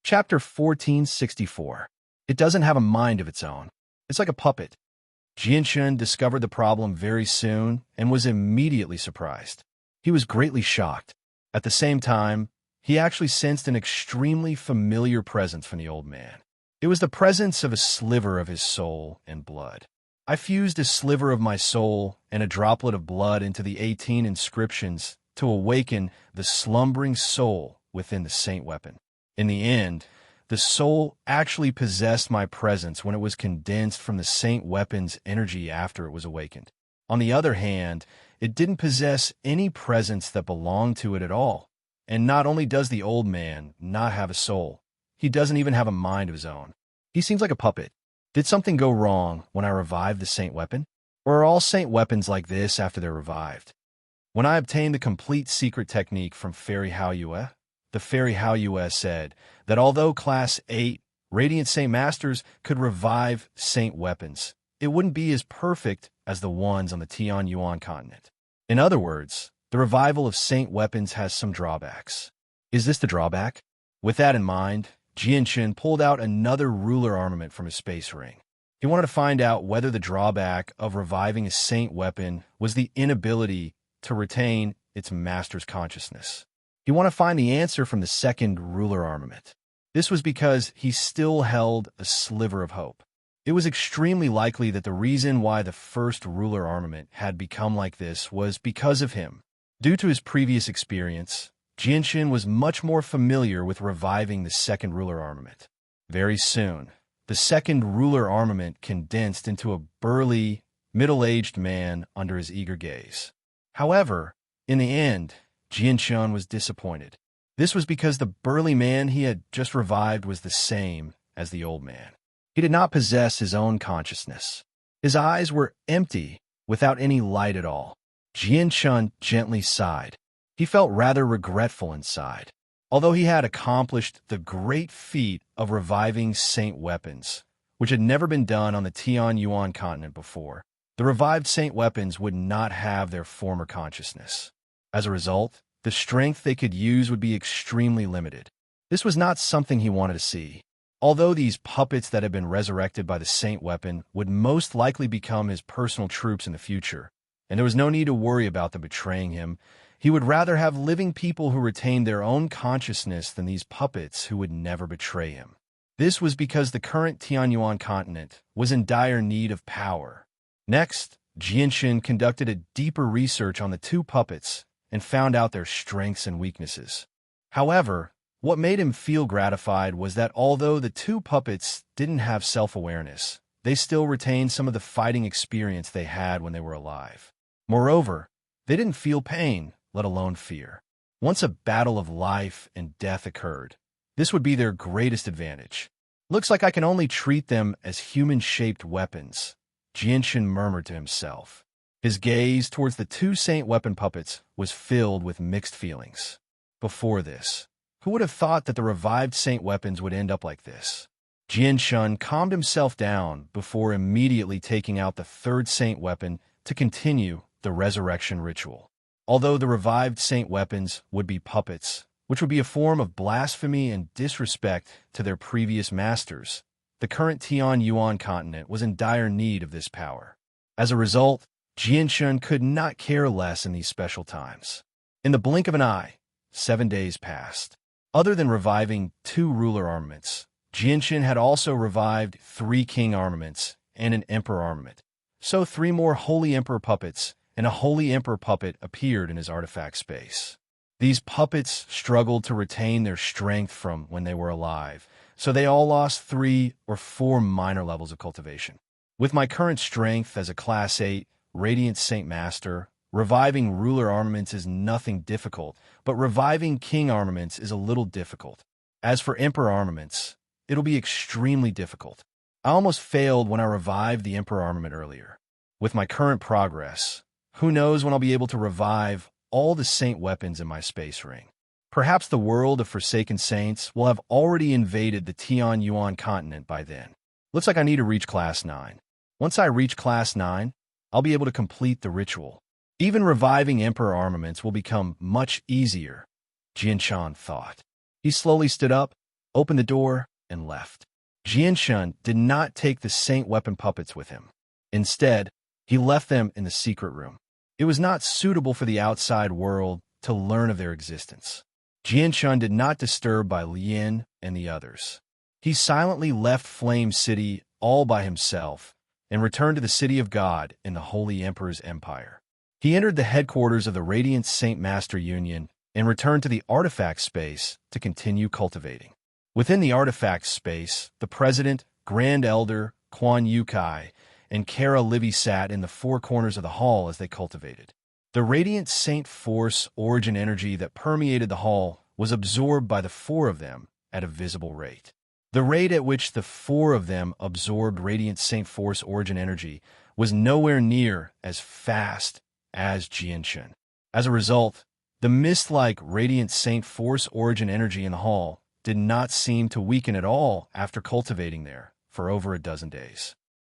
Chapter 1464. It doesn't have a mind of its own. It's like a puppet. Jianshun discovered the problem very soon and was immediately surprised. He was greatly shocked. At the same time, he actually sensed an extremely familiar presence from the old man. It was the presence of a sliver of his soul and blood. I fused a sliver of my soul and a droplet of blood into the 18 inscriptions to awaken the slumbering soul within the saint weapon. In the end, the soul actually possessed my presence when it was condensed from the saint weapon's energy after it was awakened. On the other hand, it didn't possess any presence that belonged to it at all. And not only does the old man not have a soul, he doesn't even have a mind of his own. He seems like a puppet. Did something go wrong when I revived the saint weapon? Or are all saint weapons like this after they're revived? When I obtained the complete secret technique from Fairy Hao Yue, the Fairy Hao Yue said that although Class 8 Radiant Saint Masters could revive saint weapons, it wouldn't be as perfect as the ones on the Tian Yuan continent. In other words, the revival of saint weapons has some drawbacks. Is this the drawback? With that in mind, Jianshun pulled out another ruler armament from his space ring. He wanted to find out whether the drawback of reviving a saint weapon was the inability to retain its master's consciousness. He wanted to find the answer from the second ruler armament. This was because he still held a sliver of hope. It was extremely likely that the reason why the first ruler armament had become like this was because of him. Due to his previous experience, Jianshun was much more familiar with reviving the second ruler armament. Very soon, the second ruler armament condensed into a burly, middle-aged man under his eager gaze. However, in the end, Jianshun was disappointed. This was because the burly man he had just revived was the same as the old man. He did not possess his own consciousness. His eyes were empty, without any light at all. Jianshun gently sighed. He felt rather regretful inside. Although he had accomplished the great feat of reviving saint weapons, which had never been done on the Tian Yuan continent before, the revived saint weapons would not have their former consciousness. As a result, the strength they could use would be extremely limited. This was not something he wanted to see. Although these puppets that had been resurrected by the saint weapon would most likely become his personal troops in the future, and there was no need to worry about them betraying him, he would rather have living people who retained their own consciousness than these puppets who would never betray him. This was because the current Tianyuan continent was in dire need of power. Next, Jianshun conducted a deeper research on the two puppets and found out their strengths and weaknesses. However, what made him feel gratified was that although the two puppets didn't have self-awareness, they still retained some of the fighting experience they had when they were alive. Moreover, they didn't feel pain, let alone fear. Once a battle of life and death occurred, this would be their greatest advantage. Looks like I can only treat them as human-shaped weapons, Jianshun murmured to himself. His gaze towards the two saint weapon puppets was filled with mixed feelings. Before this, who would have thought that the revived saint weapons would end up like this? Jianshun calmed himself down before immediately taking out the third saint weapon to continue the resurrection ritual. Although the revived saint weapons would be puppets, which would be a form of blasphemy and disrespect to their previous masters, the current Tian Yuan continent was in dire need of this power. As a result, Jianshun could not care less in these special times. In the blink of an eye, 7 days passed. Other than reviving 2 ruler armaments, Jianshun had also revived 3 king armaments and an emperor armament. So 3 more holy emperor puppets and a holy emperor puppet appeared in his artifact space. These puppets struggled to retain their strength from when they were alive, so they all lost 3 or 4 minor levels of cultivation. With my current strength as a Class 8 Radiant Saint Master, reviving ruler armaments is nothing difficult, but reviving king armaments is a little difficult. As for emperor armaments, it'll be extremely difficult. I almost failed when I revived the emperor armament earlier. With my current progress, who knows when I'll be able to revive all the saint weapons in my space ring. Perhaps the world of Forsaken Saints will have already invaded the Tian Yuan continent by then. Looks like I need to reach Class 9. Once I reach Class 9, I'll be able to complete the ritual. Even reviving Emperor armaments will become much easier, Jianshun thought. He slowly stood up opened the door, and left. Jianshun did not take the saint weapon puppets with him. Instead, he left them in the secret room. It was not suitable for the outside world to learn of their existence. Jianshun did not disturb by Lien and the others. He silently left Flame City all by himself and returned to the City of God in the Holy Emperor's Empire. He entered the headquarters of the Radiant Saint Master Union and returned to the artifact space to continue cultivating. Within the artifact space, the President, Grand Elder, Quan Yukai, and Kara Livy sat in the four corners of the hall as they cultivated. The Radiant Saint Force origin energy that permeated the hall was absorbed by the four of them at a visible rate. The rate at which the four of them absorbed Radiant Saint Force origin energy was nowhere near as fast as Jianshun. As a result, the mist-like Radiant Saint Force origin energy in the hall did not seem to weaken at all after cultivating there for over a dozen days.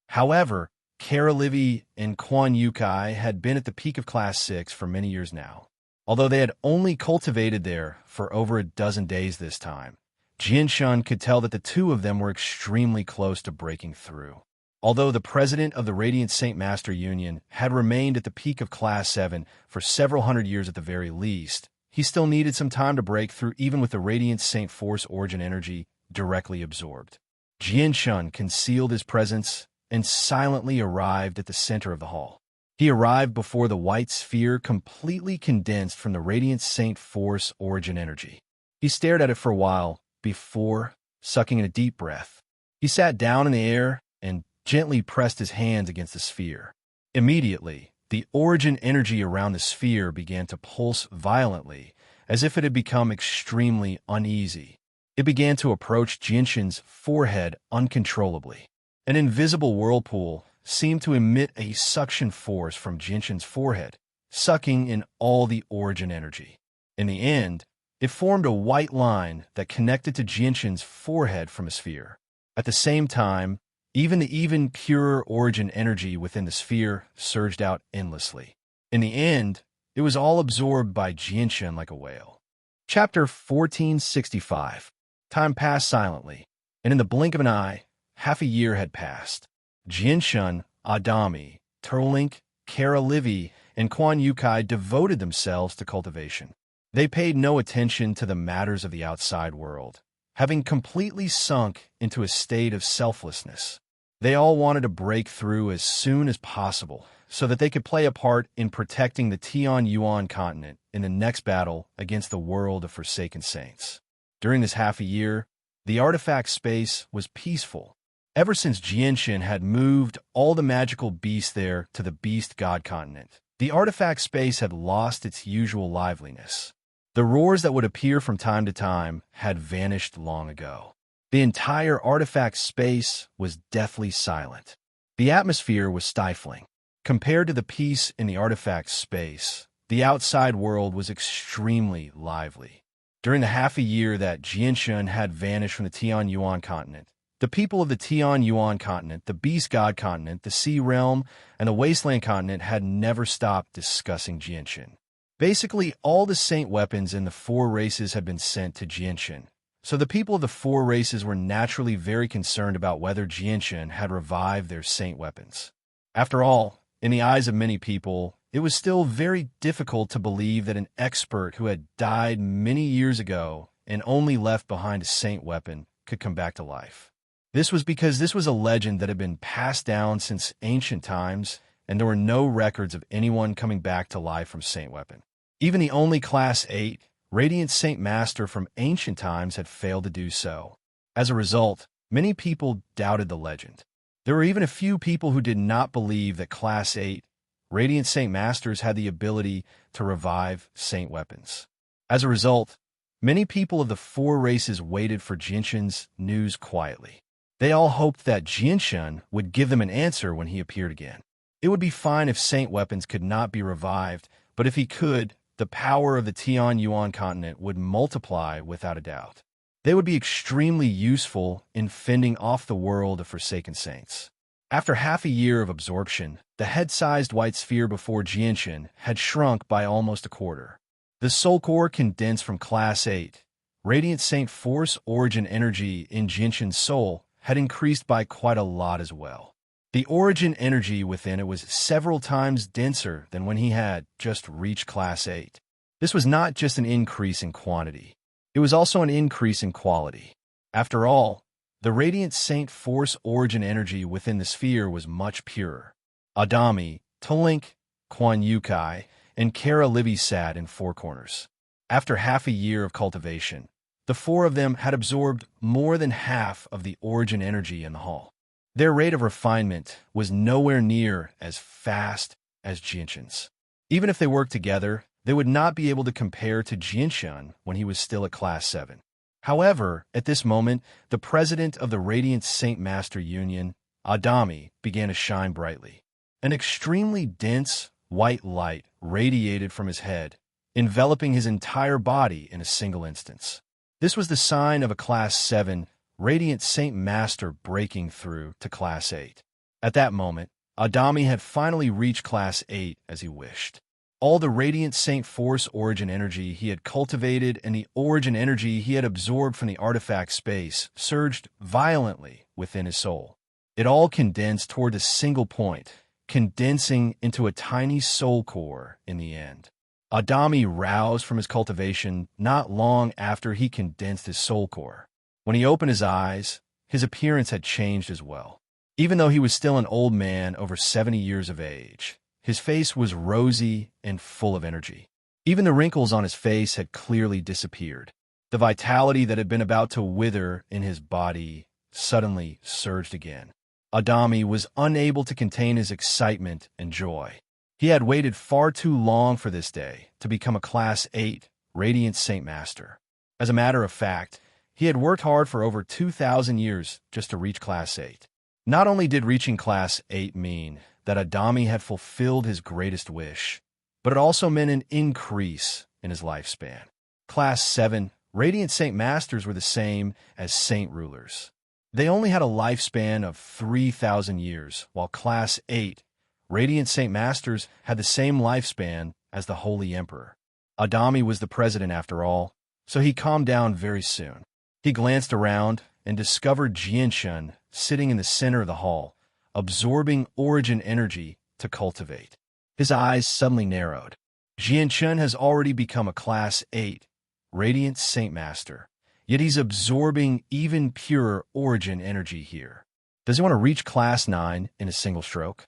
However, Kara Livy and Quan Yukai had been at the peak of Class 6 for many years now. Although they had only cultivated there for over a dozen days this time, Jianshun could tell that the two of them were extremely close to breaking through. Although the president of the Radiant Saint Master Union had remained at the peak of Class 7 for several hundred years at the very least, he still needed some time to break through even with the Radiant Saint Force origin energy directly absorbed. Jianshun concealed his presence and silently arrived at the center of the hall. He arrived before the white sphere completely condensed from the Radiant Saint Force origin energy. He stared at it for a while before sucking in a deep breath. He sat down in the air and gently pressed his hands against the sphere. Immediately, the origin energy around the sphere began to pulse violently, as if it had become extremely uneasy. It began to approach Jianshun's forehead uncontrollably. An invisible whirlpool seemed to emit a suction force from Jianshun's forehead, sucking in all the origin energy. In the end, it formed a white line that connected to Jianshun's forehead from a sphere. At the same time, even purer origin energy within the sphere surged out endlessly. In the end, it was all absorbed by Jianshun like a whale. Chapter 1465. Time passed silently, and in the blink of an eye, half a year had passed. Jianshun, Adami, Turlink, Kara Livy, and Quan Yukai devoted themselves to cultivation. They paid no attention to the matters of the outside world, having completely sunk into a state of selflessness. They all wanted to break through as soon as possible so that they could play a part in protecting the Tian Yuan continent in the next battle against the world of Forsaken Saints. During this half a year, the artifact space was peaceful. Ever since Jianshun had moved all the magical beasts there to the Beast God continent, the artifact space had lost its usual liveliness. The roars that would appear from time to time had vanished long ago. The entire artifact space was deathly silent. The atmosphere was stifling. Compared to the peace in the artifact space, the outside world was extremely lively. During the half a year that Jianshun had vanished from the Tian Yuan continent, the people of the Tian Yuan continent, the Beast God continent, the Sea Realm, and the Wasteland continent had never stopped discussing Jianshun. Basically, all the saint weapons in the four races had been sent to Jianshun, so the people of the four races were naturally very concerned about whether Jianshun had revived their saint weapons. After all, in the eyes of many people, it was still very difficult to believe that an expert who had died many years ago and only left behind a saint weapon could come back to life. This was because this was a legend that had been passed down since ancient times, and there were no records of anyone coming back to life from saint weapon. Even the only Class 8, Radiant Saint Master from ancient times had failed to do so. As a result, many people doubted the legend. There were even a few people who did not believe that Class 8, Radiant Saint Masters had the ability to revive saint weapons. As a result, many people of the four races waited for Jianshun's news quietly. They all hoped that Jianshun would give them an answer when he appeared again. It would be fine if saint weapons could not be revived, but if he could, the power of the Tian Yuan continent would multiply without a doubt. They would be extremely useful in fending off the world of Forsaken Saints. After half a year of absorption, the head-sized white sphere before Jianshun had shrunk by almost a quarter. The soul core condensed from Class 8, Radiant Saint Force origin energy in Jinshan's soul had increased by quite a lot as well. The origin energy within it was several times denser than when he had just reached Class 8. This was not just an increase in quantity. It was also an increase in quality. After all, the Radiant Saint Force origin energy within the sphere was much purer. Adami, Tolink, Quan Yukai, and Kara Livy sat in four corners. After half a year of cultivation, the four of them had absorbed more than half of the origin energy in the hall. Their rate of refinement was nowhere near as fast as Jinshan's. Even if they worked together, they would not be able to compare to Jinshan when he was still at Class 7. However, at this moment, the president of the Radiant Saint Master Union, Adami, began to shine brightly. An extremely dense, white light radiated from his head, enveloping his entire body in a single instance. This was the sign of a Class 7 Radiant Saint Master breaking through to Class 8. At that moment, Adami had finally reached Class 8 as he wished. All the Radiant Saint Force origin energy he had cultivated and the origin energy he had absorbed from the artifact space surged violently within his soul. It all condensed toward a single point, condensing into a tiny soul core in the end. Adami roused from his cultivation not long after he condensed his soul core. When he opened his eyes, his appearance had changed as well. Even though he was still an old man over 70 years of age, his face was rosy and full of energy. Even the wrinkles on his face had clearly disappeared. The vitality that had been about to wither in his body suddenly surged again. Adami was unable to contain his excitement and joy. He had waited far too long for this day to become a Class 8 Radiant Saint Master. As a matter of fact, he had worked hard for over 2,000 years just to reach Class 8. Not only did reaching Class 8 mean that Adami had fulfilled his greatest wish, but it also meant an increase in his lifespan. Class 7 Radiant Saint Masters were the same as Saint Rulers. They only had a lifespan of 3,000 years, while Class 8 Radiant Saint Masters had the same lifespan as the Holy Emperor. Adami was the president after all, so he calmed down very soon. He glanced around and discovered Jinshan sitting in the center of the hall, absorbing origin energy to cultivate. His eyes suddenly narrowed. Jinshan has already become a Class 8 Radiant Saint Master, yet he's absorbing even purer origin energy here. Does he want to reach Class 9 in a single stroke?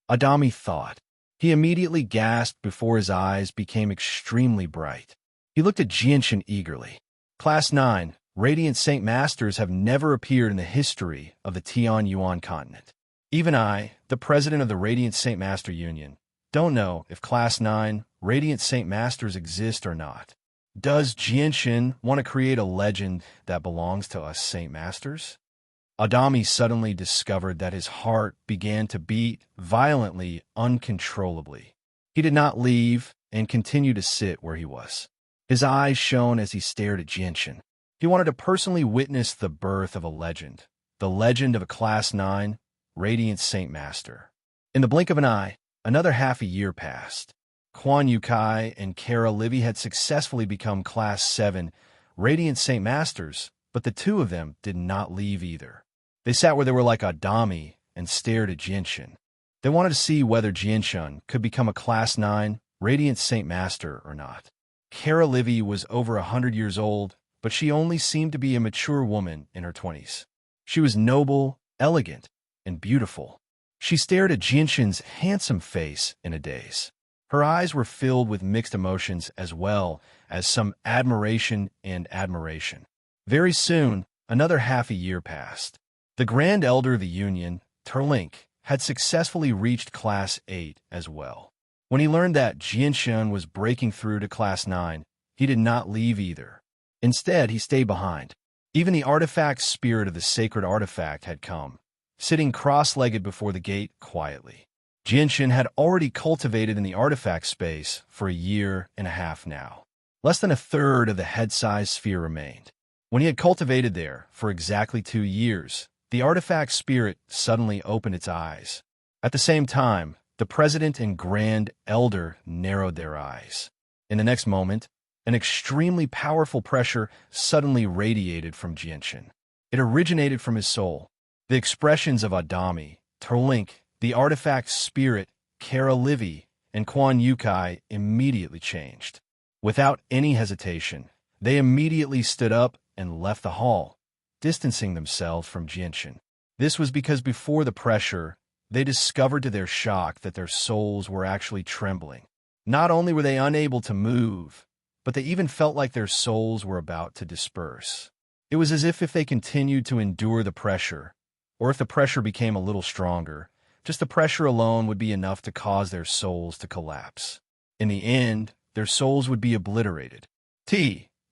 Adami thought. He immediately gasped before his eyes became extremely bright. He looked at Jinshan eagerly. Class 9 Radiant Saint Masters have never appeared in the history of the Tian Yuan continent. Even I, the president of the Radiant Saint Master Union, don't know if Class 9 Radiant Saint Masters exist or not. Does Jinshan want to create a legend that belongs to us Saint Masters? Adami suddenly discovered that his heart began to beat violently, uncontrollably. He did not leave and continued to sit where he was. His eyes shone as he stared at Jinshan. He wanted to personally witness the birth of a legend, the legend of a Class 9 Radiant Saint Master. In the blink of an eye, another half a year passed. Quan Yukai and Kara Livy had successfully become Class 7 Radiant Saint Masters, but the two of them did not leave either. They sat where they were like Adami and stared at Jinshan. They wanted to see whether Jinshan could become a Class 9 Radiant Saint Master or not. Kara Livy was over 100 years old, but she only seemed to be a mature woman in her 20s. She was noble, elegant, and beautiful. She stared at Jinshan's handsome face in a daze. Her eyes were filled with mixed emotions as well as some admiration and admiration. Very soon, another half a year passed. The Grand Elder of the Union, Terlink, had successfully reached Class 8 as well. When he learned that Jinshan was breaking through to Class 9, he did not leave either. Instead, he stayed behind. Even the artifact spirit of the sacred artifact had come, sitting cross-legged before the gate quietly. Jinshan had already cultivated in the artifact space for a year and a half now. Less than a third of the head-sized sphere remained. When he had cultivated there for exactly 2 years, the artifact spirit suddenly opened its eyes. At the same time, the president and grand elder narrowed their eyes. In the next moment, An extremely powerful pressure suddenly radiated from Jianshan. It originated from his soul. The expressions of Adami, Terlink, the artifact's spirit, Kara Livy, and Quan Yukai immediately changed. Without any hesitation, they immediately stood up and left the hall, distancing themselves from Jianshan. This was because before the pressure, they discovered to their shock that their souls were actually trembling. Not only were they unable to move, but they even felt like their souls were about to disperse. It was as if they continued to endure the pressure, or if the pressure became a little stronger, just the pressure alone would be enough to cause their souls to collapse. In the end, their souls would be obliterated.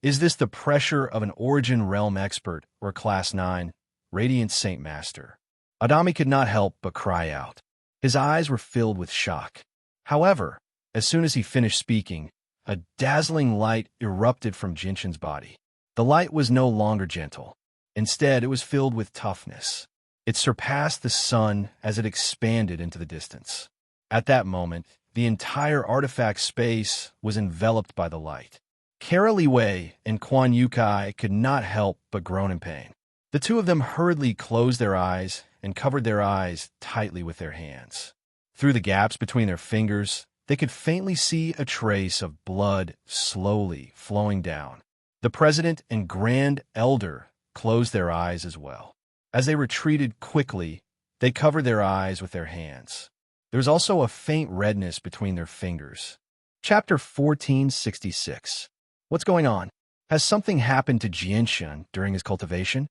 Is this the pressure of an Origin Realm expert or Class 9, Radiant Saint Master? Adami could not help but cry out. His eyes were filled with shock. However, as soon as he finished speaking, a dazzling light erupted from Jinshan's body. The light was no longer gentle. Instead, it was filled with toughness. It surpassed the sun as it expanded into the distance. At that moment, the entire artifact space was enveloped by the light. Kara Liwei and Quan Yukai could not help but groan in pain. The two of them hurriedly closed their eyes and covered their eyes tightly with their hands. Through the gaps between their fingers, they could faintly see a trace of blood slowly flowing down. The president and grand elder closed their eyes as well. As they retreated quickly, they covered their eyes with their hands. There was also a faint redness between their fingers. Chapter 1466. What's going on? Has something happened to Jianshan during his cultivation?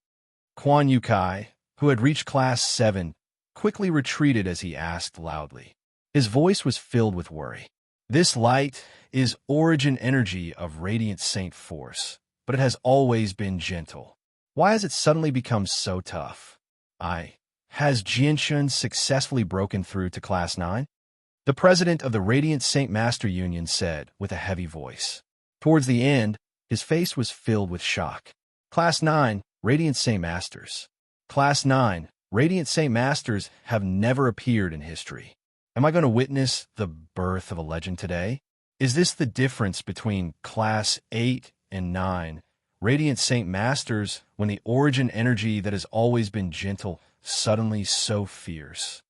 Quan Yukai, who had reached Class 7, quickly retreated as he asked loudly. His voice was filled with worry. This light is origin energy of Radiant Saint Force, but it has always been gentle. Why has it suddenly become so tough? Has Jianshan successfully broken through to Class 9? The president of the Radiant Saint Master Union said with a heavy voice. Towards the end, his face was filled with shock. Class 9, Radiant Saint Masters. Class 9, Radiant Saint Masters have never appeared in history. Am I going to witness the birth of a legend today? Is this the difference between Class 8 and 9, Radiant Saint Masters, when the origin energy that has always been gentle suddenly so fierce?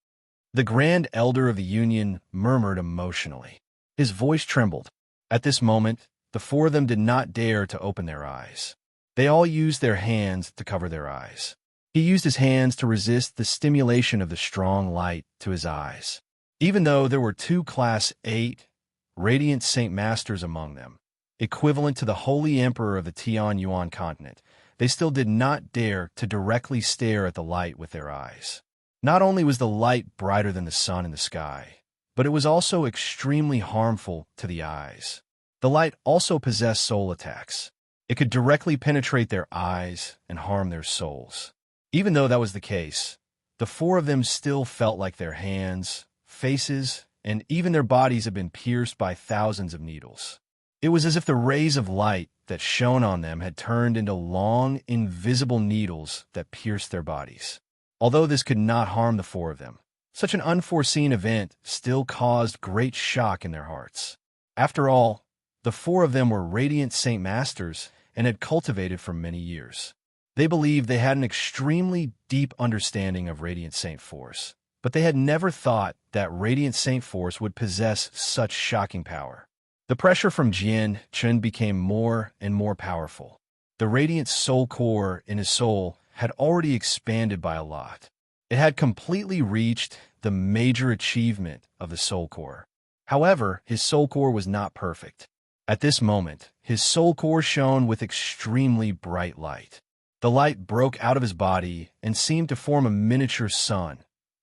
The Grand Elder of the Union murmured emotionally. His voice trembled. At this moment, the four of them did not dare to open their eyes. They all used their hands to cover their eyes. He used his hands to resist the stimulation of the strong light to his eyes. Even though there were two Class 8 Radiant Saint Masters among them, equivalent to the Holy Emperor of the Tian Yuan continent, they still did not dare to directly stare at the light with their eyes. Not only was the light brighter than the sun in the sky, but it was also extremely harmful to the eyes. The light also possessed soul attacks. It could directly penetrate their eyes and harm their souls. Even though that was the case, the four of them still felt like their hands, faces, and even their bodies had been pierced by thousands of needles. It was as if the rays of light that shone on them had turned into long, invisible needles that pierced their bodies. Although this could not harm the four of them, such an unforeseen event still caused great shock in their hearts. After all, the four of them were Radiant Saint Masters and had cultivated for many years. They believed they had an extremely deep understanding of Radiant Saint Force, but they had never thought that Radiant Saint Force would possess such shocking power. The pressure from Jianshan became more and more powerful. The Radiant Soul Core in his soul had already expanded by a lot. It had completely reached the major achievement of the Soul Core. However, his Soul Core was not perfect. At this moment, his Soul Core shone with extremely bright light. The light broke out of his body and seemed to form a miniature sun,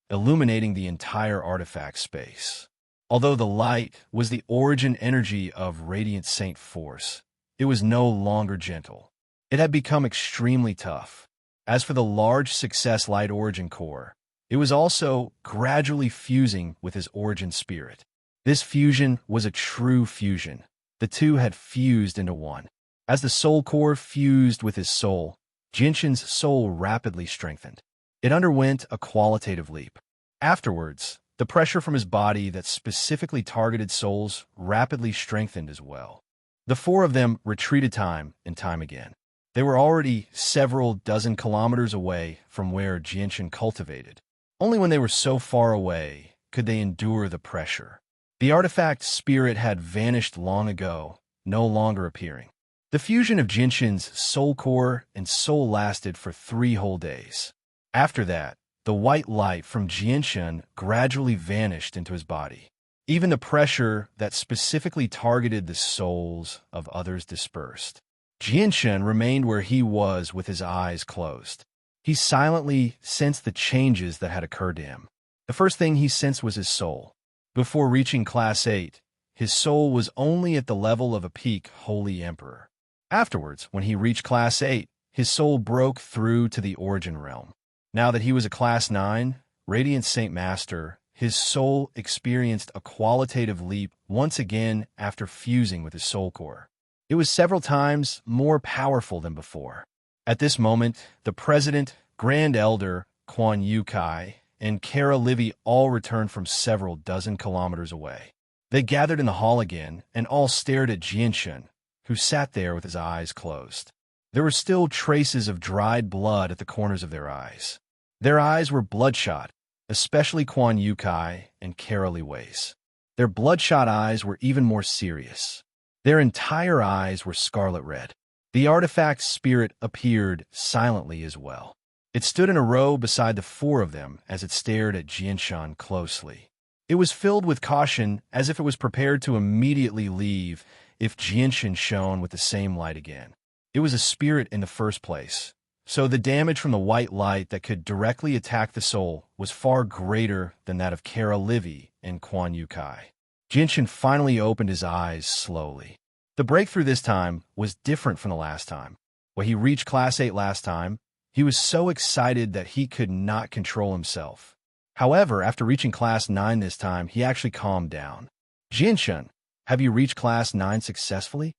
illuminating the entire artifact space. Although the light was the origin energy of Radiant Saint Force, it was no longer gentle. It had become extremely tough. As for the large success light origin core, it was also gradually fusing with his origin spirit. This fusion was a true fusion. The two had fused into one. As the soul core fused with his soul, Jinshan's soul rapidly strengthened. It underwent a qualitative leap. Afterwards, the pressure from his body that specifically targeted souls rapidly strengthened as well. The four of them retreated time and time again. They were already several dozen kilometers away from where Jianshan cultivated. Only when they were so far away could they endure the pressure. The artifact spirit had vanished long ago, no longer appearing. The fusion of Jianshan's soul core and soul lasted for 3 whole days. After that, the white light from Jianshan gradually vanished into his body. Even the pressure that specifically targeted the souls of others dispersed. Jianshan remained where he was with his eyes closed. He silently sensed the changes that had occurred to him. The first thing he sensed was his soul. Before reaching Class 8, his soul was only at the level of a peak Holy Emperor. Afterwards, when he reached Class 8, his soul broke through to the Origin Realm. Now that he was a Class 9, Radiant Saint Master, his soul experienced a qualitative leap once again after fusing with his soul core. It was several times more powerful than before. At this moment, the President, Grand Elder, Quan Yu Kai, and Kara Livy all returned from several dozen kilometers away. They gathered in the hall again and all stared at Jianshan, who sat there with his eyes closed. There were still traces of dried blood at the corners of their eyes. Their eyes were bloodshot, especially Quan Yu Kai and Kara Liwei's. Their bloodshot eyes were even more serious. Their entire eyes were scarlet red. The artifact spirit appeared silently as well. It stood in a row beside the four of them as it stared at Jianshan closely. It was filled with caution, as if it was prepared to immediately leave if Jianshan shone with the same light again. It was a spirit in the first place, so the damage from the white light that could directly attack the soul was far greater than that of Kara Livy and Quan Yu Kai. Jianshan finally opened his eyes slowly. The breakthrough this time was different from the last time. When he reached Class 8 last time, he was so excited that he could not control himself. However, after reaching Class 9 this time, he actually calmed down. Jianshan, have you reached Class 9 successfully?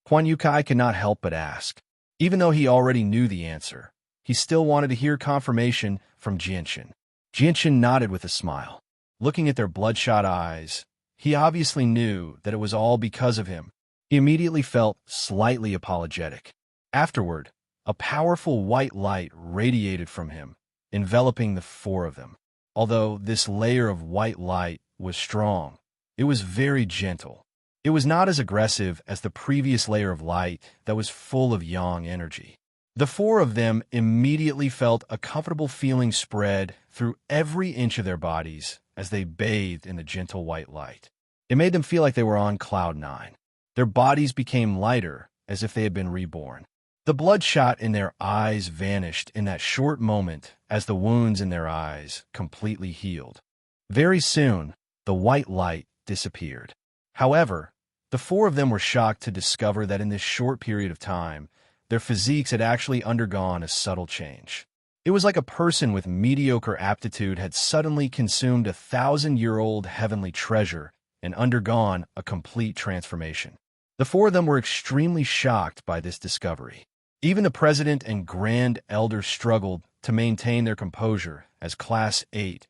Quan Yu Kai could not help but ask. Even though he already knew the answer, he still wanted to hear confirmation from Jianshan. Jianshan nodded with a smile. Looking at their bloodshot eyes, he obviously knew that it was all because of him. He immediately felt slightly apologetic. Afterward, a powerful white light radiated from him, enveloping the four of them. Although this layer of white light was strong, it was very gentle. It was not as aggressive as the previous layer of light that was full of yang energy. The four of them immediately felt a comfortable feeling spread through every inch of their bodies as they bathed in the gentle white light. It made them feel like they were on cloud 9. Their bodies became lighter, as if they had been reborn. The bloodshot in their eyes vanished in that short moment as the wounds in their eyes completely healed. Very soon, the white light disappeared. However, the four of them were shocked to discover that in this short period of time, their physiques had actually undergone a subtle change. It was like a person with mediocre aptitude had suddenly consumed a 1,000-year-old heavenly treasure and undergone a complete transformation. The four of them were extremely shocked by this discovery. Even the President and Grand Elder struggled to maintain their composure as Class 8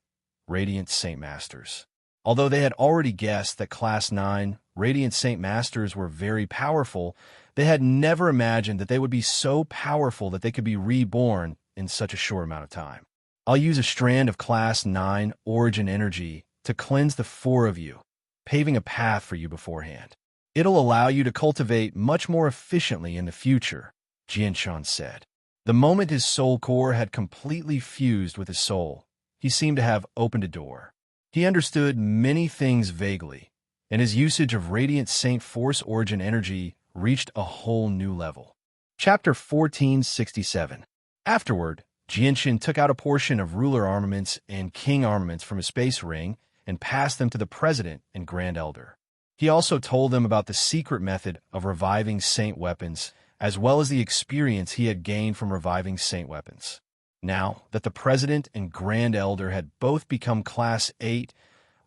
Radiant Saint Masters. Although they had already guessed that Class 9 Radiant Saint Masters were very powerful, they had never imagined that they would be so powerful that they could be reborn in such a short amount of time. I'll use a strand of Class 9 Origin energy to cleanse the four of you, paving a path for you beforehand. It'll allow you to cultivate much more efficiently in the future, Jianshan said. The moment his soul core had completely fused with his soul, he seemed to have opened a door. He understood many things vaguely, and his usage of Radiant Saint Force Origin energy reached a whole new level. Chapter 1467. Afterward, Jianshan took out a portion of ruler armaments and king armaments from his space ring and passed them to the President and Grand Elder. He also told them about the secret method of reviving saint weapons, as well as the experience he had gained from reviving saint weapons. Now that the President and Grand Elder had both become Class 8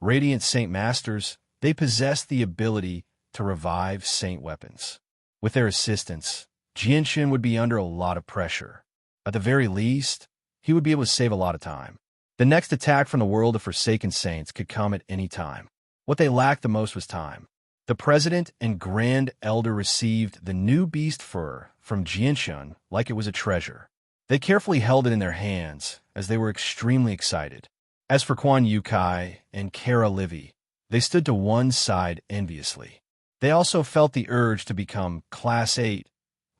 Radiant Saint Masters, they possessed the ability to revive saint weapons. With their assistance, Jianshan would be under a lot of pressure. At the very least, he would be able to save a lot of time. The next attack from the world of Forsaken Saints could come at any time. What they lacked the most was time. The president and grand elder received the new beast fur from Jianshun like it was a treasure. They carefully held it in their hands as they were extremely excited. As for Quan Yukai and Kara Livy, they stood to one side enviously. They also felt the urge to become Class 8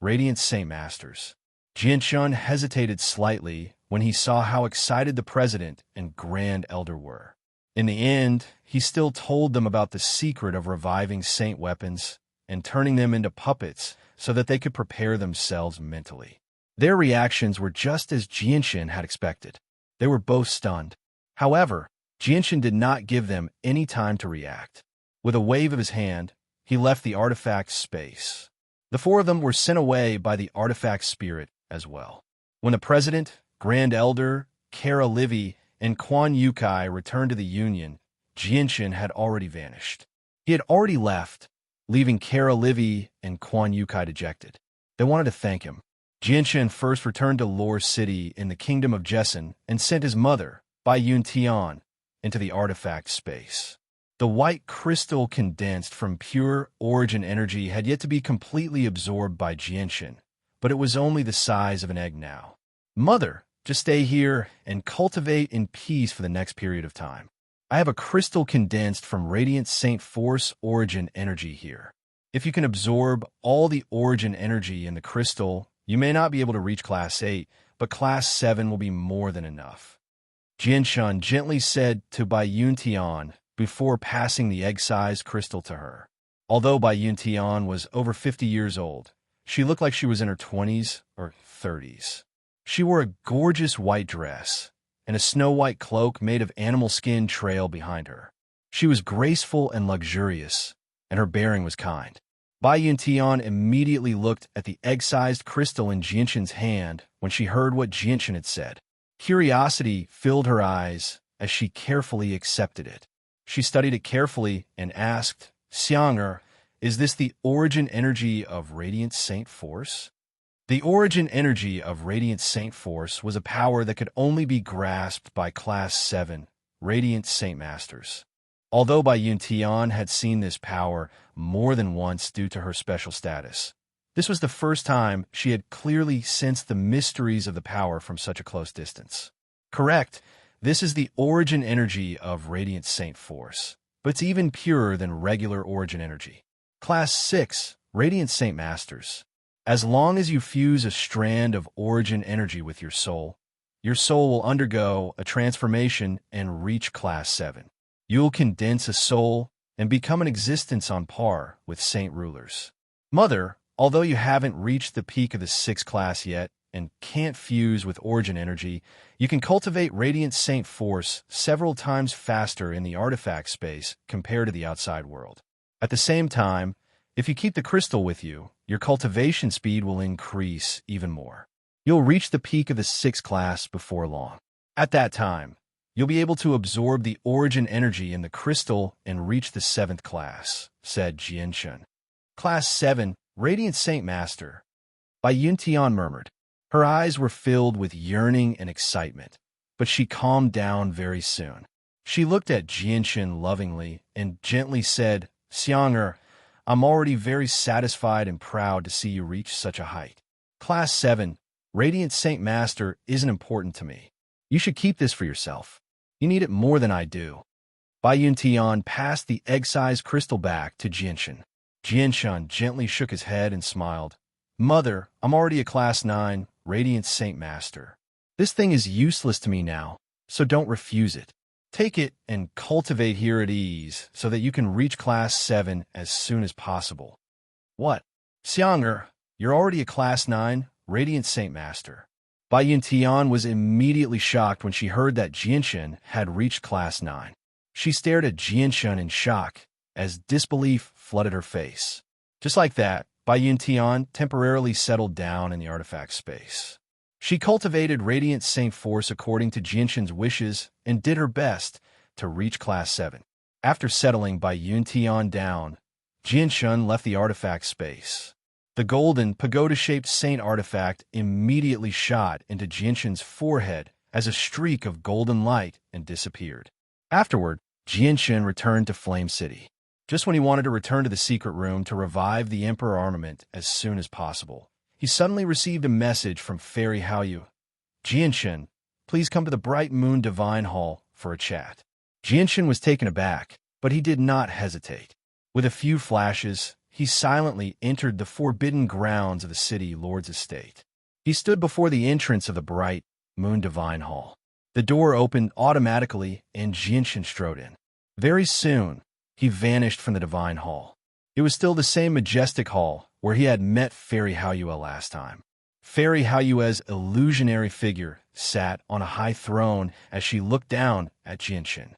Radiant Saint Masters. Jianshun hesitated slightly when he saw how excited the president and grand elder were. In the end, he still told them about the secret of reviving saint weapons and turning them into puppets so that they could prepare themselves mentally. Their reactions were just as Jianshun had expected. They were both stunned. However, Jianshun did not give them any time to react. With a wave of his hand, he left the artifact space. The four of them were sent away by the artifact spirit as well. When the president, grand elder, Kara Livy, and Quan Yukai returned to the Union, Jianshun had already vanished. He had already left, leaving Kara Livy and Quan Yukai dejected. They wanted to thank him. Jianshun first returned to Lore City in the Kingdom of Jessen and sent his mother, Bai Yun Tian, into the artifact space. The white crystal condensed from pure origin energy had yet to be completely absorbed by Jianshun, but it was only the size of an egg now. Mother, just stay here and cultivate in peace for the next period of time. I have a crystal condensed from Radiant Saint Force origin energy here. If you can absorb all the origin energy in the crystal, you may not be able to reach Class 8, but Class 7 will be more than enough. Jianshun gently said to Bai Yun Tian before passing the egg-sized crystal to her. Although Bai Yun Tian was over 50 years old, she looked like she was in her 20s or 30s. She wore a gorgeous white dress, and a snow-white cloak made of animal skin trailed behind her. She was graceful and luxurious, and her bearing was kind. Bai Yun Tian immediately looked at the egg-sized crystal in Jianshun's hand when she heard what Jianshun had said. Curiosity filled her eyes as she carefully accepted it. She studied it carefully and asked, "Xiang'er, is this the origin energy of Radiant Saint Force?" The origin energy of Radiant Saint Force was a power that could only be grasped by Class 7 Radiant Saint Masters. Although Bai Yun Tian had seen this power more than once due to her special status, this was the first time she had clearly sensed the mysteries of the power from such a close distance. Correct, this is the origin energy of Radiant Saint Force, but it's even purer than regular origin energy. Class 6 Radiant Saint Masters. As long as you fuse a strand of origin energy with your soul will undergo a transformation and reach Class 7. You'll condense a soul and become an existence on par with saint rulers. Mother, although you haven't reached the peak of the 6th class yet and can't fuse with origin energy, you can cultivate Radiant Saint Force several times faster in the artifact space compared to the outside world. At the same time, if you keep the crystal with you, your cultivation speed will increase even more. You'll reach the peak of the 6th class before long. At that time, you'll be able to absorb the origin energy in the crystal and reach the 7th class, said Jianshun. Class 7, Radiant Saint Master. Bai Yun Tian murmured. Her eyes were filled with yearning and excitement, but she calmed down very soon. She looked at Jianshun lovingly and gently said, "Xiang'er, I'm already very satisfied and proud to see you reach such a height. Class 7, Radiant Saint Master isn't important to me. You should keep this for yourself. You need it more than I do." Bai Yun Tian passed the egg-sized crystal back to Jianshun. Jianshun gently shook his head and smiled. "Mother, I'm already a Class 9, Radiant Saint Master. This thing is useless to me now, so don't refuse it. Take it and cultivate here at ease so that you can reach Class 7 as soon as possible." "What? Xiang'er, you're already a Class 9, Radiant Saint Master." Bai Yun Tian was immediately shocked when she heard that Jianshun had reached Class 9. She stared at Jianshun in shock as disbelief flooded her face. Just like that, Bai Yun Tian temporarily settled down in the artifact space. She cultivated Radiant Saint Force according to Jianshun's wishes and did her best to reach Class 7. After settling Bai Yun Tian down, Jianshun left the artifact space. The golden, pagoda-shaped saint artifact immediately shot into Jianshun's forehead as a streak of golden light and disappeared. Afterward, Jianshun returned to Flame City. Just when he wanted to return to the secret room to revive the Emperor armament as soon as possible, he suddenly received a message from Fairy Haoyu. Jianshan, please come to the Bright Moon Divine Hall for a chat. Jianshan was taken aback, but he did not hesitate. With a few flashes, he silently entered the forbidden grounds of the city lord's estate. He stood before the entrance of the Bright Moon Divine Hall. The door opened automatically, and Jianshan strode in. Very soon, he vanished from the Divine Hall. It was still the same majestic hall where he had met Fairy Haoyu last time. Fairy Haoyu's illusionary figure sat on a high throne as she looked down at Jianshan.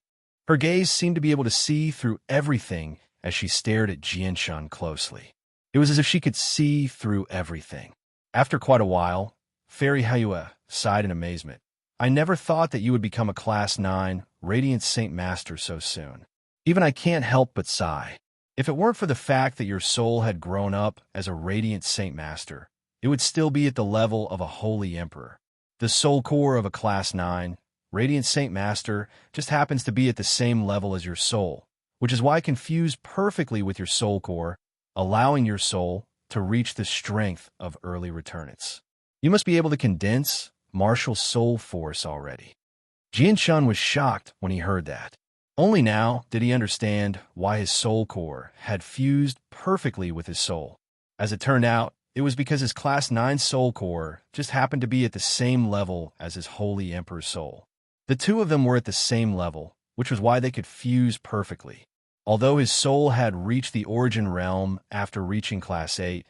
Her gaze seemed to be able to see through everything as she stared at Jianshan closely. It was as if she could see through everything. After quite a while, Fairy Haoyu sighed in amazement. I never thought that you would become a Class 9 Radiant Saint Master so soon. Even I can't help but sigh. If it weren't for the fact that your soul had grown up as a Radiant Saint Master, it would still be at the level of a Holy Emperor. The soul core of a Class 9 Radiant Saint Master just happens to be at the same level as your soul, which is why it can fuse perfectly with your soul core, allowing your soul to reach the strength of early returnants. You must be able to condense martial soul force already. Jianshan was shocked when he heard that. Only now did he understand why his soul core had fused perfectly with his soul. As it turned out, it was because his Class 9 soul core just happened to be at the same level as his Holy Emperor's soul. The two of them were at the same level, which was why they could fuse perfectly. Although his soul had reached the origin realm after reaching Class 8,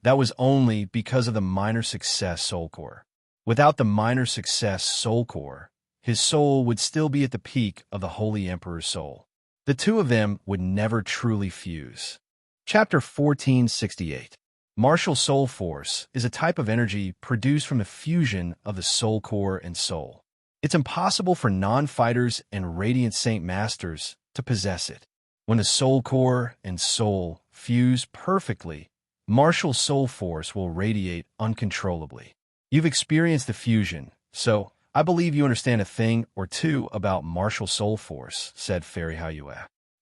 that was only because of the minor success soul core. Without the minor success soul core, his soul would still be at the peak of the Holy Emperor's soul. The two of them would never truly fuse. Chapter 1468. Martial soul force is a type of energy produced from the fusion of the soul core and soul. It's impossible for non-fighters and Radiant Saint Masters to possess it. When the soul core and soul fuse perfectly, martial soul force will radiate uncontrollably. You've experienced the fusion, so I believe you understand a thing or two about martial soul force, said Fairy Haoyu.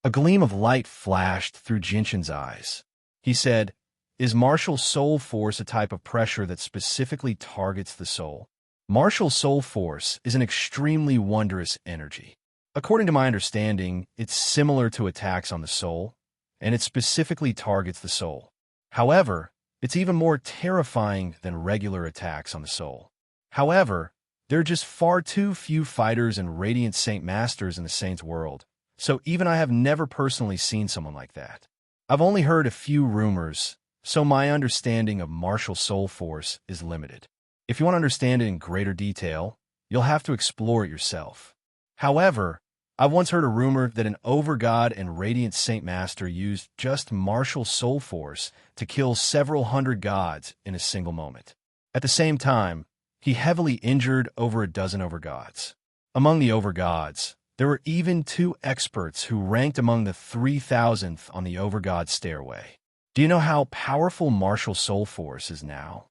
A gleam of light flashed through Jianshan's eyes. He said, Is martial soul force a type of pressure that specifically targets the soul? Martial soul force is an extremely wondrous energy. According to my understanding, it's similar to attacks on the soul, and it specifically targets the soul. However, it's even more terrifying than regular attacks on the soul. However, there are just far too few fighters and Radiant Saint Masters in the Saints world, so even I have never personally seen someone like that. I've only heard a few rumors, so my understanding of martial soul force is limited. If you want to understand it in greater detail, you'll have to explore it yourself. However, I've once heard a rumor that an overgod and Radiant Saint Master used just martial soul force to kill several hundred gods in a single moment. At the same time, he heavily injured over a dozen overgods. Among the overgods, there were even 2 experts who ranked among the 3,000th on the overgod stairway. Do you know how powerful martial soul force is now?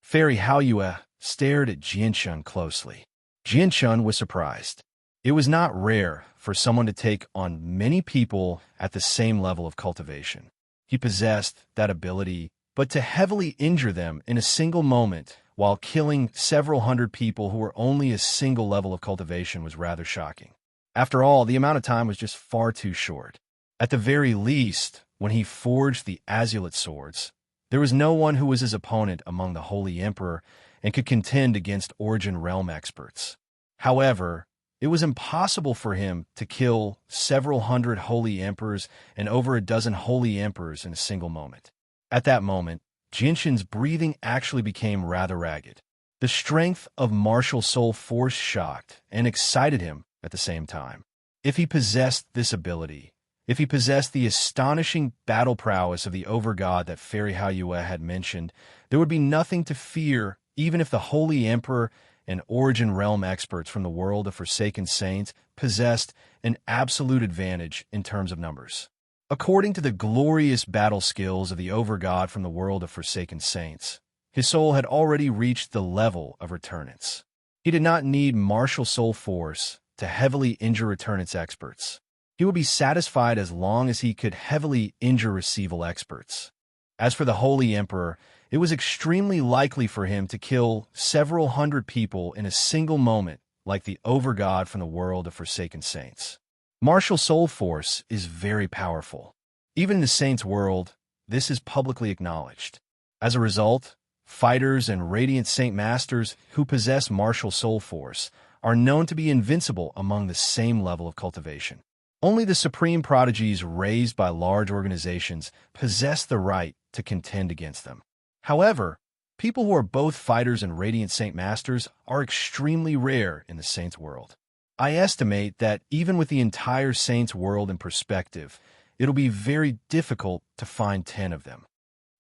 Fairy Haoyu stared at Jianshan closely. Jianshan was surprised. It was not rare for someone to take on many people at the same level of cultivation. He possessed that ability, but to heavily injure them in a single moment while killing several hundred people who were only a single level of cultivation was rather shocking. After all, the amount of time was just far too short. At the very least, when he forged the Azulate swords, there was no one who was his opponent among the Holy Emperor and could contend against Origin Realm experts. However, it was impossible for him to kill several hundred Holy Emperors and over a dozen Holy Emperors in a single moment. At that moment, Jianshan's breathing actually became rather ragged. The strength of martial soul force shocked and excited him at the same time. If he possessed this ability, if he possessed the astonishing battle prowess of the overgod that Fairy Haoyu had mentioned, there would be nothing to fear even if the Holy Emperor and Origin Realm experts from the world of Forsaken Saints possessed an absolute advantage in terms of numbers. According to the glorious battle skills of the overgod from the world of Forsaken Saints, his soul had already reached the level of returnants. He did not need martial soul force to heavily injure returnants experts. He would be satisfied as long as he could heavily injure receival experts. As for the Holy Emperor, it was extremely likely for him to kill several hundred people in a single moment, like the overgod from the world of Forsaken Saints. Martial soul force is very powerful. Even in the Saints' world, this is publicly acknowledged. As a result, fighters and Radiant Saint Masters who possess martial soul force are known to be invincible among the same level of cultivation. Only the supreme prodigies raised by large organizations possess the right to contend against them. However, people who are both fighters and Radiant Saint Masters are extremely rare in the Saints' world. I estimate that even with the entire Saints' world in perspective, it'll be very difficult to find 10 of them.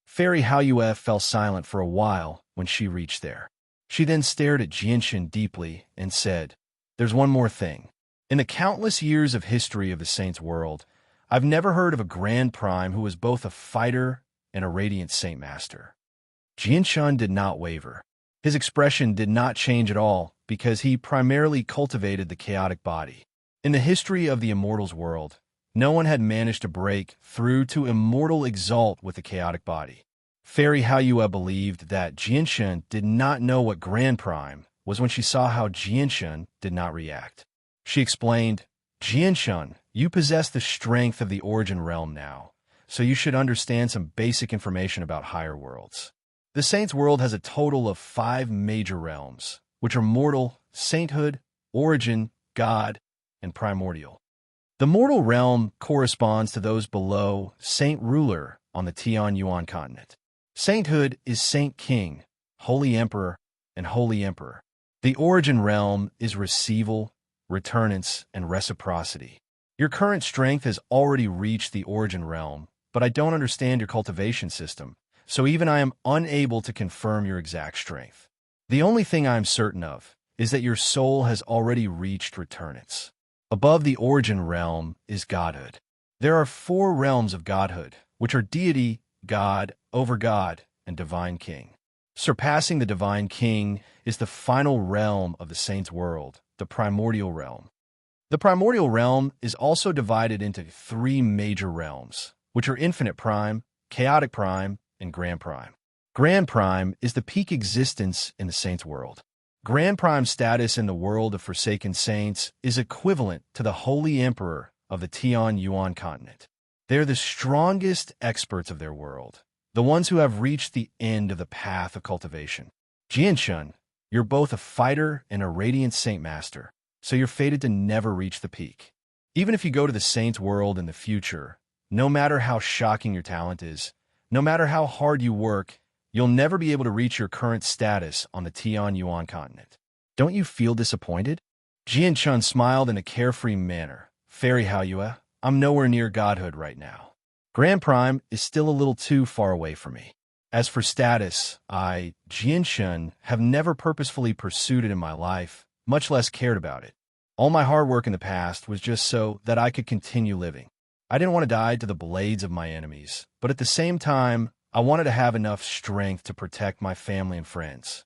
Fairy Haoyue fell silent for a while when she reached there. She then stared at Jianshan deeply and said, "There's one more thing. In the countless years of history of the Saints' world, I've never heard of a Grand Prime who was both a fighter and a Radiant Saint Master." Jianshan did not waver. His expression did not change at all because he primarily cultivated the chaotic body. In the history of the Immortals world, no one had managed to break through to Immortal Exalt with the chaotic body. Fairy Haoyue believed that Jianshan did not know what Grand Prime was when she saw how Jianshan did not react. She explained, "Jianshan, you possess the strength of the Origin Realm now, so you should understand some basic information about higher worlds. The Saints' world has a total of 5 major realms, which are Mortal, Sainthood, Origin, God, and Primordial. The Mortal realm corresponds to those below Saint Ruler on the Tian Yuan continent. Sainthood is Saint King, Holy Emperor, and Holy Emperor. The Origin realm is Receival, Returnance, and Reciprocity. Your current strength has already reached the Origin realm, but I don't understand your cultivation system, so even I am unable to confirm your exact strength. The only thing I am certain of is that your soul has already reached Returnance. Above the Origin realm is Godhood. There are 4 realms of Godhood, which are Deity, God, Overgod, and Divine King. Surpassing the Divine King is the final realm of the Saints' world, the Primordial realm. The Primordial realm is also divided into 3 major realms, which are Infinite Prime, Chaotic Prime, and Grand Prime. Grand Prime is the peak existence in the Saints' world. Grand Prime status in the world of Forsaken Saints is equivalent to the Holy Emperor of the Tian Yuan continent. They're the strongest experts of their world, the ones who have reached the end of the path of cultivation. Jianshan, you're both a fighter and a Radiant Saint Master, so you're fated to never reach the peak. Even if you go to the Saints' world in the future, no matter how shocking your talent is, no matter how hard you work, you'll never be able to reach your current status on the Tian Yuan continent. Don't you feel disappointed?" Jianshan smiled in a carefree manner. "Fairy Haoyue, I'm nowhere near Godhood right now. Grand Prime is still a little too far away for me. As for status, I, Jianshan, have never purposefully pursued it in my life, much less cared about it. All my hard work in the past was just so that I could continue living. I didn't want to die to the blades of my enemies, but at the same time, I wanted to have enough strength to protect my family and friends."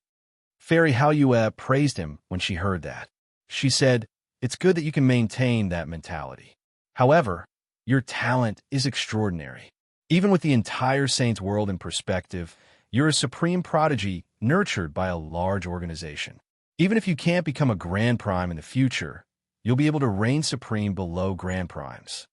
Fairy Haoyue praised him when she heard that. She said, "It's good that you can maintain that mentality. However, your talent is extraordinary. Even with the entire Saints' world in perspective, you're a supreme prodigy nurtured by a large organization. Even if you can't become a Grand Prime in the future, you'll be able to reign supreme below Grand Primes.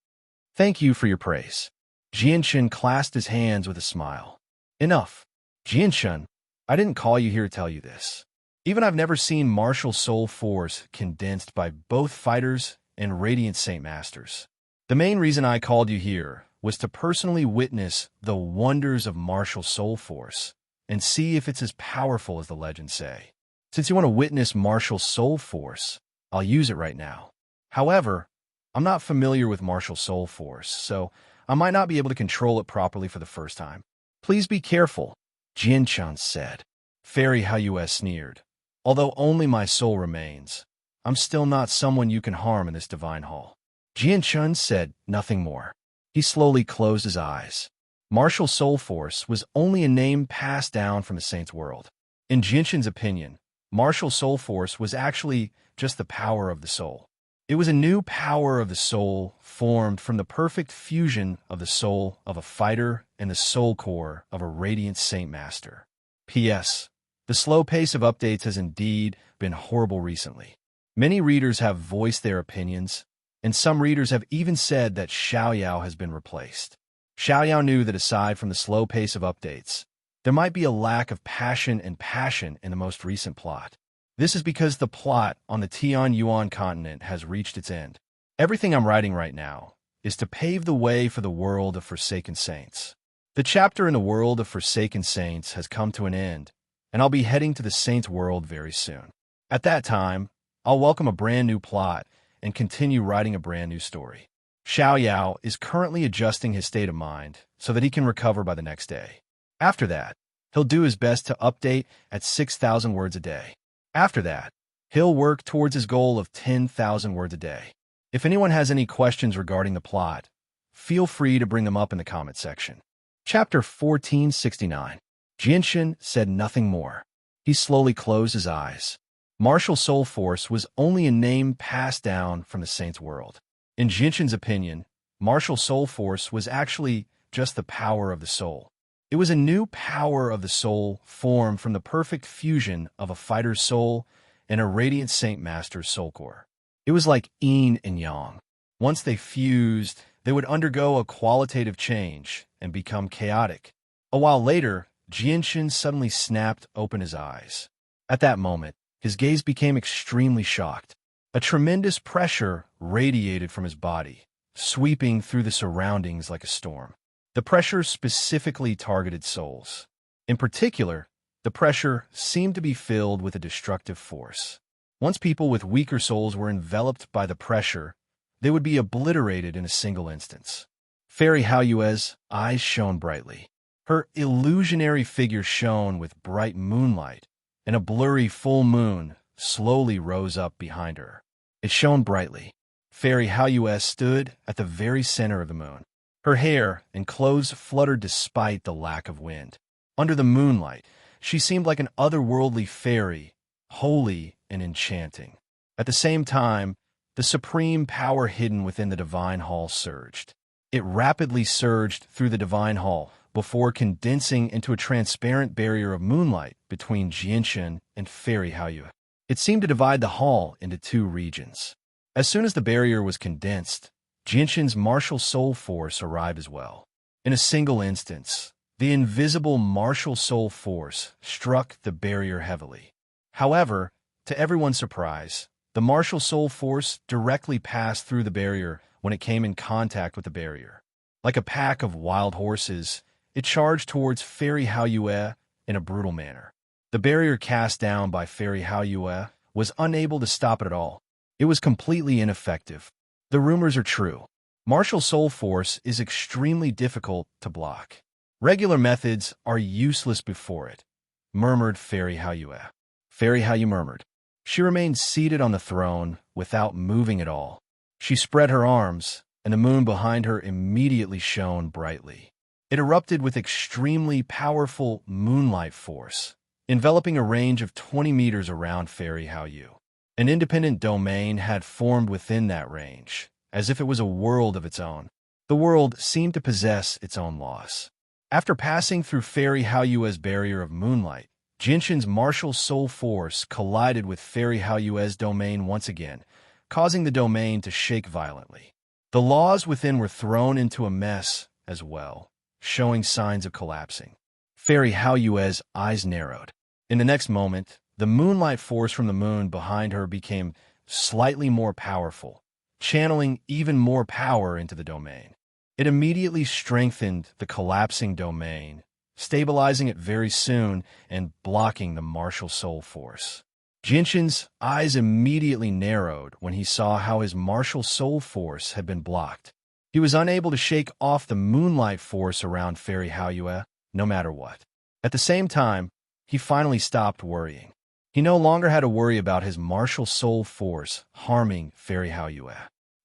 Thank you for your praise." Jianshan clasped his hands with a smile. "Enough. Jianshan, I didn't call you here to tell you this. Even I've never seen martial soul force condensed by both fighters and Radiant Saint Masters. The main reason I called you here was to personally witness the wonders of martial soul force and see if it's as powerful as the legends say. Since you want to witness martial soul force, I'll use it right now. However, I'm not familiar with martial soul force, so I might not be able to control it properly for the first time. Please be careful," Jianshan said. Fairy Haoyue sneered. "Although only my soul remains, I'm still not someone you can harm in this divine hall." Jianshan said nothing more. He slowly closed his eyes. Martial soul force was only a name passed down from the Saints' world. In Jianshan's opinion, martial soul force was actually just the power of the soul. It was a new power of the soul formed from the perfect fusion of the soul of a fighter and the soul core of a radiant Saint Master. P.S. The slow pace of updates has indeed been horrible recently. Many readers have voiced their opinions, and some readers have even said that Xiaoyao has been replaced. Xiaoyao knew that aside from the slow pace of updates, there might be a lack of passion in the most recent plot. This is because the plot on the Tian Yuan continent has reached its end. Everything I'm writing right now is to pave the way for the world of Forsaken Saints. The chapter in the world of Forsaken Saints has come to an end, and I'll be heading to the Saints world very soon. At that time, I'll welcome a brand new plot and continue writing a brand new story. Xiaoyao is currently adjusting his state of mind so that he can recover by the next day. After that, he'll do his best to update at 6,000 words a day. After that, he'll work towards his goal of 10,000 words a day. If anyone has any questions regarding the plot, feel free to bring them up in the comment section. Chapter 1469. Jinshin said nothing more. He slowly closed his eyes. Martial Soul Force was only a name passed down from the Saints' world. In Jinshin's opinion, Martial Soul Force was actually just the power of the soul. It was a new power of the soul formed from the perfect fusion of a fighter's soul and a radiant Saint Master's soul core. It was like yin and yang. Once they fused, they would undergo a qualitative change and become chaotic. A while later, Jinshin suddenly snapped open his eyes. At that moment, his gaze became extremely shocked. A tremendous pressure radiated from his body, sweeping through the surroundings like a storm. The pressure specifically targeted souls. In particular, the pressure seemed to be filled with a destructive force. Once people with weaker souls were enveloped by the pressure, they would be obliterated in a single instance. Fairy Haoyue's eyes shone brightly. Her illusionary figure shone with bright moonlight, and a blurry full moon slowly rose up behind her. It shone brightly. Fairy Haoyue stood at the very center of the moon. Her hair and clothes fluttered despite the lack of wind. Under the moonlight, she seemed like an otherworldly fairy, holy and enchanting. At the same time, the supreme power hidden within the Divine Hall surged. It rapidly surged through the Divine Hall before condensing into a transparent barrier of moonlight between Jinshin and Fairy Haoyue. It seemed to divide the hall into two regions. As soon as the barrier was condensed, Jinshin's martial soul force arrived as well. In a single instance, the invisible martial soul force struck the barrier heavily. However, to everyone's surprise, the martial soul force directly passed through the barrier when it came in contact with the barrier. Like a pack of wild horses, it charged towards Fairy Haoyue in a brutal manner. The barrier cast down by Fairy Haoyue was unable to stop it at all. It was completely ineffective. The rumors are true. Martial Soul Force is extremely difficult to block. Regular methods are useless before it, murmured Fairy Haoyue. Fairy Haoyue murmured. She remained seated on the throne without moving at all. She spread her arms, and the moon behind her immediately shone brightly. It erupted with extremely powerful moonlight force, enveloping a range of 20 meters around Fairy Haoyue. An independent domain had formed within that range, as if it was a world of its own. The world seemed to possess its own laws. After passing through Fairy Haoyue's barrier of moonlight, Jinshin's martial soul force collided with Fairy Haoyue's domain once again, causing the domain to shake violently. The laws within were thrown into a mess as well, showing signs of collapsing. Fairy Haoyue's eyes narrowed. In the next moment, the moonlight force from the moon behind her became slightly more powerful, channeling even more power into the domain. It immediately strengthened the collapsing domain, stabilizing it very soon and blocking the martial soul force. Jinshin's eyes immediately narrowed when he saw how his martial soul force had been blocked. He was unable to shake off the moonlight force around Fairy Haoyue, no matter what. At the same time, he finally stopped worrying. He no longer had to worry about his martial soul force harming Fairy Haoyue.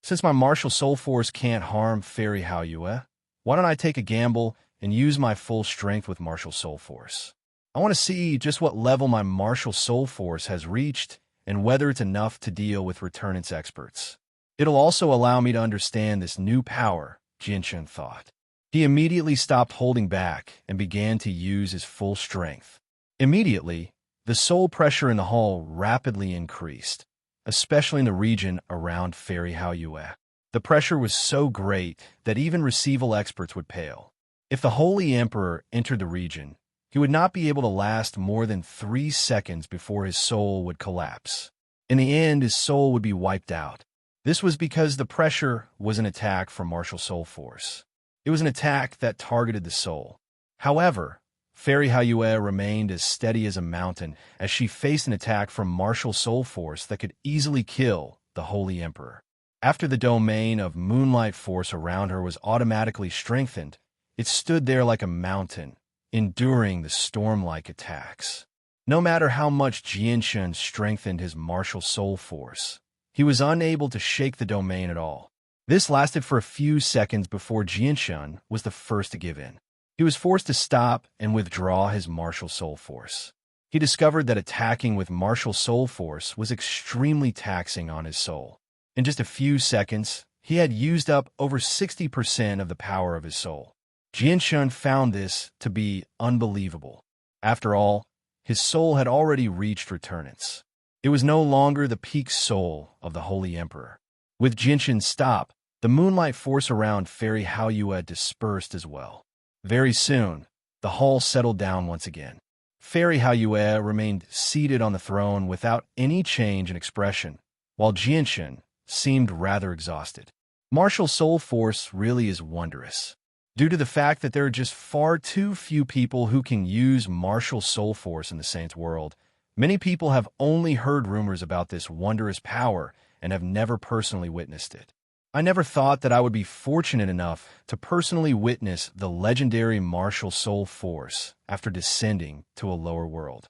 Since my martial soul force can't harm Fairy Haoyue, why don't I take a gamble and use my full strength with martial soul force? I want to see just what level my martial soul force has reached and whether it's enough to deal with Returnance experts. It'll also allow me to understand this new power, Jianchen thought. He immediately stopped holding back and began to use his full strength. Immediately, the soul pressure in the hall rapidly increased, especially in the region around Fairy Haoyue. The pressure was so great that even receival experts would pale. If the Holy Emperor entered the region, he would not be able to last more than 3 seconds before his soul would collapse. In the end, his soul would be wiped out. This was because the pressure was an attack from martial soul force. It was an attack that targeted the soul. However, Fairy Haoyue remained as steady as a mountain as she faced an attack from martial soul force that could easily kill the Holy Emperor. After the domain of moonlight force around her was automatically strengthened, it stood there like a mountain, enduring the storm-like attacks. No matter how much Jianchen strengthened his martial soul force, he was unable to shake the domain at all. This lasted for a few seconds before Jianchen was the first to give in. He was forced to stop and withdraw his martial soul force. He discovered that attacking with martial soul force was extremely taxing on his soul. In just a few seconds, he had used up over 60% of the power of his soul. Jianchen found this to be unbelievable. After all, his soul had already reached returnance. It was no longer the peak soul of the Holy Emperor. With Jianchen's stop, the moonlight force around Fairy Haoyue dispersed as well. Very soon, the hall settled down once again. Fairy Haoyue remained seated on the throne without any change in expression, while Jianchen seemed rather exhausted. Martial soul force really is wondrous. Due to the fact that there are just far too few people who can use martial soul force in the Saints' world, many people have only heard rumors about this wondrous power and have never personally witnessed it. I never thought that I would be fortunate enough to personally witness the legendary martial soul force after descending to a lower world.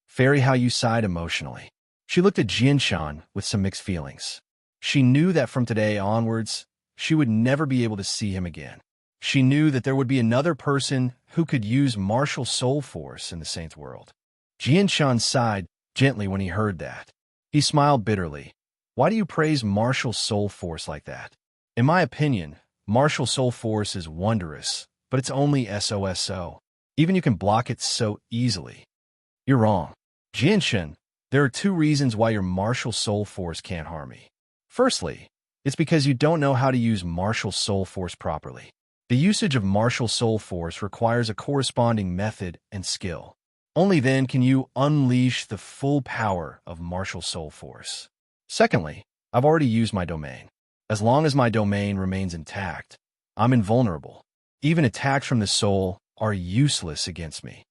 Fairy Haoyue sighed emotionally. She looked at Jianchen with some mixed feelings. She knew that from today onwards, she would never be able to see him again. She knew that there would be another person who could use martial soul force in the Saints' world. Jianchen sighed gently when he heard that. He smiled bitterly. Why do you praise martial soul force like that? In my opinion, martial soul force is wondrous, but it's only SOSO. Even you can block it so easily. You're wrong. Jianchen, there are 2 reasons why your martial soul force can't harm me. Firstly, it's because you don't know how to use martial soul force properly. The usage of martial soul force requires a corresponding method and skill. Only then can you unleash the full power of martial soul force. Secondly, I've already used my domain. As long as my domain remains intact, I'm invulnerable. Even attacks from the soul are useless against me.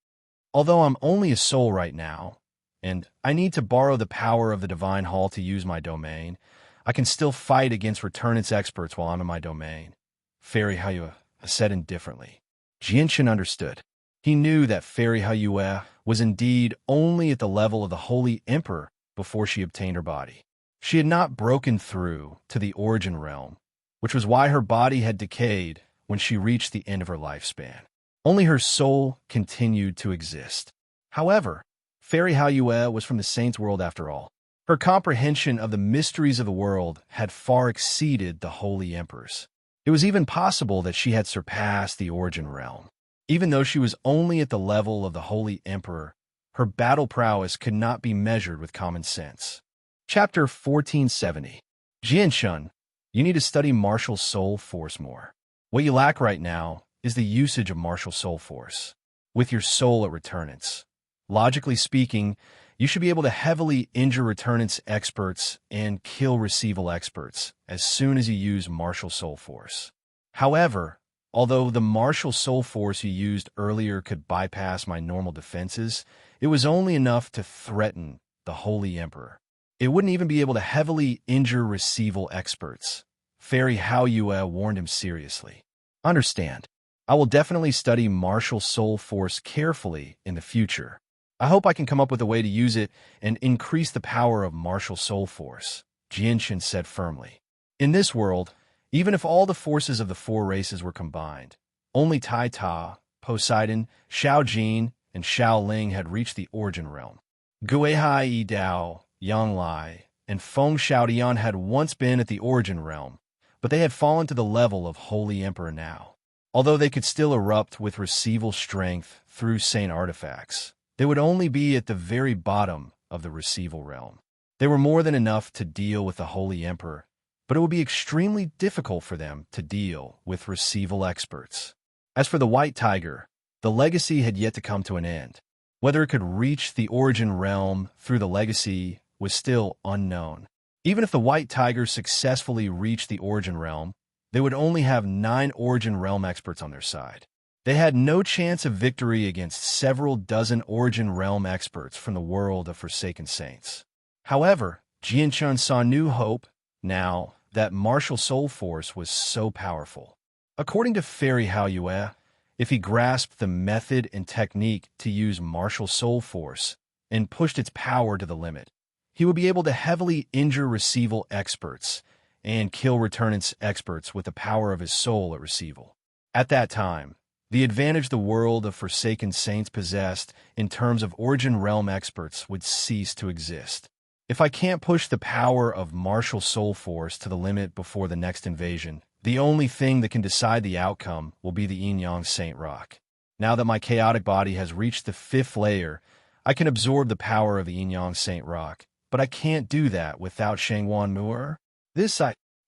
Although I'm only a soul right now, and I need to borrow the power of the Divine Hall to use my domain, I can still fight against returnance experts while I'm in my domain. Fairy Haoyue said indifferently. Jianchen understood. He knew that Fairy Haoyue was indeed only at the level of the Holy Emperor before she obtained her body. She had not broken through to the origin realm, which was why her body had decayed when she reached the end of her lifespan. Only her soul continued to exist. However, Fairy Haoyue was from the Saints' world after all. Her comprehension of the mysteries of the world had far exceeded the Holy Emperor's. It was even possible that she had surpassed the origin realm. Even though she was only at the level of the Holy Emperor, her battle prowess could not be measured with common sense. Chapter 1470. Jianchen, you need to study martial soul force more. What you lack right now is the usage of martial soul force. With your soul at returnance, logically speaking, you should be able to heavily injure returnance experts and kill receival experts as soon as you use martial soul force. However, although the martial soul force you used earlier could bypass my normal defenses, it was only enough to threaten the Holy Emperor. It wouldn't even be able to heavily injure receival experts. Fairy Haoyue warned him seriously. Understand, I will definitely study martial soul force carefully in the future. I hope I can come up with a way to use it and increase the power of martial soul force, Jianchen said firmly. In this world, even if all the forces of the 4 races were combined, only Tai Ta, Poseidon, Xiao Jin, and Xiao Ling had reached the origin realm. Guihai Yi Dao, Yang Lai, and Feng Xiaodian had once been at the Origin Realm, but they had fallen to the level of Holy Emperor now. Although they could still erupt with receival strength through Saint artifacts, they would only be at the very bottom of the receival realm. They were more than enough to deal with the Holy Emperor, but it would be extremely difficult for them to deal with receival experts. As for the White Tiger, the legacy had yet to come to an end. Whether it could reach the Origin Realm through the legacy was still unknown. Even if the White Tiger successfully reached the Origin Realm, they would only have 9 Origin Realm experts on their side. They had no chance of victory against several dozen Origin Realm experts from the world of Forsaken Saints. However, Jianchun saw new hope now that martial soul force was so powerful. According to Fairy Hao Yue, if he grasped the method and technique to use martial soul force and pushed its power to the limit, he would be able to heavily injure receival experts and kill returnance experts with the power of his soul at receival. At that time, the advantage the world of Forsaken Saints possessed in terms of Origin Realm experts would cease to exist. If I can't push the power of martial soul force to the limit before the next invasion, the only thing that can decide the outcome will be the Yin-Yang Saint Rock. Now that my chaotic body has reached the 5th layer, I can absorb the power of the Yin-Yang Saint Rock, but I can't do that without Shangwan Mu'er.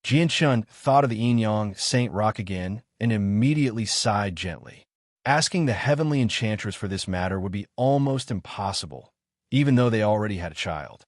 Jianchun thought of the Yin-Yang Saint Rock again and immediately sighed gently. Asking the heavenly enchantress for this matter would be almost impossible, even though they already had a child.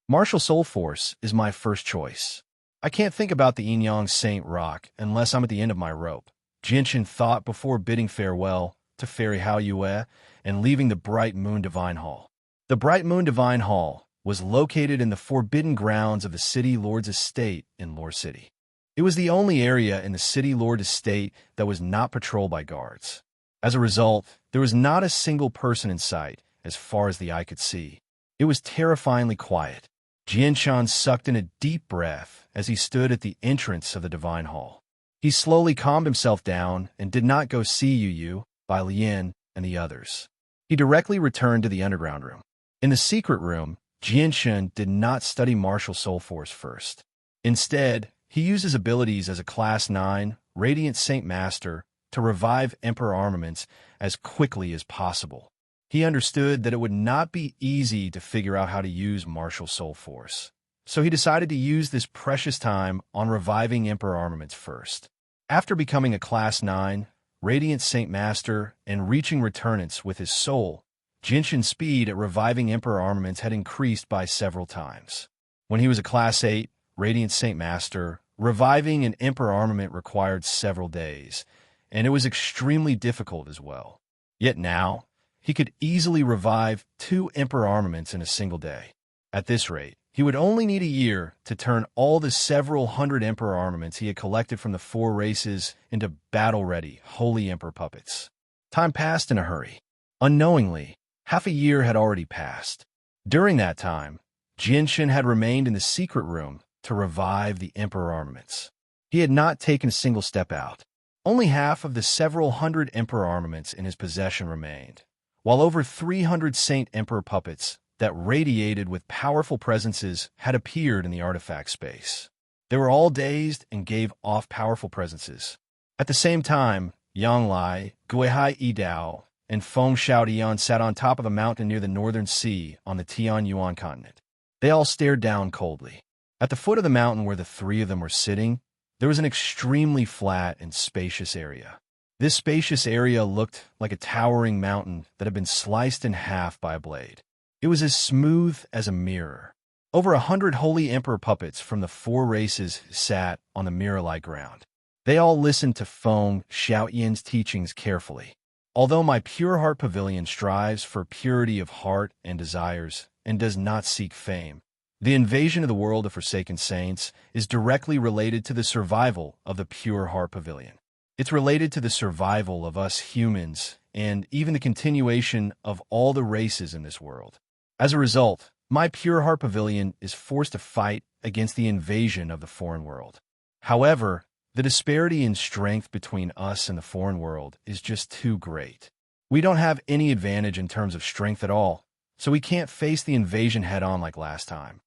Martial soul force is my first choice. I can't think about the Yin-Yang Saint Rock unless I'm at the end of my rope, Jianchun thought before bidding farewell to Fairy Hao Yue and leaving the Bright Moon Divine Hall. The Bright Moon Divine Hall was located in the forbidden grounds of the City Lord's estate in Lore City. It was the only area in the City Lord estate that was not patrolled by guards. As a result, there was not a single person in sight as far as the eye could see. It was terrifyingly quiet. Jianchun sucked in a deep breath as he stood at the entrance of the Divine Hall. He slowly calmed himself down and did not go see Yu, Bai Lian, and the others. He directly returned to the underground room. In the secret room, Jianchun did not study martial soul force first. Instead, he used his abilities as a Class 9 Radiant Saint Master to revive Emperor armaments as quickly as possible. He understood that it would not be easy to figure out how to use martial soul force, so he decided to use this precious time on reviving Emperor armaments first. After becoming a Class 9 Radiant Saint Master and reaching returnance with his soul, Jianchun's speed at reviving Emperor armaments had increased by several times. When he was a Class 8 Radiant Saint Master, reviving an Emperor armament required several days, and it was extremely difficult as well. Yet now, he could easily revive 2 Emperor armaments in a single day. At this rate, he would only need a year to turn all the several hundred Emperor armaments he had collected from the 4 races into battle-ready Holy Emperor puppets. Time passed in a hurry. Unknowingly, half a year had already passed. During that time, Jianchun had remained in the secret room to revive the Emperor armaments. He had not taken a single step out. Only half of the several hundred Emperor armaments in his possession remained, while over 300 Saint Emperor puppets that radiated with powerful presences had appeared in the artifact space. They were all dazed and gave off powerful presences. At the same time, Yang Lai, Guihai Yidao, and Feng Xiaodian sat on top of a mountain near the northern sea on the Tianyuan continent. They all stared down coldly. At the foot of the mountain where the 3 of them were sitting, there was an extremely flat and spacious area. This spacious area looked like a towering mountain that had been sliced in half by a blade. It was as smooth as a mirror. Over 100 Holy Emperor puppets from the 4 races sat on the mirror-like ground. They all listened to Feng Xiaoyan's teachings carefully. Although my Pure Heart Pavilion strives for purity of heart and desires and does not seek fame, the invasion of the world of Forsaken Saints is directly related to the survival of the Pure Heart Pavilion. It's related to the survival of us humans and even the continuation of all the races in this world. As a result, my Pure Heart Pavilion is forced to fight against the invasion of the foreign world. However, the disparity in strength between us and the foreign world is just too great. We don't have any advantage in terms of strength at all, so we can't face the invasion head-on like last time.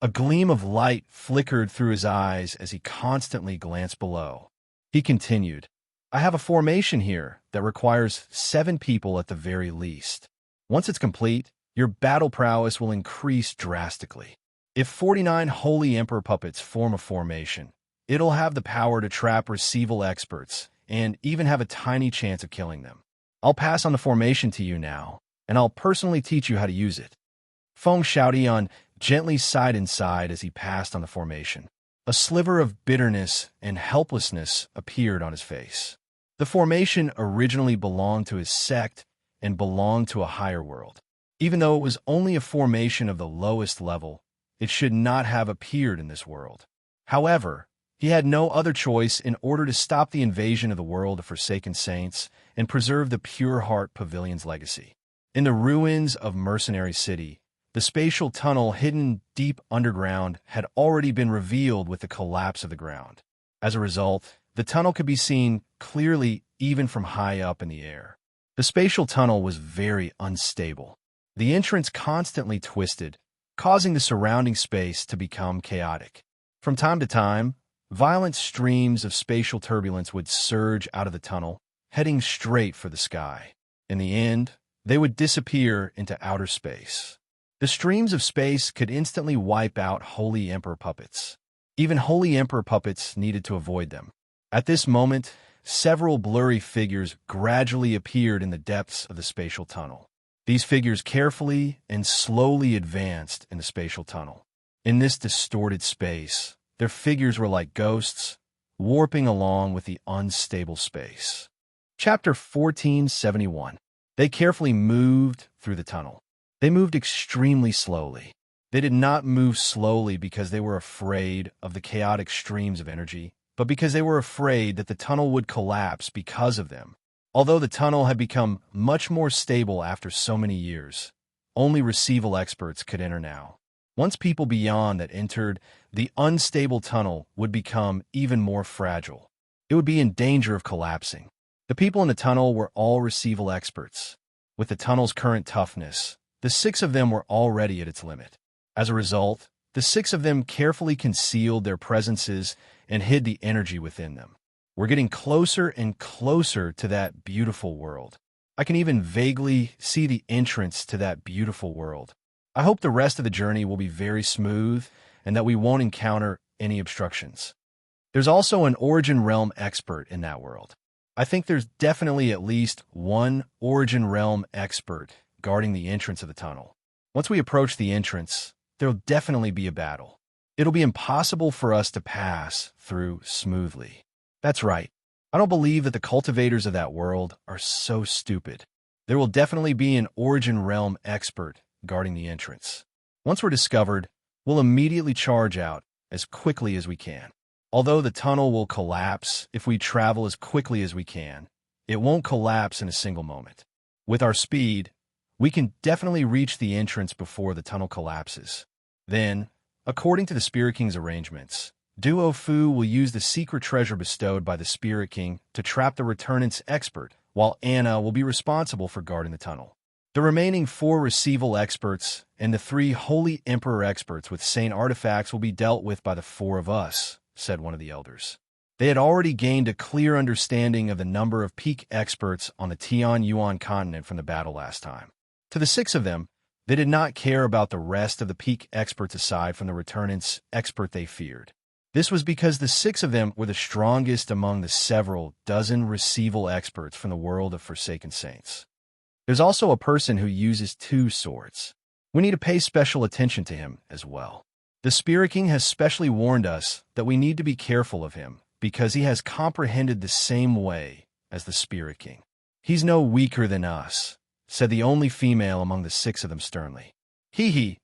A gleam of light flickered through his eyes as he constantly glanced below. He continued, I have a formation here that requires 7 people at the very least. Once it's complete, your battle prowess will increase drastically. If 49 Holy Emperor puppets form a formation, it'll have the power to trap receival experts and even have a tiny chance of killing them. I'll pass on the formation to you now, and I'll personally teach you how to use it. Feng Xiaodian gently sighed inside as he passed on the formation. A sliver of bitterness and helplessness appeared on his face. The formation originally belonged to his sect and belonged to a higher world. Even though it was only a formation of the lowest level, it should not have appeared in this world. However, he had no other choice in order to stop the invasion of the world of Forsaken Saints and preserve the Pure Heart Pavilion's legacy. In the ruins of Mercenary City, the spatial tunnel hidden deep underground had already been revealed with the collapse of the ground. As a result, the tunnel could be seen clearly even from high up in the air. The spatial tunnel was very unstable. The entrance constantly twisted, causing the surrounding space to become chaotic. From time to time, violent streams of spatial turbulence would surge out of the tunnel, heading straight for the sky. In the end, they would disappear into outer space. The streams of space could instantly wipe out Holy Emperor puppets. Even Holy Emperor puppets needed to avoid them. At this moment, several blurry figures gradually appeared in the depths of the spatial tunnel. These figures carefully and slowly advanced in the spatial tunnel. In this distorted space, their figures were like ghosts, warping along with the unstable space. Chapter 1471. They carefully moved through the tunnel. They moved extremely slowly. They did not move slowly because they were afraid of the chaotic streams of energy, but because they were afraid that the tunnel would collapse because of them. Although the tunnel had become much more stable after so many years, only receival experts could enter now. Once people beyond that entered, the unstable tunnel would become even more fragile. It would be in danger of collapsing. The people in the tunnel were all receival experts. With the tunnel's current toughness, the 6 of them were already at its limit. As a result, the 6 of them carefully concealed their presences and hid the energy within them. We're getting closer and closer to that beautiful world. I can even vaguely see the entrance to that beautiful world. I hope the rest of the journey will be very smooth and that we won't encounter any obstructions. There's also an Origin Realm expert in that world. I think there's definitely at least one Origin Realm expert guarding the entrance of the tunnel. Once we approach the entrance, there'll definitely be a battle. It'll be impossible for us to pass through smoothly. That's right. I don't believe that the cultivators of that world are so stupid. There will definitely be an Origin Realm expert guarding the entrance. Once we're discovered, we'll immediately charge out as quickly as we can. Although the tunnel will collapse if we travel as quickly as we can, it won't collapse in a single moment. With our speed, we can definitely reach the entrance before the tunnel collapses. Then, according to the Spirit King's arrangements, Duo Fu will use the secret treasure bestowed by the Spirit King to trap the Returnant's expert, while Anna will be responsible for guarding the tunnel. The remaining 4 receival experts and the 3 Holy Emperor experts with Saint artifacts will be dealt with by the 4 of us, said one of the elders. They had already gained a clear understanding of the number of peak experts on the Tian Yuan continent from the battle last time. To the 6 of them, they did not care about the rest of the peak experts aside from the Returnant's expert they feared. This was because the 6 of them were the strongest among the several dozen receival experts from the world of Forsaken Saints. There's also a person who uses 2 swords. We need to pay special attention to him as well. The Spirit King has specially warned us that we need to be careful of him because he has comprehended the same way as the Spirit King. He's no weaker than us, said the only female among the 6 of them sternly. Hee.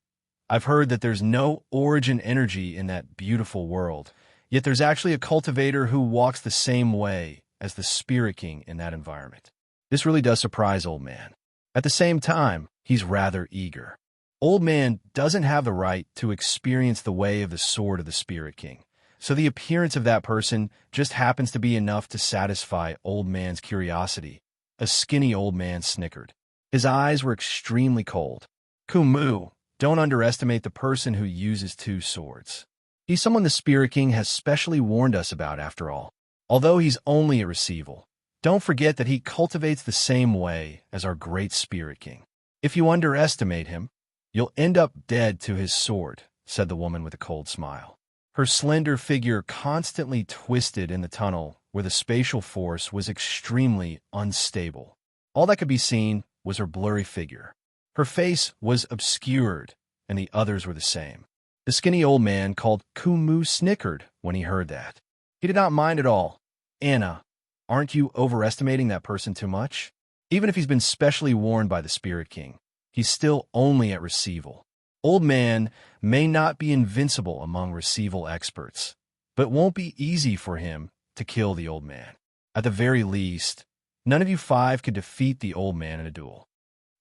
I've heard that there's no origin energy in that beautiful world, yet there's actually a cultivator who walks the same way as the Spirit King in that environment. This really does surprise Old Man. At the same time, he's rather eager. Old Man doesn't have the right to experience the way of the sword of the Spirit King, so the appearance of that person just happens to be enough to satisfy Old Man's curiosity. A skinny old man snickered. His eyes were extremely cold. Kumu, Don't underestimate the person who uses two swords. He's someone the Spirit King has specially warned us about, after all. Although he's only a receival, don't forget that he cultivates the same way as our great Spirit King. If you underestimate him, you'll end up dead to his sword, said the woman with a cold smile. Her slender figure constantly twisted in the tunnel where the spatial force was extremely unstable. All that could be seen was her blurry figure. Her face was obscured, and the others were the same. The skinny old man called Kumu snickered when he heard that. He did not mind at all. Anna, aren't you overestimating that person too much? Even if he's been specially warned by the Spirit King, he's still only at receival. Old man may not be invincible among receival experts, but it won't be easy for him to kill the old man. At the very least, none of you five could defeat the old man in a duel.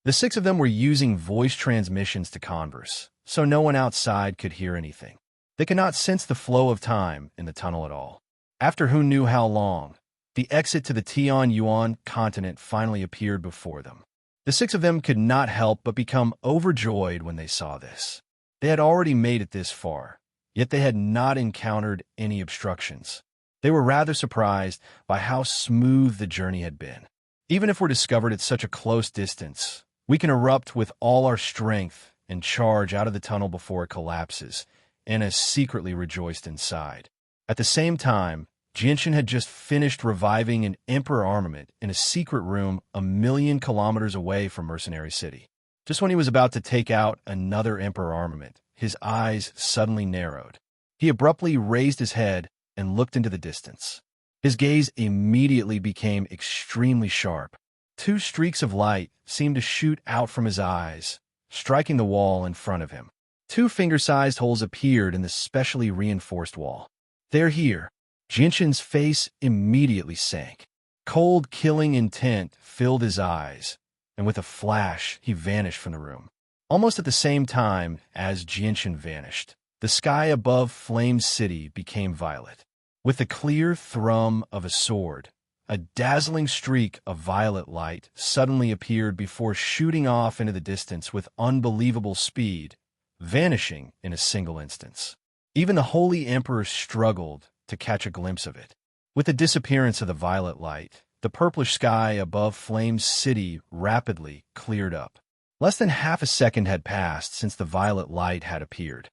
The six of them were using voice transmissions to converse, so no one outside could hear anything. They could not sense the flow of time in the tunnel at all. After who knew how long, the exit to the Tianyuan continent finally appeared before them. The six of them could not help but become overjoyed when they saw this. They had already made it this far, yet they had not encountered any obstructions. They were rather surprised by how smooth the journey had been. Even if we're discovered at such a close distance, we can erupt with all our strength and charge out of the tunnel before it collapses, Anna secretly rejoiced inside. At the same time, Jinshin had just finished reviving an Emperor armament in a secret room 1,000,000 kilometers away from Mercenary City. Just when he was about to take out another Emperor armament, his eyes suddenly narrowed. He abruptly raised his head and looked into the distance. His gaze immediately became extremely sharp. Two streaks of light seemed to shoot out from his eyes, striking the wall in front of him. Two finger-sized holes appeared in the specially reinforced wall. "They're here." Jinshin's face immediately sank. Cold, killing intent filled his eyes, and with a flash, he vanished from the room. Almost at the same time as Jinshin vanished, the sky above Flame City became violet. With the clear thrum of a sword, a dazzling streak of violet light suddenly appeared before shooting off into the distance with unbelievable speed, vanishing in a single instance. Even the Holy Emperor struggled to catch a glimpse of it. With the disappearance of the violet light, the purplish sky above Flame City rapidly cleared up. Less than half a second had passed since the violet light had appeared.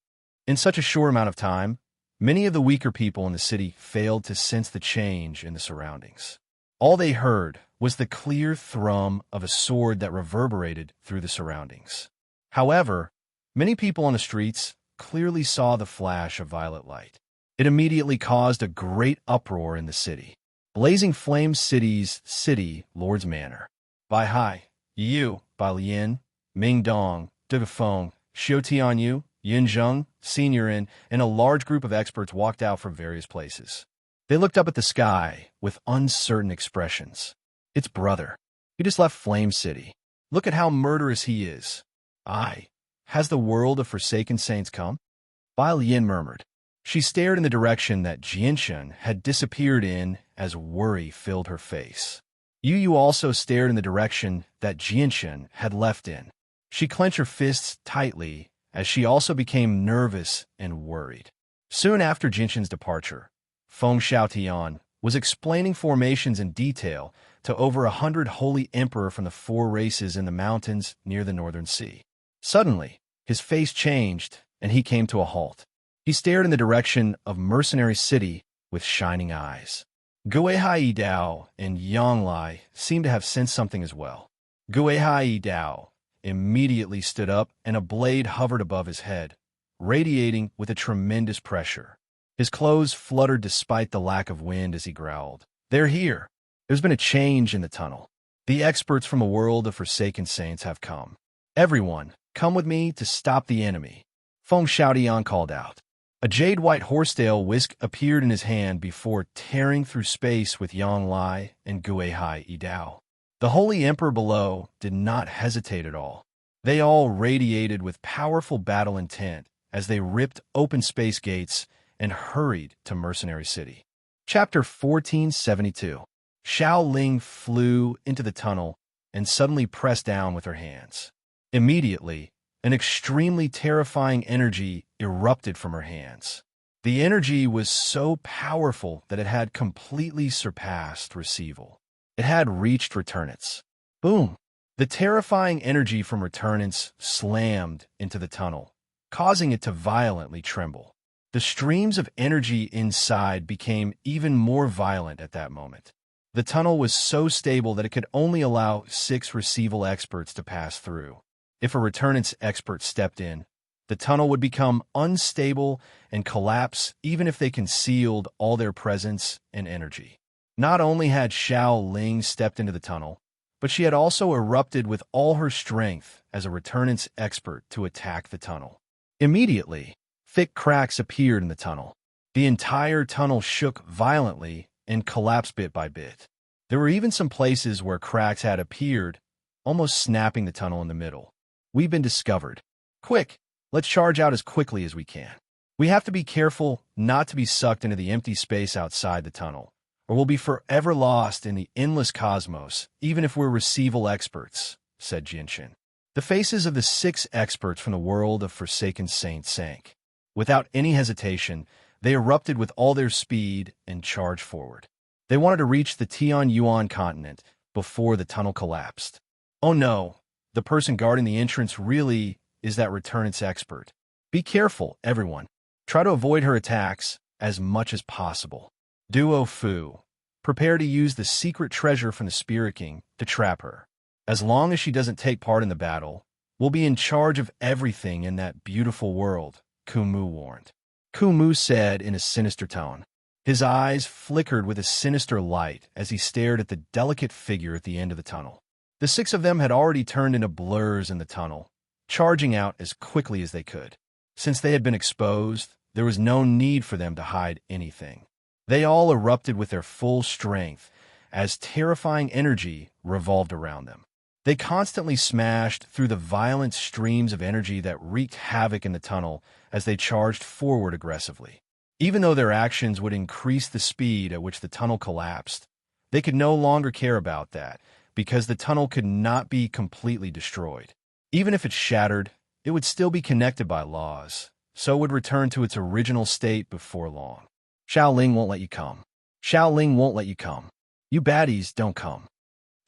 In such a short amount of time, many of the weaker people in the city failed to sense the change in the surroundings. All they heard was the clear thrum of a sword that reverberated through the surroundings. However, many people on the streets clearly saw the flash of violet light. It immediately caused a great uproar in the city. Blazing Flame City's city lord's manor. Bai Hai, Yu, Bai Lian, Ming Dong, De Feng, Xiu Tianyu, Yin Zheng, Seniorin, and a large group of experts walked out from various places. They looked up at the sky with uncertain expressions. It's brother. He just left Flame City. Look at how murderous he is. Has the world of Forsaken Saints come? Bai Lian murmured. She stared in the direction that Jinshin had disappeared in as worry filled her face. Yu also stared in the direction that Jinshin had left in. She clenched her fists tightly as she also became nervous and worried. Soon after Jinshin's departure, Feng Xiaotian was explaining formations in detail to over 100 Holy Emperor from the 4 races in the mountains near the Northern Sea. Suddenly, his face changed and he came to a halt. He stared in the direction of Mercenary City with shining eyes. Guihai Dao and Yanglai seemed to have sensed something as well. Guihai Dao immediately stood up and a blade hovered above his head, radiating with a tremendous pressure. His clothes fluttered despite the lack of wind as he growled. "They're here. There's been a change in the tunnel. The experts from a world of Forsaken Saints have come. Everyone, come with me to stop the enemy." Feng Xiaotian called out. A jade-white horsetail whisk appeared in his hand before tearing through space with Yang Lai and Guihai Dao. The Holy Emperor below did not hesitate at all. They all radiated with powerful battle intent as they ripped open space gates and hurried to Mercenary City. Chapter 1472. Xiao Ling flew into the tunnel and suddenly pressed down with her hands. Immediately, An extremely terrifying energy erupted from her hands. The energy was so powerful that it had completely surpassed Receival. It had reached Returnance. Boom! The terrifying energy from Returnance slammed into the tunnel, causing it to violently tremble. The streams of energy inside became even more violent at that moment. The tunnel was so stable that it could only allow 6 Receival experts to pass through. If a Returnance expert stepped in, the tunnel would become unstable and collapse even if they concealed all their presence and energy. Not only had Xiao Ling stepped into the tunnel, but she had also erupted with all her strength as a Returnance expert to attack the tunnel. Immediately, thick cracks appeared in the tunnel. The entire tunnel shook violently and collapsed bit by bit. There were even some places where cracks had appeared, almost snapping the tunnel in the middle. We've been discovered. Quick, let's charge out as quickly as we can. We have to be careful not to be sucked into the empty space outside the tunnel, or we'll be forever lost in the endless cosmos, even if we're Receival experts, said Jinshin. The faces of the 6 experts from the world of Forsaken Saints sank. Without any hesitation, they erupted with all their speed and charged forward. They wanted to reach the Tianyuan continent before the tunnel collapsed. Oh no, the person guarding the entrance really is that Returnance expert. Be careful, everyone. Try to avoid her attacks as much as possible. Duo Fu, prepare to use the secret treasure from the Spirit King to trap her. As long as she doesn't take part in the battle, we'll be in charge of everything in that beautiful world, Kumu warned. Kumu said in a sinister tone. His eyes flickered with a sinister light as he stared at the delicate figure at the end of the tunnel. The 6 of them had already turned into blurs in the tunnel, charging out as quickly as they could. Since they had been exposed, there was no need for them to hide anything. They all erupted with their full strength as terrifying energy revolved around them. They constantly smashed through the violent streams of energy that wreaked havoc in the tunnel as they charged forward aggressively. Even though their actions would increase the speed at which the tunnel collapsed, they could no longer care about that because the tunnel could not be completely destroyed. Even if it shattered, it would still be connected by laws, so it would return to its original state before long. Xiao Ling won't let you come. Xiao Ling won't let you come. You baddies don't come.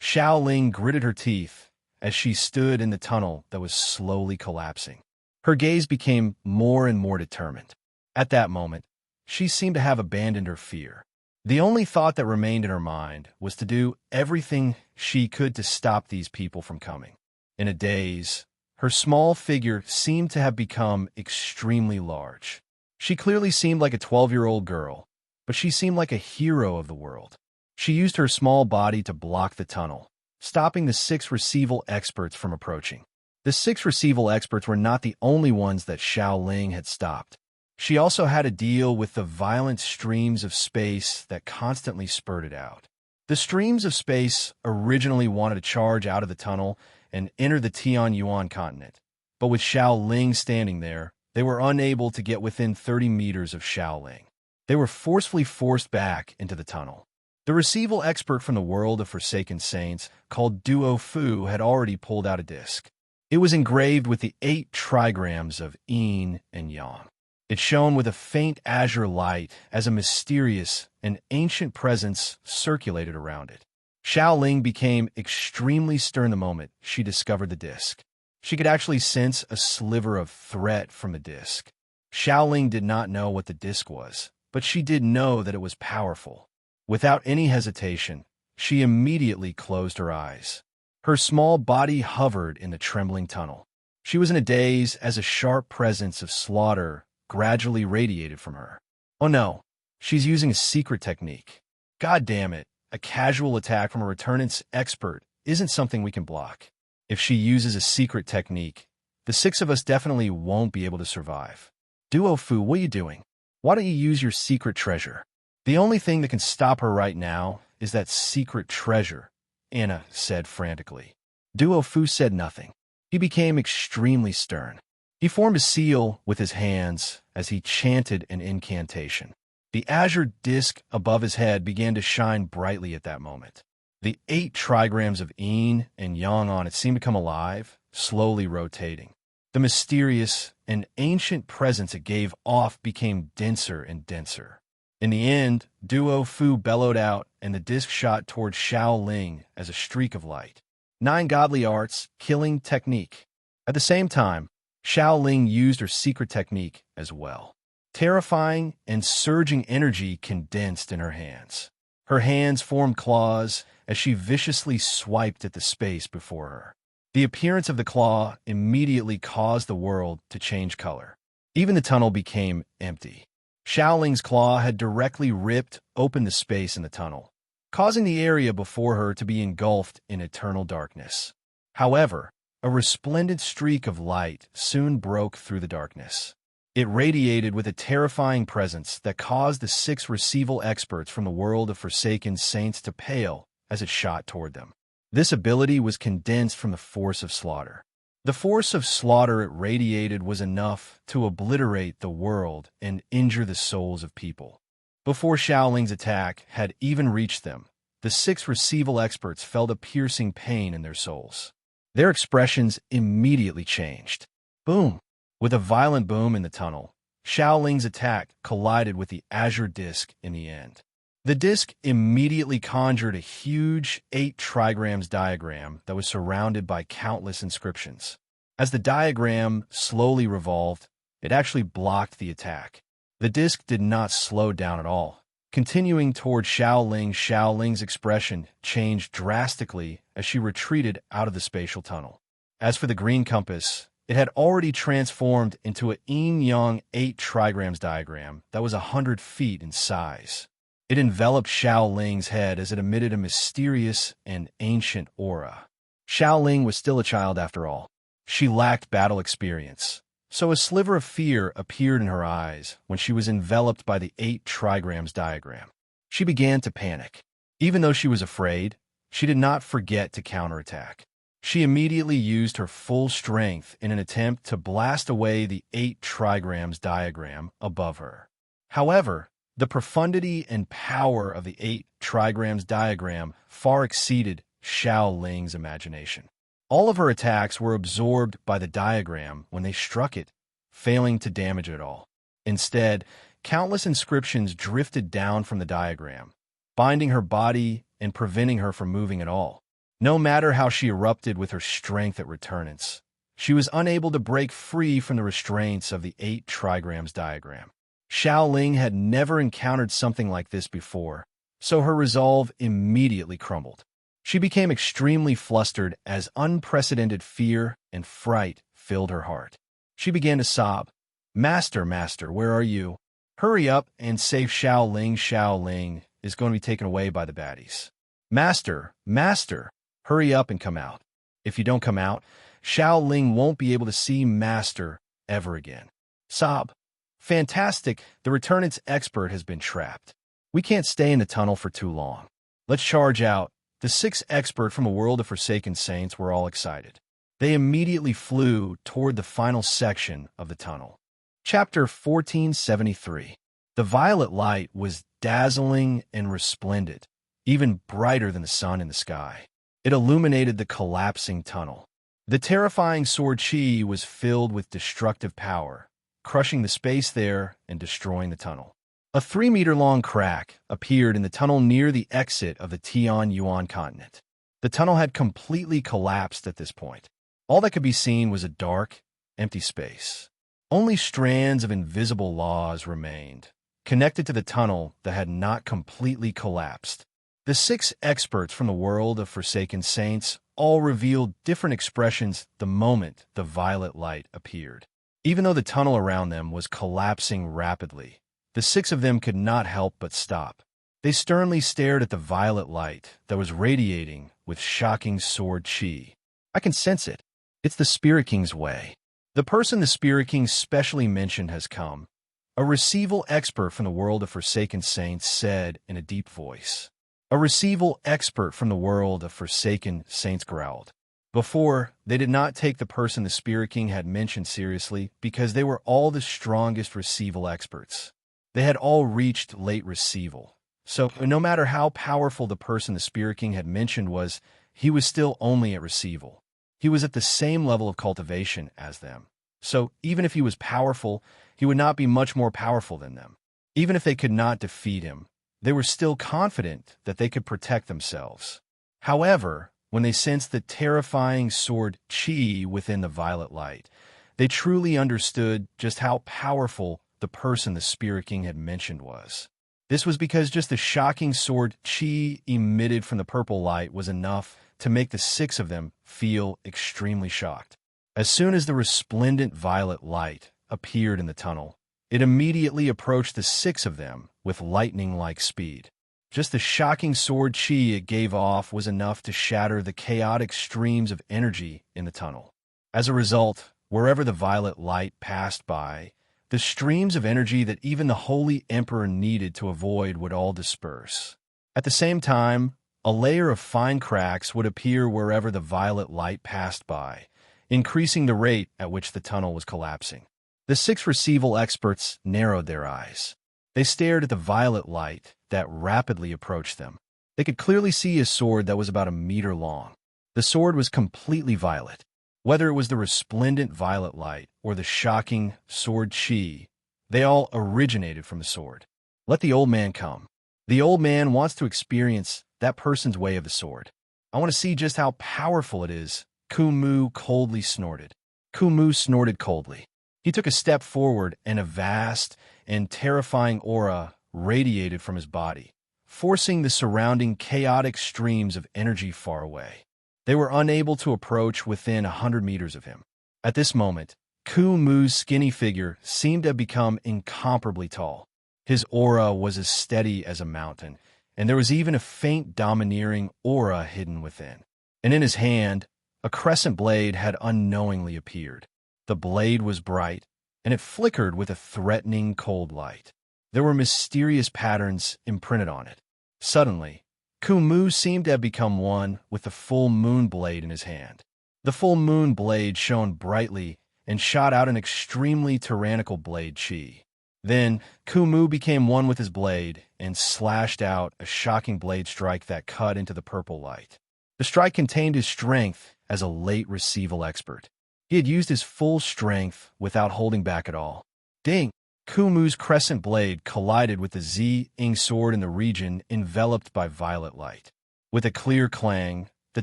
Xiao Ling gritted her teeth as she stood in the tunnel that was slowly collapsing. Her gaze became more and more determined. At that moment, she seemed to have abandoned her fear. The only thought that remained in her mind was to do everything she could to stop these people from coming. In a daze, her small figure seemed to have become extremely large. She clearly seemed like a 12-year-old girl, but she seemed like a hero of the world. She used her small body to block the tunnel, stopping the 6 Receival experts from approaching. The 6 Receival experts were not the only ones that Xiao Ling had stopped. She also had to deal with the violent streams of space that constantly spurted out. The streams of space originally wanted to charge out of the tunnel and enter the Tianyuan continent, but with Xiao Ling standing there, they were unable to get within 30 meters of Xiao Ling. They were forcefully forced back into the tunnel. The Receival expert from the world of Forsaken Saints, called Duo Fu, had already pulled out a disc. It was engraved with the 8 trigrams of yin and yang. It shone with a faint azure light as a mysterious and ancient presence circulated around it. Xiao Ling became extremely stern the moment she discovered the disc. She could actually sense a sliver of threat from the disc. Xiao Ling did not know what the disc was, but she did know that it was powerful. Without any hesitation, she immediately closed her eyes. Her small body hovered in the trembling tunnel. She was in a daze as a sharp presence of slaughter gradually radiated from her. Oh no, she's using a secret technique. God damn it, a casual attack from a Returnance expert isn't something we can block. If she uses a secret technique, the 6 of us definitely won't be able to survive. Duo Fu, what are you doing? Why don't you use your secret treasure? The only thing that can stop her right now is that secret treasure, Anna said frantically. Duo Fu said nothing. He became extremely stern. He formed a seal with his hands as he chanted an incantation. The azure disk above his head began to shine brightly at that moment. The 8 trigrams of yin and yang on it seemed to come alive, slowly rotating. The mysterious and ancient presence it gave off became denser and denser. In the end, Duo Fu bellowed out, and the disc shot toward Xiao Ling as a streak of light. 9 godly arts, killing technique. At the same time, Xiao Ling used her secret technique as well. Terrifying and surging energy condensed in her hands. Her hands formed claws as she viciously swiped at the space before her. The appearance of the claw immediately caused the world to change color. Even the tunnel became empty. Xiao Ling's claw had directly ripped open the space in the tunnel, causing the area before her to be engulfed in eternal darkness. However, a resplendent streak of light soon broke through the darkness. It radiated with a terrifying presence that caused the 6 receival experts from the world of Forsaken Saints to pale as it shot toward them. This ability was condensed from the force of slaughter. The force of slaughter it radiated was enough to obliterate the world and injure the souls of people. Before Xiao Ling's attack had even reached them, the 6 receival experts felt a piercing pain in their souls. Their expressions immediately changed. Boom! With a violent boom in the tunnel, Xiao Ling's attack collided with the azure disc in the end. The disc immediately conjured a huge 8 trigrams diagram that was surrounded by countless inscriptions. As the diagram slowly revolved, it actually blocked the attack. The disc did not slow down at all. Continuing toward Xiao Ling, Xiao Ling's expression changed drastically as she retreated out of the spatial tunnel. As for the green compass, it had already transformed into a yin-yang 8 trigrams diagram that was 100 feet in size. It enveloped Xiao Ling's head as it emitted a mysterious and ancient aura. Xiao Ling was still a child after all. She lacked battle experience, so a sliver of fear appeared in her eyes when she was enveloped by the 8 trigrams diagram. She began to panic. Even though she was afraid, she did not forget to counterattack. She immediately used her full strength in an attempt to blast away the 8 trigrams diagram above her. However, the profundity and power of the 8 trigrams diagram far exceeded Xiao Ling's imagination. All of her attacks were absorbed by the diagram when they struck it, failing to damage it at all. Instead, countless inscriptions drifted down from the diagram, binding her body and preventing her from moving at all. No matter how she erupted with her strength at returnance, she was unable to break free from the restraints of the 8 trigrams diagram. Xiao Ling had never encountered something like this before, so her resolve immediately crumbled. She became extremely flustered as unprecedented fear and fright filled her heart. She began to sob. "Master, master, where are you? Hurry up and save Xiao Ling. Xiao Ling is going to be taken away by the baddies. Master, master, hurry up and come out. If you don't come out, Xiao Ling won't be able to see Master ever again." Sob. "Fantastic, the returnance expert has been trapped. We can't stay in the tunnel for too long. Let's charge out." The 6 experts from a world of Forsaken Saints were all excited. They immediately flew toward the final section of the tunnel. Chapter 1473. The violet light was dazzling and resplendent, even brighter than the sun in the sky. It illuminated the collapsing tunnel. The terrifying sword chi was filled with destructive power, crushing the space there and destroying the tunnel. A 3-meter-long crack appeared in the tunnel near the exit of the Tianyuan continent. The tunnel had completely collapsed at this point. All that could be seen was a dark, empty space. Only strands of invisible laws remained, connected to the tunnel that had not completely collapsed. The 6 experts from the world of Forsaken Saints all revealed different expressions the moment the violet light appeared. Even though the tunnel around them was collapsing rapidly, the 6 of them could not help but stop. They sternly stared at the violet light that was radiating with shocking sword chi. "I can sense it. It's the Spirit King's way. The person the Spirit King specially mentioned has come," a receival expert from the world of Forsaken Saints said in a deep voice. A receival expert from the world of Forsaken Saints growled. Before, they did not take the person the Spirit King had mentioned seriously because they were all the strongest receival experts. They had all reached late receival. So no matter how powerful the person the Spirit King had mentioned was, he was still only at receival. He was at the same level of cultivation as them. So even if he was powerful, he would not be much more powerful than them. Even if they could not defeat him, they were still confident that they could protect themselves. However, when they sensed the terrifying sword chi within the violet light, they truly understood just how powerful the person the Spirit King had mentioned was. This was because just the shocking sword chi emitted from the purple light was enough to make the six of them feel extremely shocked. As soon as the resplendent violet light appeared in the tunnel, it immediately approached the six of them with lightning-like speed. Just the shocking sword chi it gave off was enough to shatter the chaotic streams of energy in the tunnel. As a result, wherever the violet light passed by, the streams of energy that even the Holy Emperor needed to avoid would all disperse. At the same time, a layer of fine cracks would appear wherever the violet light passed by, increasing the rate at which the tunnel was collapsing. The six receival experts narrowed their eyes. They stared at the violet light that rapidly approached them. They could clearly see a sword that was about a meter long. The sword was completely violet. Whether it was the resplendent violet light or the shocking sword chi, they all originated from the sword. Let the old man come. The old man wants to experience that person's way of the sword. I want to see just how powerful it is. Kumu coldly snorted. Kumu snorted coldly. He took a step forward and a vast and terrifying aura radiated from his body, forcing the surrounding chaotic streams of energy far away. They were unable to approach within 100 meters of him. At this moment, Kumu's skinny figure seemed to have become incomparably tall. His aura was as steady as a mountain, and there was even a faint domineering aura hidden within. And in his hand, a crescent blade had unknowingly appeared. The blade was bright, and it flickered with a threatening cold light. There were mysterious patterns imprinted on it. Suddenly, Kumu seemed to have become one with the full moon blade in his hand. The full moon blade shone brightly and shot out an extremely tyrannical blade chi. Then, Kumu became one with his blade and slashed out a shocking blade strike that cut into the purple light. The strike contained his strength as a late receival expert. He had used his full strength without holding back at all. Ding! Kumu's crescent blade collided with the Z-ing sword in the region enveloped by violet light. With a clear clang, the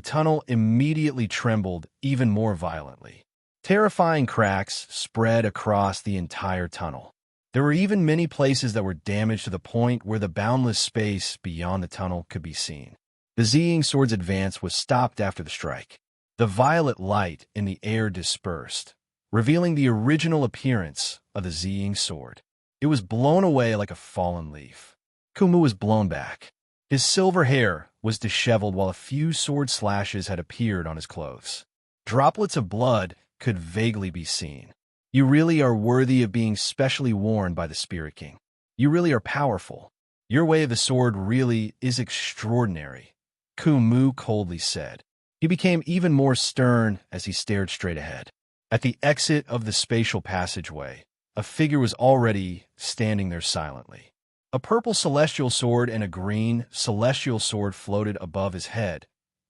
tunnel immediately trembled even more violently. Terrifying cracks spread across the entire tunnel. There were even many places that were damaged to the point where the boundless space beyond the tunnel could be seen. The Z-ing sword's advance was stopped after the strike. The violet light in the air dispersed, revealing the original appearance of the Z-ing sword. It was blown away like a fallen leaf. Kumu was blown back. His silver hair was disheveled while a few sword slashes had appeared on his clothes. Droplets of blood could vaguely be seen. You really are worthy of being specially worn by the Spirit King. You really are powerful. Your way of the sword really is extraordinary, Kumu coldly said. He became even more stern as he stared straight ahead. At the exit of the spatial passageway, a figure was already standing there silently. A purple celestial sword and a green celestial sword floated above his head,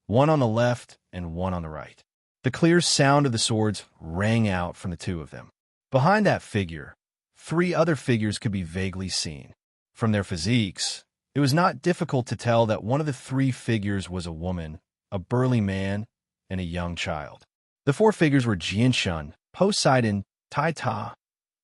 one on the left and one on the right. The clear sound of the swords rang out from the two of them. Behind that figure, three other figures could be vaguely seen. From their physiques, it was not difficult to tell that one of the three figures was a woman, a burly man, and a young child. The four figures were Jianshun, Poseidon, Tai Ta,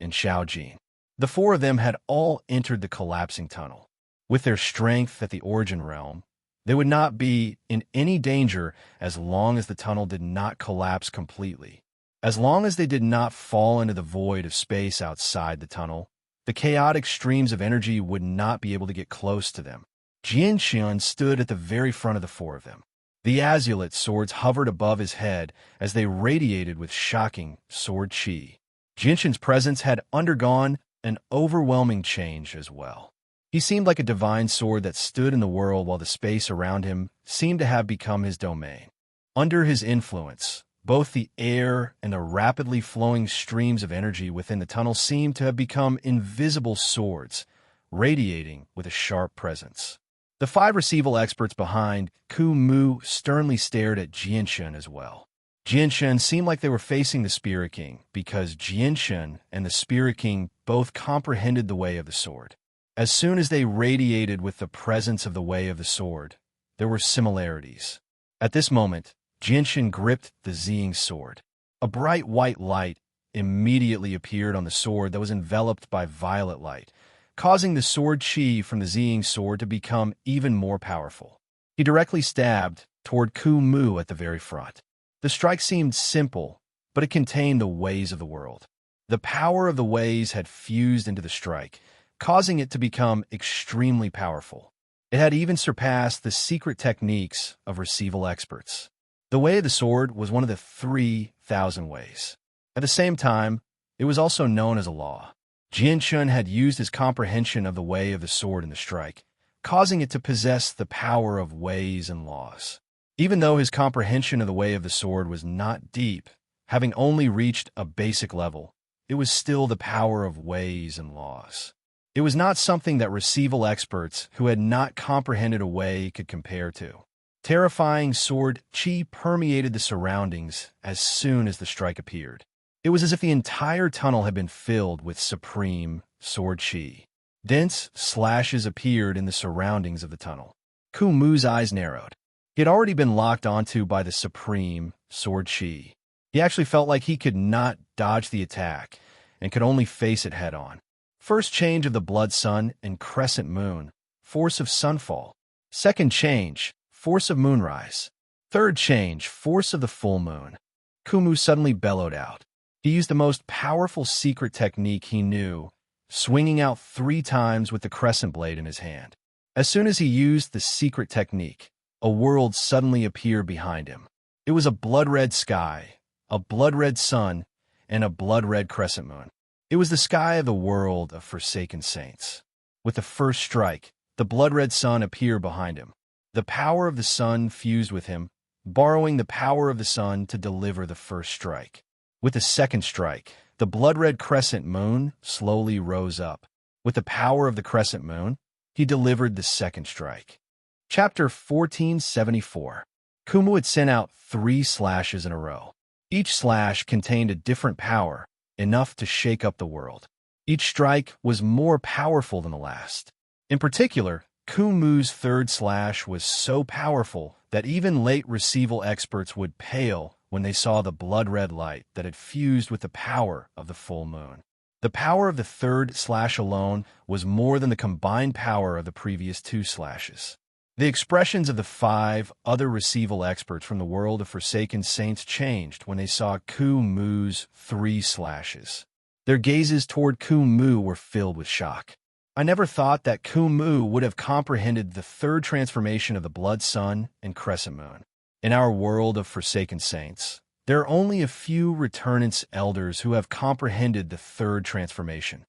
and Xiaojin. The four of them had all entered the collapsing tunnel. With their strength at the origin realm, they would not be in any danger as long as the tunnel did not collapse completely. As long as they did not fall into the void of space outside the tunnel, the chaotic streams of energy would not be able to get close to them. Jianshun stood at the very front of the four of them. The azulate swords hovered above his head as they radiated with shocking sword chi. Jianshun's presence had undergone an overwhelming change as well. He seemed like a divine sword that stood in the world while the space around him seemed to have become his domain. Under his influence, both the air and the rapidly flowing streams of energy within the tunnel seemed to have become invisible swords, radiating with a sharp presence. The five receival experts behind Kumu sternly stared at Jianshun as well. Jianshun seemed like they were facing the Spirit King because Jianshun and the Spirit King both comprehended the way of the sword. As soon as they radiated with the presence of the way of the sword, there were similarities. At this moment, Jianshun gripped the Ziying sword. A bright white light immediately appeared on the sword that was enveloped by violet light, causing the sword chi from the Ziying sword to become even more powerful. He directly stabbed toward Ku Mu at the very front. The strike seemed simple, but it contained the ways of the world. The power of the ways had fused into the strike, causing it to become extremely powerful. It had even surpassed the secret techniques of receival experts. The way of the sword was one of the 3,000 ways. At the same time, it was also known as a law. Jianshun had used his comprehension of the way of the sword in the strike, causing it to possess the power of ways and laws. Even though his comprehension of the way of the sword was not deep, having only reached a basic level, it was still the power of ways and laws. It was not something that receival experts who had not comprehended a way could compare to. Terrifying sword chi permeated the surroundings as soon as the strike appeared. It was as if the entire tunnel had been filled with supreme sword chi. Dense slashes appeared in the surroundings of the tunnel. Ku Mu's eyes narrowed. He had already been locked onto by the supreme sword chi. He actually felt like he could not dodge the attack and could only face it head-on. First change of the blood sun and crescent moon, force of sunfall. Second change, force of moonrise. Third change, force of the full moon. Ku Mu suddenly bellowed out. He used the most powerful secret technique he knew, swinging out 3 times with the crescent blade in his hand. As soon as he used the secret technique, a world suddenly appeared behind him. It was a blood-red sky, a blood-red sun, and a blood-red crescent moon. It was the sky of the world of forsaken saints. With the first strike, the blood-red sun appeared behind him. The power of the sun fused with him, borrowing the power of the sun to deliver the first strike. With the second strike, the blood-red crescent moon slowly rose up. With the power of the crescent moon, he delivered the second strike. Chapter 1474. Ku Mu had sent out 3 slashes in a row. Each slash contained a different power, enough to shake up the world. Each strike was more powerful than the last. In particular, Ku Mu's third slash was so powerful that even late receival experts would pale when they saw the blood-red light that had fused with the power of the full moon. The power of the third slash alone was more than the combined power of the previous 2 slashes. The expressions of the 5 other receival experts from the world of forsaken saints changed when they saw Ku Mu's 3 slashes. Their gazes toward Ku Mu were filled with shock. I never thought that Ku Mu would have comprehended the third transformation of the blood sun and crescent moon. In our world of forsaken saints, there are only a few returnants elders who have comprehended the third transformation.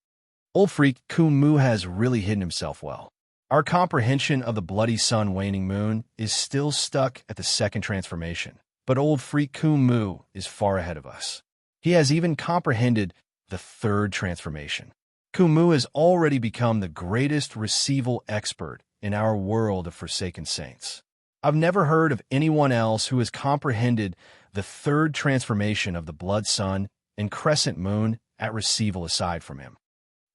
Old freak Ku Mu has really hidden himself well. Our comprehension of the bloody sun waning moon is still stuck at the second transformation, but old freak Ku Mu is far ahead of us. He has even comprehended the third transformation. Ku Mu has already become the greatest receival expert in our world of forsaken saints. I've never heard of anyone else who has comprehended the third transformation of the blood sun and crescent moon at receival aside from him.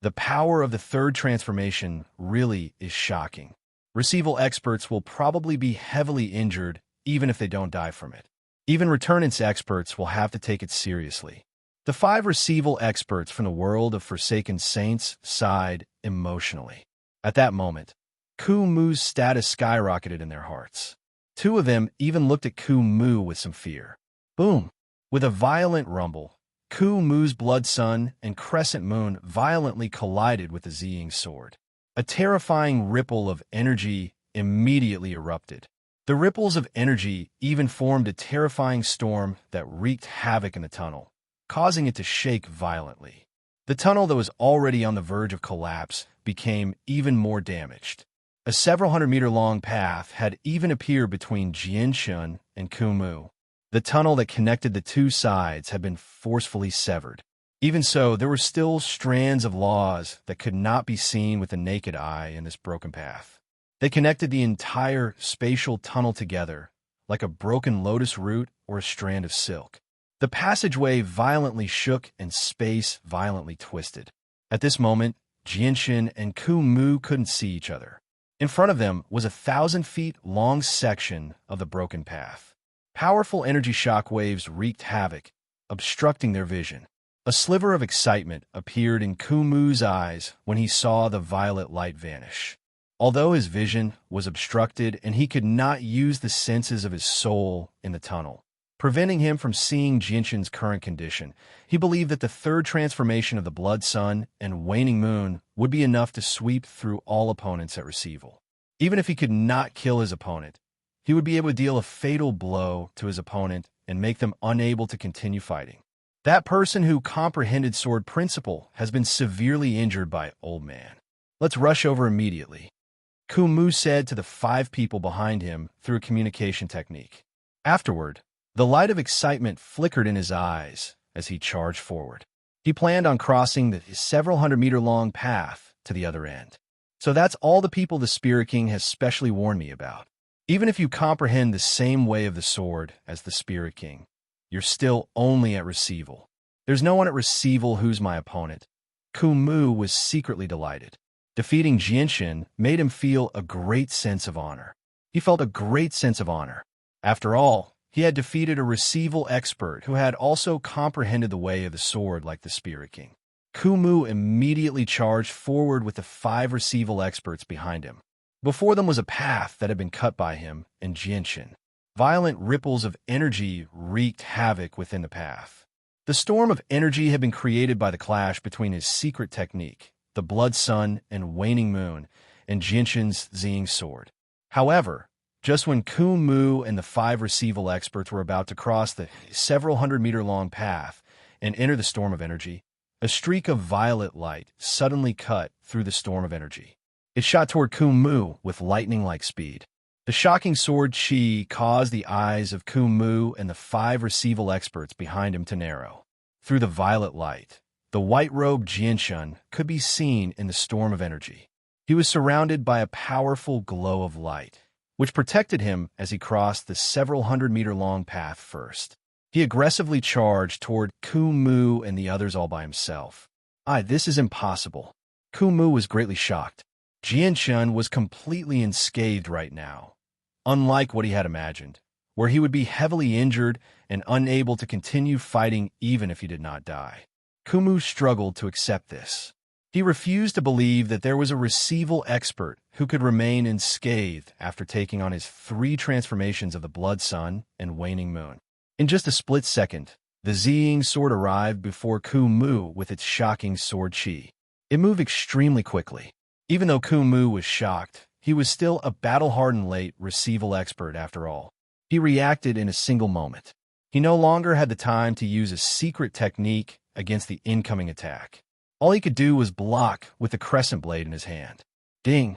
The power of the third transformation really is shocking. Receival experts will probably be heavily injured even if they don't die from it. Even returnance experts will have to take it seriously. The 5 receival experts from the world of forsaken saints sighed emotionally. At that moment, Ku Mu's status skyrocketed in their hearts. 2 of them even looked at Ku Mu with some fear. Boom! With a violent rumble, Ku Mu's blood sun and crescent moon violently collided with the Ziying sword. A terrifying ripple of energy immediately erupted. The ripples of energy even formed a terrifying storm that wreaked havoc in the tunnel, causing it to shake violently. The tunnel that was already on the verge of collapse became even more damaged. A several hundred-meter-long path had even appeared between Jianshun and Ku Mu. The tunnel that connected the 2 sides had been forcefully severed. Even so, there were still strands of laws that could not be seen with the naked eye in this broken path. They connected the entire spatial tunnel together, like a broken lotus root or a strand of silk. The passageway violently shook and space violently twisted. At this moment, Jianshan and Ku Mu couldn't see each other. In front of them was a 1,000-feet-long section of the broken path. Powerful energy shock waves wreaked havoc, obstructing their vision. A sliver of excitement appeared in Ku Mu's eyes when he saw the violet light vanish. Although his vision was obstructed and he could not use the senses of his soul in the tunnel, preventing him from seeing Jianshan's current condition, he believed that the third transformation of the Blood Sun and Waning Moon would be enough to sweep through all opponents at receival. Even if he could not kill his opponent, he would be able to deal a fatal blow to his opponent and make them unable to continue fighting. That person who comprehended sword principle has been severely injured by Old Man. Let's rush over immediately, Ku Mu said to the 5 people behind him through a communication technique. Afterward, the light of excitement flickered in his eyes as he charged forward. He planned on crossing the several hundred-meter-long path to the other end. So that's all the people the Spirit King has specially warned me about. Even if you comprehend the same way of the sword as the Spirit King, you're still only at receival. There's no one at receival who's my opponent. Ku Mu was secretly delighted. Defeating Jianshan made him feel a great sense of honor. He felt a great sense of honor. After all, he had defeated a receival expert who had also comprehended the way of the sword like the Spirit King. Ku Mu immediately charged forward with the 5 receival experts behind him. Before them was a path that had been cut by him and Jianshan. Violent ripples of energy wreaked havoc within the path. The storm of energy had been created by the clash between his secret technique, the Blood Sun and Waning Moon, and Jianshan's Ziying sword. However, just when Ku Mu and the 5 receival experts were about to cross the several hundred-meter-long path and enter the storm of energy, a streak of violet light suddenly cut through the storm of energy. It shot toward Ku Mu with lightning-like speed. The shocking sword chi caused the eyes of Ku Mu and the 5 receival experts behind him to narrow. Through the violet light, the white-robed Jianshan could be seen in the storm of energy. He was surrounded by a powerful glow of light, which protected him as he crossed the several hundred-meter-long path first. He aggressively charged toward Ku Mu and the others all by himself. This is impossible. Ku Mu was greatly shocked. Jianshan was completely unscathed right now, unlike what he had imagined, where he would be heavily injured and unable to continue fighting even if he did not die. Ku Mu struggled to accept this. He refused to believe that there was a receival expert who could remain unscathed after taking on his 3 transformations of the Blood Sun and Waning Moon. In just a split second, the Ziying sword arrived before Ku Mu with its shocking sword chi. It moved extremely quickly. Even though Ku Mu was shocked, he was still a battle-hardened late receival expert after all. He reacted in a single moment. He no longer had the time to use a secret technique against the incoming attack. All he could do was block with the crescent blade in his hand. Ding!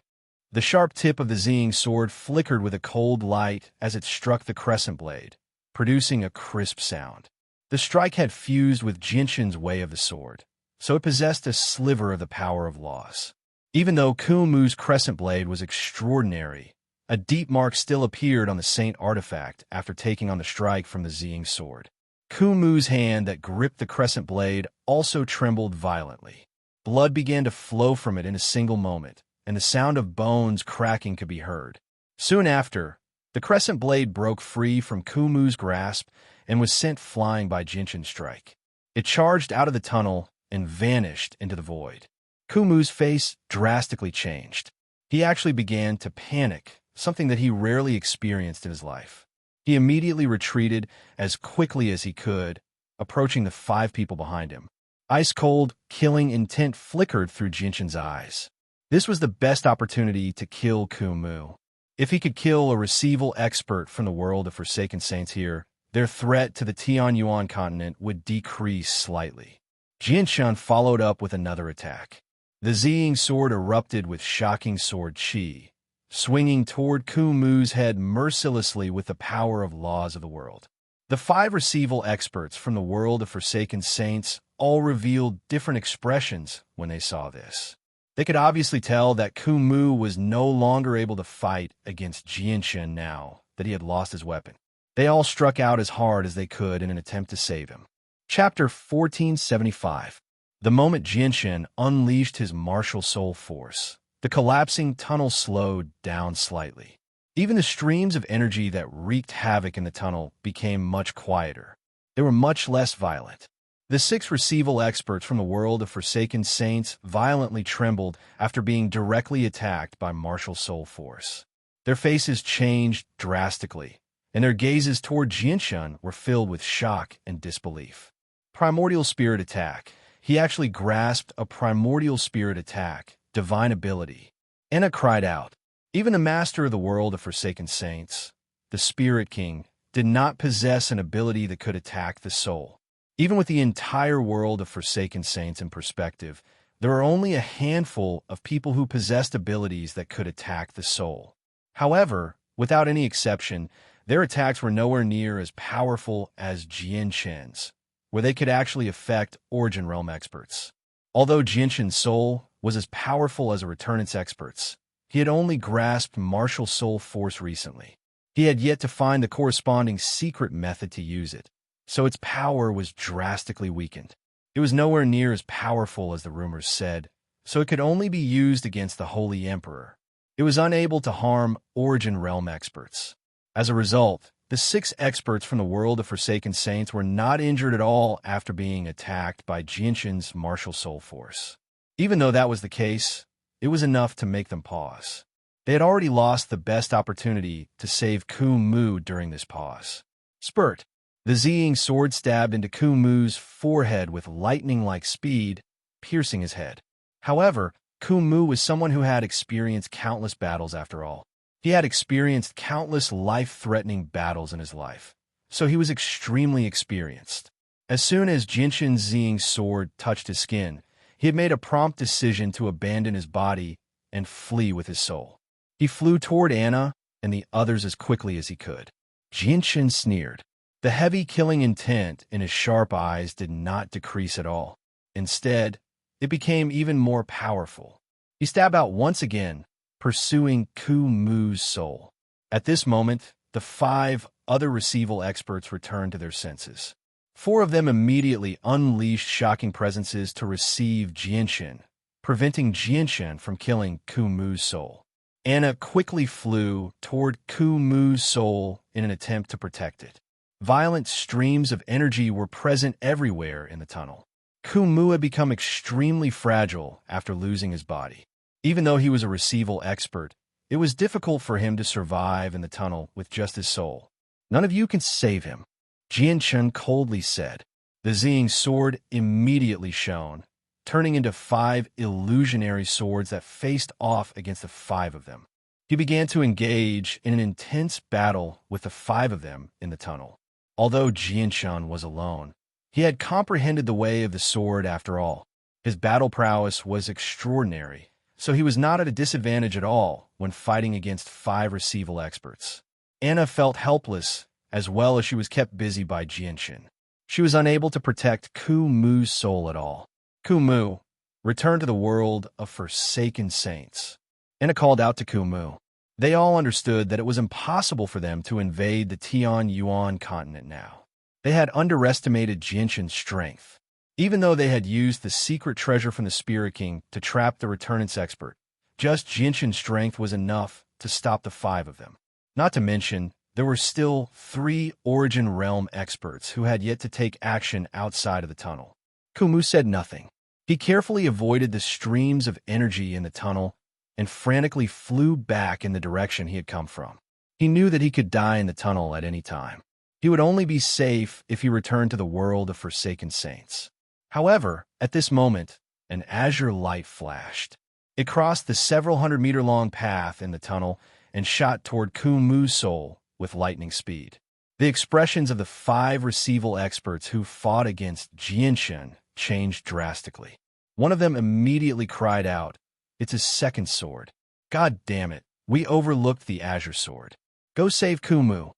The sharp tip of the Ziying sword flickered with a cold light as it struck the crescent blade, producing a crisp sound. The strike had fused with Jianshan's way of the sword, so it possessed a sliver of the power of loss. Even though Ku Mu's crescent blade was extraordinary, a deep mark still appeared on the Saint artifact after taking on the strike from the Ziying sword. Ku Mu's hand that gripped the crescent blade also trembled violently. Blood began to flow from it in a single moment, and the sound of bones cracking could be heard. Soon after, the crescent blade broke free from Ku Mu's grasp and was sent flying by Jianshan's strike. It charged out of the tunnel and vanished into the void. Ku Mu's face drastically changed. He actually began to panic, something that he rarely experienced in his life. He immediately retreated as quickly as he could, approaching the 5 people behind him. Ice-cold, killing intent flickered through Jianshan's eyes. This was the best opportunity to kill Ku Mu. If he could kill a receival expert from the world of Forsaken Saints here, their threat to the Tianyuan continent would decrease slightly. Jianshan followed up with another attack. The Ziying sword erupted with shocking sword chi, swinging toward Ku Mu's head mercilessly with the power of laws of the world. The 5 receival experts from the world of Forsaken Saints all revealed different expressions when they saw this. They could obviously tell that Ku Mu was no longer able to fight against Jianshan now that he had lost his weapon. They all struck out as hard as they could in an attempt to save him. Chapter 1475. The moment Jinshin unleashed his martial soul force, the collapsing tunnel slowed down slightly. Even the streams of energy that wreaked havoc in the tunnel became much quieter. They were much less violent. The 6 receival experts from the world of Forsaken Saints violently trembled after being directly attacked by martial soul force. Their faces changed drastically, and their gazes toward Jinshin were filled with shock and disbelief. Primordial Spirit Attack. He actually grasped a Primordial Spirit Attack, divine ability. Anna cried out. Even the master of the world of Forsaken Saints, the Spirit King, did not possess an ability that could attack the soul. Even with the entire world of Forsaken Saints in perspective, there are only a handful of people who possessed abilities that could attack the soul. However, without any exception, their attacks were nowhere near as powerful as Jinshin's, where they could actually affect Origin Realm experts. Although Jinshin's soul was as powerful as a Returnance expert's, he had only grasped martial soul force recently. He had yet to find the corresponding secret method to use it, so its power was drastically weakened. It was nowhere near as powerful as the rumors said, so it could only be used against the Holy Emperor. It was unable to harm Origin Realm experts. As a result, the 6 experts from the world of Forsaken Saints were not injured at all after being attacked by Jinshin's martial soul force. Even though that was the case, it was enough to make them pause. They had already lost the best opportunity to save Kumu during this pause. Spurt. The Ziying sword stabbed into Kumu's forehead with lightning-like speed, piercing his head. However, Kumu was someone who had experienced countless battles after all. He had experienced countless life-threatening battles in his life, so he was extremely experienced. As soon as Jinshin's Ziying sword touched his skin, he had made a prompt decision to abandon his body and flee with his soul. He flew toward Anna and the others as quickly as he could. Jinshin sneered. The heavy killing intent in his sharp eyes did not decrease at all. Instead, it became even more powerful. He stabbed out once again, pursuing Kumu's soul. At this moment, the 5 other receival experts returned to their senses. 4 of them immediately unleashed shocking presences to receive Jinshin, preventing Jinshin from killing Kumu's soul. Anna quickly flew toward Kumu's soul in an attempt to protect it. Violent streams of energy were present everywhere in the tunnel. Kumu had become extremely fragile after losing his body. Even though he was a receival expert, it was difficult for him to survive in the tunnel with just his soul. None of you can save him, Jinshin coldly said. The Ziying sword immediately shone, turning into 5 illusionary swords that faced off against the 5 of them. He began to engage in an intense battle with the 5 of them in the tunnel. Although Jinshin was alone, he had comprehended the way of the sword after all. His battle prowess was extraordinary, so he was not at a disadvantage at all when fighting against 5 receival experts. Anna felt helpless, as well as she was kept busy by Jinshin. She was unable to protect Kumu's soul at all. Kumu, return to the world of Forsaken Saints. Anna called out to Kumu. They all understood that it was impossible for them to invade the Tian Yuan continent now. They had underestimated Jinshin's strength. Even though they had used the secret treasure from the Spirit King to trap the Returnance expert, just Jinshin's strength was enough to stop the 5 of them. Not to mention, there were still 3 Origin Realm experts who had yet to take action outside of the tunnel. Kumu said nothing. He carefully avoided the streams of energy in the tunnel and frantically flew back in the direction he had come from. He knew that he could die in the tunnel at any time. He would only be safe if he returned to the world of Forsaken Saints. However, at this moment, an azure light flashed. It crossed the several hundred-meter-long path in the tunnel and shot toward Kumu's soul with lightning speed. The expressions of the 5 receival experts who fought against Jinshin changed drastically. One of them immediately cried out, "It's his second sword. God damn it, we overlooked the azure sword. Go save Kumu."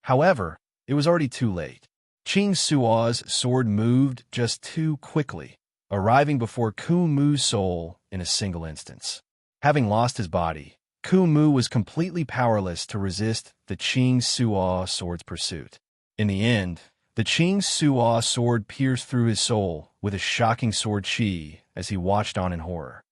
However, it was already too late. Ching Suo's sword moved just too quickly, arriving before Kumu's soul in a single instance. Having lost his body, Mu was completely powerless to resist the Qing Suo sword's pursuit. In the end, the Qing Suo sword pierced through his soul with a shocking sword chi as he watched on in horror.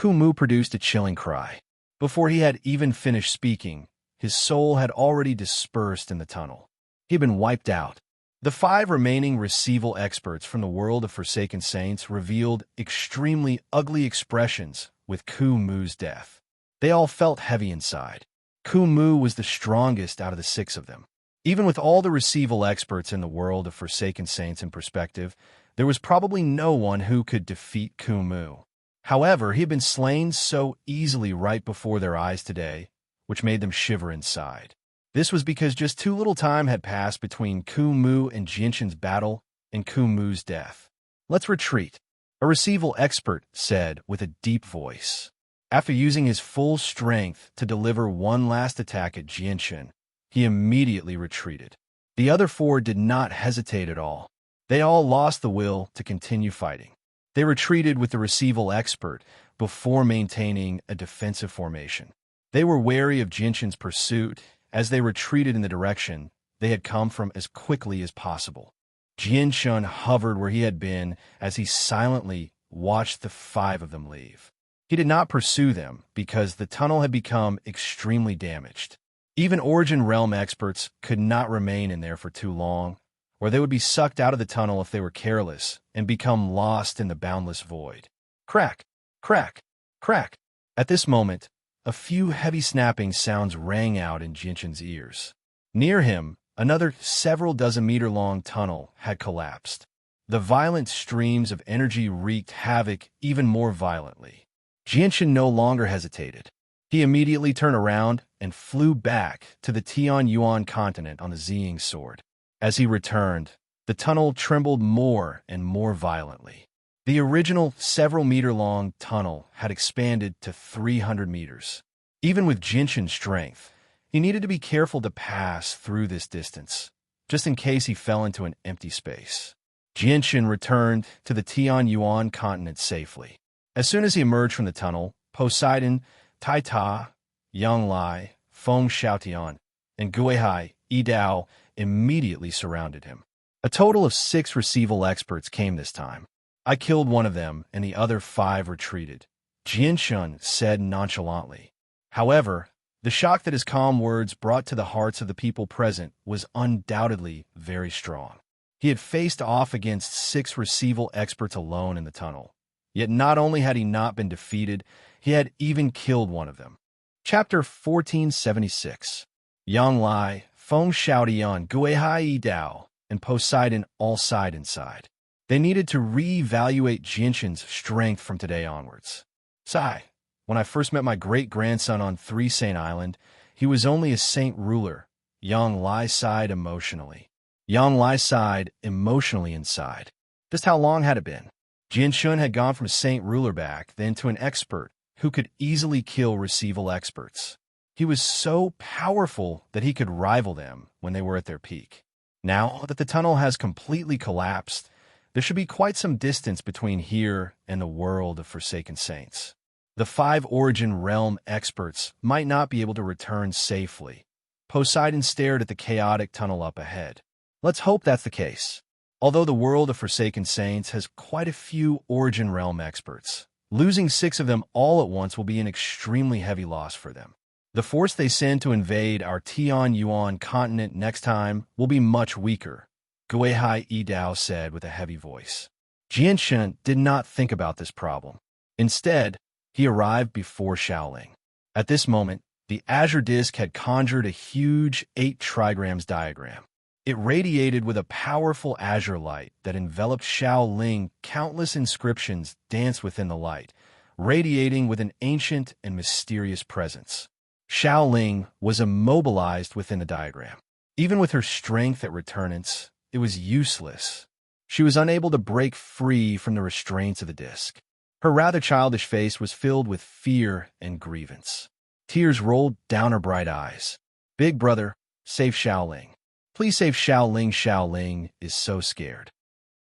Mu produced a chilling cry. Before he had even finished speaking, his soul had already dispersed in the tunnel. He had been wiped out. The 5 remaining receival experts from the world of Forsaken Saints revealed extremely ugly expressions with Mu's death. They all felt heavy inside. Mu was the strongest out of the 6 of them. Even with all the receival experts in the world of Forsaken Saints in perspective, there was probably no one who could defeat Mu. However, he had been slain so easily right before their eyes today, which made them shiver inside. This was because just too little time had passed between Mu and Jinshin's battle and Mu's death. "Let's retreat," a receival expert said with a deep voice. After using his full strength to deliver one last attack at Jinshin, he immediately retreated. The other 4 did not hesitate at all. They all lost the will to continue fighting. They retreated with the receival expert before maintaining a defensive formation. They were wary of Jinshin's pursuit as they retreated in the direction they had come from as quickly as possible. Jinshin hovered where he had been as he silently watched the 5 of them leave. He did not pursue them because the tunnel had become extremely damaged. Even Origin Realm experts could not remain in there for too long, or they would be sucked out of the tunnel if they were careless and become lost in the boundless void. Crack, crack, crack. At this moment, a few heavy snapping sounds rang out in Jinshin's ears. Near him, another several dozen meter-long tunnel had collapsed. The violent streams of energy wreaked havoc even more violently. Jinshin no longer hesitated. He immediately turned around and flew back to the Tian Yuan continent on the Ziying sword. As he returned, the tunnel trembled more and more violently. The original several-meter-long tunnel had expanded to 300 meters. Even with Jinshin's strength, he needed to be careful to pass through this distance, just in case he fell into an empty space. Jinshin returned to the Tian Yuan continent safely. As soon as he emerged from the tunnel, Poseidon, Taita, Yang Lai, Feng Xiaotian, and Guihai Yidao immediately surrounded him. A total of 6 receival experts came this time. "I killed one of them, and the other 5 retreated," Jinshin said nonchalantly. However, the shock that his calm words brought to the hearts of the people present was undoubtedly very strong. He had faced off against 6 receival experts alone in the tunnel. Yet not only had he not been defeated, he had even killed one of them. Chapter 1476. Yang Lai, Feng Xiaotian, Guihai Yidao, and Poseidon all sighed inside. They needed to re-evaluate Jinshin's strength from today onwards. "Sigh, when I first met my great-grandson on 3 Saint Island, he was only a saint ruler," Yang Lai sighed emotionally. Yang Lai sighed emotionally inside. Just how long had it been? Jinshin had gone from saint ruler back then to an expert who could easily kill receival experts. He was so powerful that he could rival them when they were at their peak. Now that the tunnel has completely collapsed, there should be quite some distance between here and the world of Forsaken Saints. The 5 Origin Realm experts might not be able to return safely. Poseidon stared at the chaotic tunnel up ahead. Let's hope that's the case. Although the world of Forsaken Saints has quite a few Origin Realm experts, losing 6 of them all at once will be an extremely heavy loss for them. The force they send to invade our Tian Yuan continent next time will be much weaker, Guihai Yidao said with a heavy voice. Jinshin did not think about this problem. Instead, he arrived before Shaoling. At this moment, the azure disk had conjured a huge 8 trigrams diagram. It radiated with a powerful azure light that enveloped Shaoling. Countless inscriptions danced within the light, radiating with an ancient and mysterious presence. Shaoling was immobilized within the diagram. Even with her strength at returnance, it was useless. She was unable to break free from the restraints of the disk. Her rather childish face was filled with fear and grievance. Tears rolled down her bright eyes. "Big brother, save Shaoling. Please save Shaoling. Shaoling is so scared."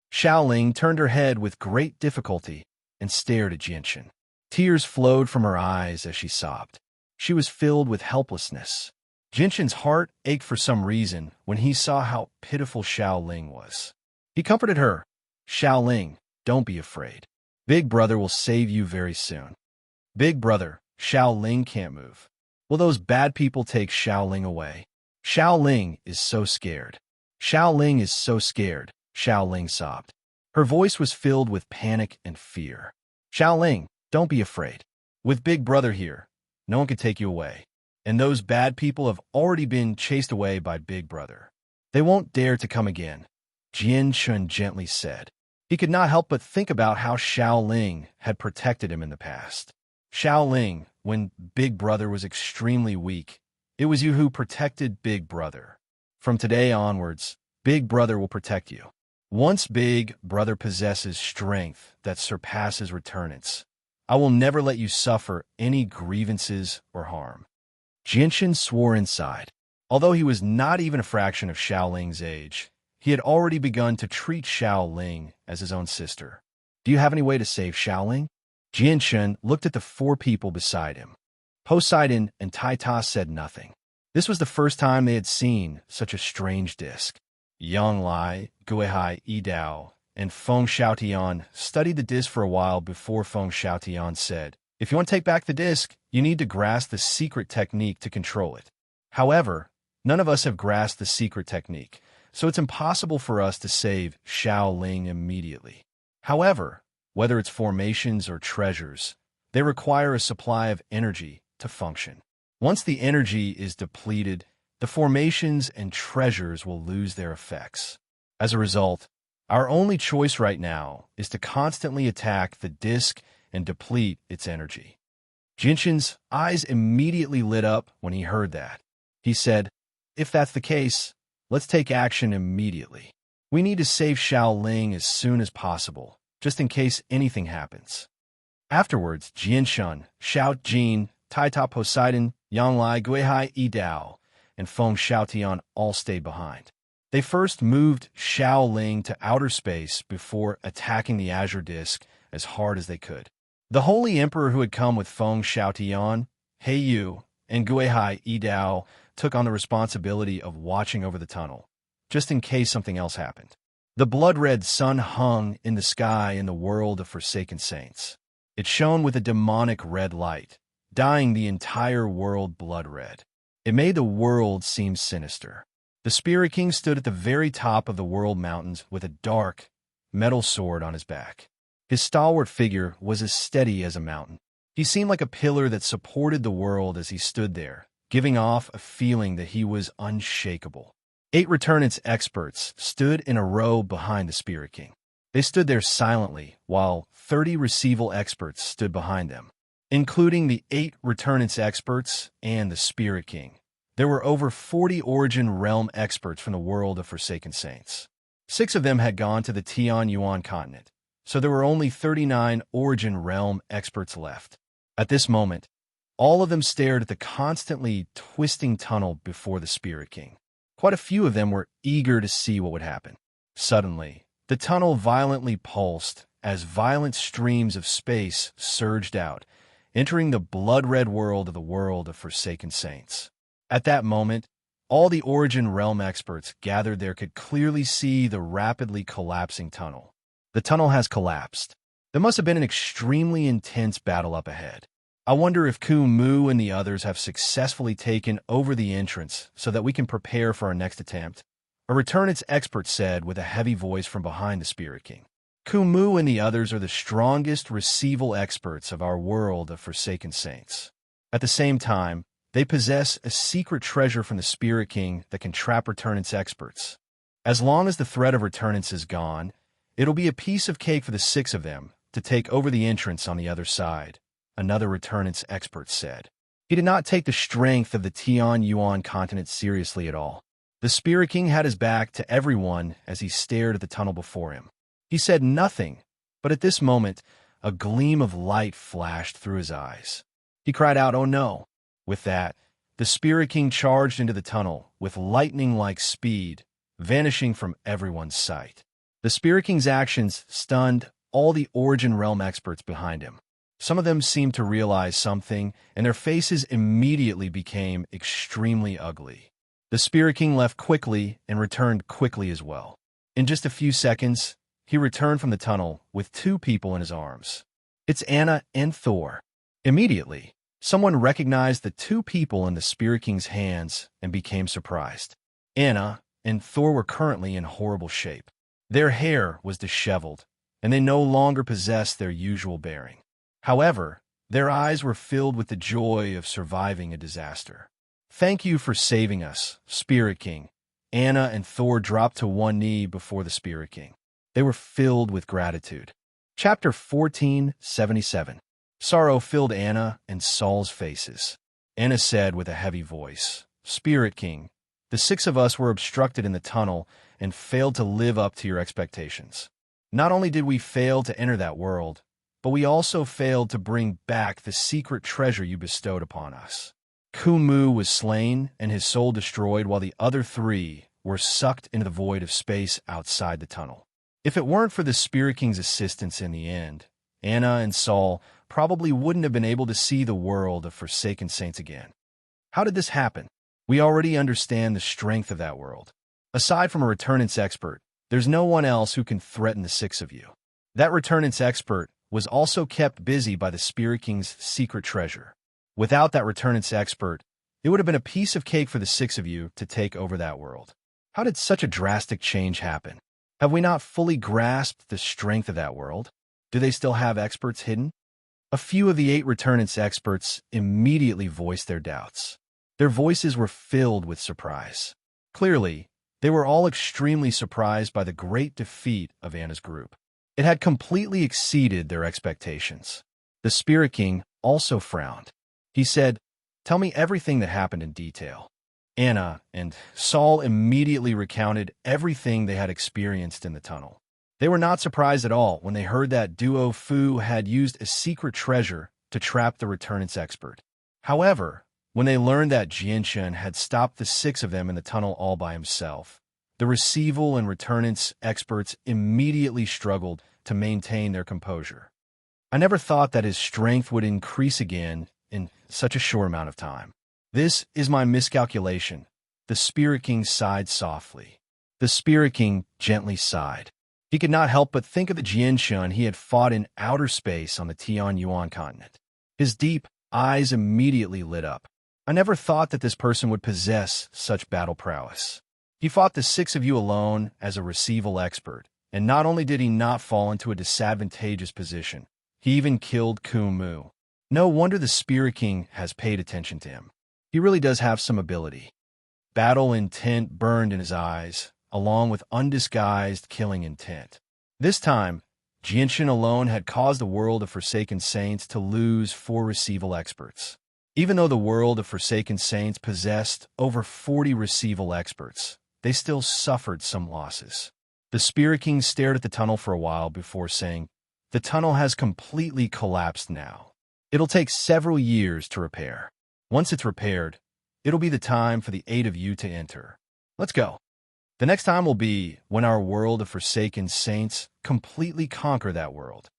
Shaoling turned her head with great difficulty and stared at Jinshin. Tears flowed from her eyes as she sobbed. She was filled with helplessness. Jinshin's heart ached for some reason when he saw how pitiful Xiaoling was. He comforted her. Xiaoling, don't be afraid. Big Brother will save you very soon. Big Brother, Xiaoling can't move. Will those bad people take Xiaoling away? Xiaoling is so scared. Xiaoling is so scared, Xiaoling sobbed. Her voice was filled with panic and fear. Xiaoling, don't be afraid. With Big Brother here, no one can take you away. And those bad people have already been chased away by Big Brother. They won't dare to come again, Jinshin gently said. He could not help but think about how Xiaoling had protected him in the past. Xiaoling, when Big Brother was extremely weak, it was you who protected Big Brother. From today onwards, Big Brother will protect you. Once Big Brother possesses strength that surpasses returnants, I will never let you suffer any grievances or harm. Jinshin swore inside. Although he was not even a fraction of Xiaoling's age, he had already begun to treat Xiaoling as his own sister. Do you have any way to save Xiaoling? Jinshin looked at the four people beside him. Poseidon and Taita said nothing. This was the first time they had seen such a strange disc. Yang Lai, Guihai Yidao, and Feng Xiaotian studied the disc for a while before Feng Xiaotian said, "If you want to take back the disc, you need to grasp the secret technique to control it." However, none of us have grasped the secret technique, so it's impossible for us to save Xiaoling immediately. However, whether it's formations or treasures, they require a supply of energy to function. Once the energy is depleted, the formations and treasures will lose their effects. As a result, our only choice right now is to constantly attack the disc and deplete its energy. Jinshin's eyes immediately lit up when he heard that. He said, "If that's the case, let's take action immediately. We need to save Xiaoling as soon as possible, just in case anything happens." Afterwards, Jinshin, Xiao Jin, Taita Poseidon, Yang Lai Guihai Yidao, and Feng Xiaotian all stayed behind. They first moved Xiaoling to outer space before attacking the azure disk as hard as they could. The Holy Emperor who had come with Feng Xiaotian, Heiyu, and Guihai Yidao took on the responsibility of watching over the tunnel, just in case something else happened. The blood-red sun hung in the sky in the world of Forsaken Saints. It shone with a demonic red light, dyeing the entire world blood-red. It made the world seem sinister. The Spirit King stood at the very top of the world mountains with a dark, metal sword on his back. His stalwart figure was as steady as a mountain. He seemed like a pillar that supported the world as he stood there, giving off a feeling that he was unshakable. 8 returnance experts stood in a row behind the Spirit King. They stood there silently, while 30 receival experts stood behind them, including the 8 returnance experts and the Spirit King. There were over 40 Origin Realm experts from the world of Forsaken Saints. 6 of them had gone to the Tian Yuan continent, so there were only 39 Origin Realm experts left. At this moment, all of them stared at the constantly twisting tunnel before the Spirit King. Quite a few of them were eager to see what would happen. Suddenly, the tunnel violently pulsed as violent streams of space surged out, entering the blood-red world of Forsaken Saints. At that moment, all the Origin Realm experts gathered there could clearly see the rapidly collapsing tunnel. The tunnel has collapsed. There must have been an extremely intense battle up ahead. I wonder if Kumu and the others have successfully taken over the entrance so that we can prepare for our next attempt, a returnance expert said with a heavy voice from behind the Spirit King. Kumu and the others are the strongest receival experts of our world of Forsaken Saints. At the same time, they possess a secret treasure from the Spirit King that can trap returnance experts. As long as the threat of returnance is gone, it'll be a piece of cake for the 6 of them to take over the entrance on the other side, another returnance expert said. He did not take the strength of the Tian Yuan continent seriously at all. The Spirit King had his back to everyone as he stared at the tunnel before him. He said nothing, but at this moment, a gleam of light flashed through his eyes. He cried out, "Oh no!" With that, the Spirit King charged into the tunnel with lightning-like speed, vanishing from everyone's sight. The Spirit King's actions stunned all the Origin Realm experts behind him. Some of them seemed to realize something, and their faces immediately became extremely ugly. The Spirit King left quickly and returned quickly as well. In just a few seconds, he returned from the tunnel with two people in his arms. It's Anna and Thor. Immediately, someone recognized the two people in the Spirit King's hands and became surprised. Anna and Thor were currently in horrible shape. Their hair was disheveled, and they no longer possessed their usual bearing. However, their eyes were filled with the joy of surviving a disaster. "Thank you for saving us, Spirit King." Anna and Thor dropped to one knee before the Spirit King. They were filled with gratitude. Chapter 14:77. Sorrow filled Anna and Saul's faces. Anna said with a heavy voice, "Spirit King, the six of us were obstructed in the tunnel and failed to live up to your expectations. Not only did we fail to enter that world, but we also failed to bring back the secret treasure you bestowed upon us." Kumu was slain and his soul destroyed, while the other three were sucked into the void of space outside the tunnel. If it weren't for the Spirit King's assistance in the end, Anna and Saul probably wouldn't have been able to see the world of Forsaken Saints again. How did this happen? We already understand the strength of that world. Aside from a returnance expert, there's no one else who can threaten the six of you. That returnance expert was also kept busy by the Spirit King's secret treasure. Without that returnance expert, it would have been a piece of cake for the six of you to take over that world. How did such a drastic change happen? Have we not fully grasped the strength of that world? Do they still have experts hidden? A few of the 8 returnance experts immediately voiced their doubts. Their voices were filled with surprise. Clearly, they were all extremely surprised by the great defeat of Anna's group. It had completely exceeded their expectations. The Spirit King also frowned. He said, "Tell me everything that happened in detail." Anna and Saul immediately recounted everything they had experienced in the tunnel. They were not surprised at all when they heard that Duo Fu had used a secret treasure to trap the returnance expert. However, when they learned that Jianshun had stopped the 6 of them in the tunnel all by himself, the receival and returnance experts immediately struggled to maintain their composure. "I never thought that his strength would increase again in such a short amount of time. This is my miscalculation." The Spirit King sighed softly. The Spirit King gently sighed. He could not help but think of the Jianshun he had fought in outer space on the Tianyuan continent. His deep eyes immediately lit up. "I never thought that this person would possess such battle prowess. He fought the 6 of you alone as a receival expert, and not only did he not fall into a disadvantageous position, he even killed Kumu. No wonder the Spirit King has paid attention to him. He really does have some ability." Battle intent burned in his eyes, along with undisguised killing intent. This time, Jianshun alone had caused the world of Forsaken Saints to lose 4 receival experts. Even though the world of Forsaken Saints possessed over 40 receival experts, they still suffered some losses. The Spirit King stared at the tunnel for a while before saying, "The tunnel has completely collapsed now. It'll take several years to repair. Once it's repaired, it'll be the time for the 8 of you to enter. Let's go. The next time will be when our world of Forsaken Saints completely conquer that world."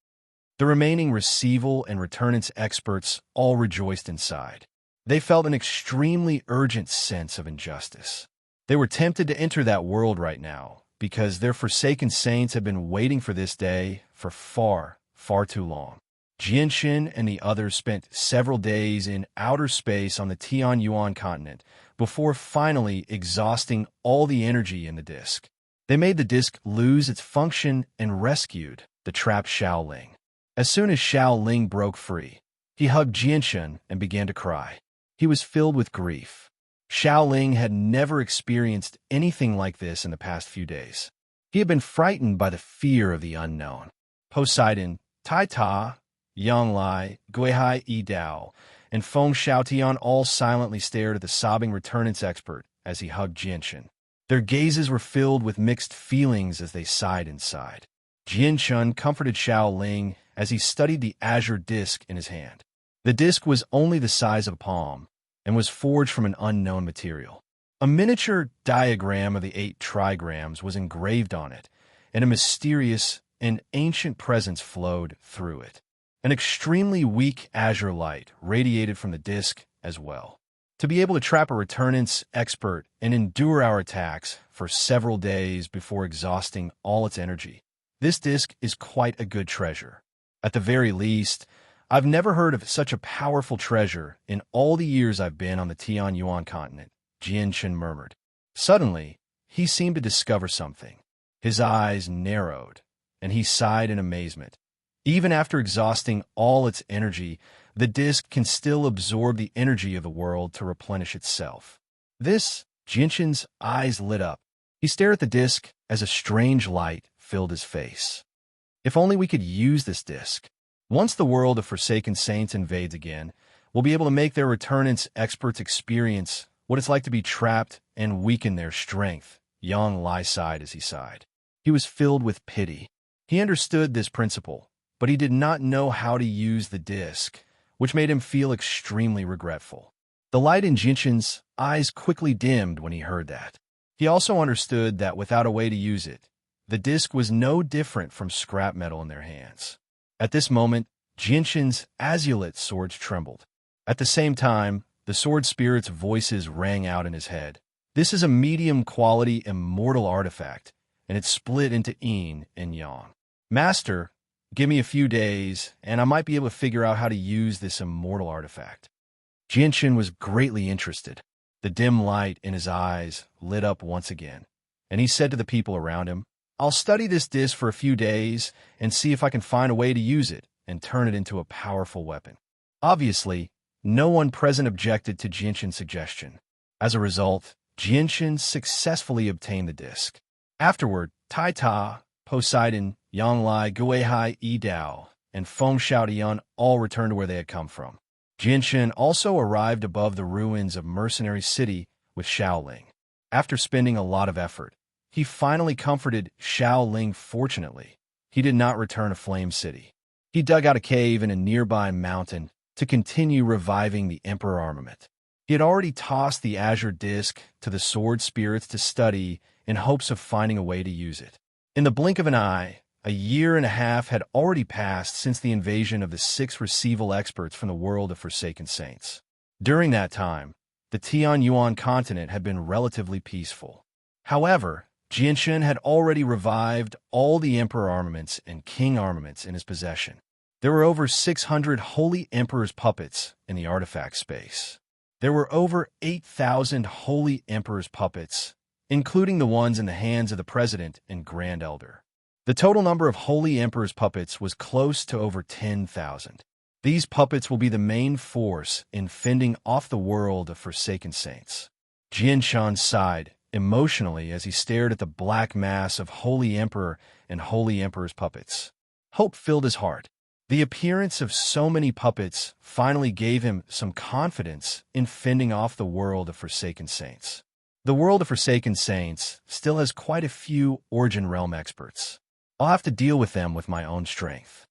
The remaining receival and returnance experts all rejoiced inside. They felt an extremely urgent sense of injustice. They were tempted to enter that world right now because their Forsaken Saints had been waiting for this day for far, far too long. Jianshun and the others spent several days in outer space on the Tianyuan continent before finally exhausting all the energy in the disk. They made the disk lose its function and rescued the trapped Xiaoling. As soon as Xiaoling broke free, he hugged Jianshun and began to cry. He was filled with grief. Xiaoling had never experienced anything like this in the past few days. He had been frightened by the fear of the unknown. Poseidon, Tai Ta, Yang Lai, Guihai Yi Dao, and Feng Xiaotian all silently stared at the sobbing returnance expert as he hugged Jianshun. Their gazes were filled with mixed feelings as they sighed inside. Jianshun comforted Xiaoling as he studied the azure disk in his hand. The disk was only the size of a palm and was forged from an unknown material. A miniature diagram of the 8 trigrams was engraved on it, and a mysterious and ancient presence flowed through it. An extremely weak azure light radiated from the disc as well. To be able to trap a returnance expert and endure our attacks for several days before exhausting all its energy, this disc is quite a good treasure. At the very least, I've never heard of such a powerful treasure in all the years I've been on the Tianyuan continent, Jianchen murmured. Suddenly, he seemed to discover something. His eyes narrowed, and he sighed in amazement. Even after exhausting all its energy, the disc can still absorb the energy of the world to replenish itself. Jianchen's eyes lit up. He stared at the disc as a strange light filled his face. If only we could use this disc. Once the world of Forsaken Saints invades again, we'll be able to make their returnance experts experience what it's like to be trapped and weaken their strength. Yang Lai sighed as he sighed. He was filled with pity. He understood this principle, but he did not know how to use the disc, which made him feel extremely regretful. The light in Jianchen's eyes quickly dimmed when he heard that. He also understood that without a way to use it, the disc was no different from scrap metal in their hands. At this moment, Jianchen's azulate swords trembled. At the same time, the sword spirit's voices rang out in his head. This is a medium-quality immortal artifact, and it's split into yin and yang. Master, give me a few days, and I might be able to figure out how to use this immortal artifact. Jianchen was greatly interested. The dim light in his eyes lit up once again, and he said to the people around him, I'll study this disc for a few days and see if I can find a way to use it and turn it into a powerful weapon. Obviously, no one present objected to Jianchen's suggestion. As a result, Jianchen successfully obtained the disc. Afterward, Tai Ta, Poseidon, Yang Lai, Guihai, Yi Dao, and Feng Shaodian all returned to where they had come from. Jianchen also arrived above the ruins of Mercenary City with Xiaoling. After spending a lot of effort, he finally comforted Xiaoling. Fortunately, he did not return to Flame City. He dug out a cave in a nearby mountain to continue reviving the Emperor armament. He had already tossed the azure disc to the sword spirits to study in hopes of finding a way to use it. In the blink of an eye, a year and a half had already passed since the invasion of the 6 receival experts from the world of Forsaken Saints. During that time, the Tianyuan continent had been relatively peaceful. However, Jianchen had already revived all the Emperor armaments and King armaments in his possession. There were over 600 Holy Emperor's puppets in the artifact space. There were over 8,000 Holy Emperor's puppets, including the ones in the hands of the President and Grand Elder. The total number of Holy Emperor's puppets was close to over 10,000. These puppets will be the main force in fending off the world of Forsaken Saints. Jianshan sighed emotionally as he stared at the black mass of Holy Emperor and Holy Emperor's puppets. Hope filled his heart. The appearance of so many puppets finally gave him some confidence in fending off the world of Forsaken Saints. The world of Forsaken Saints still has quite a few Origin Realm experts. I'll have to deal with them with my own strength.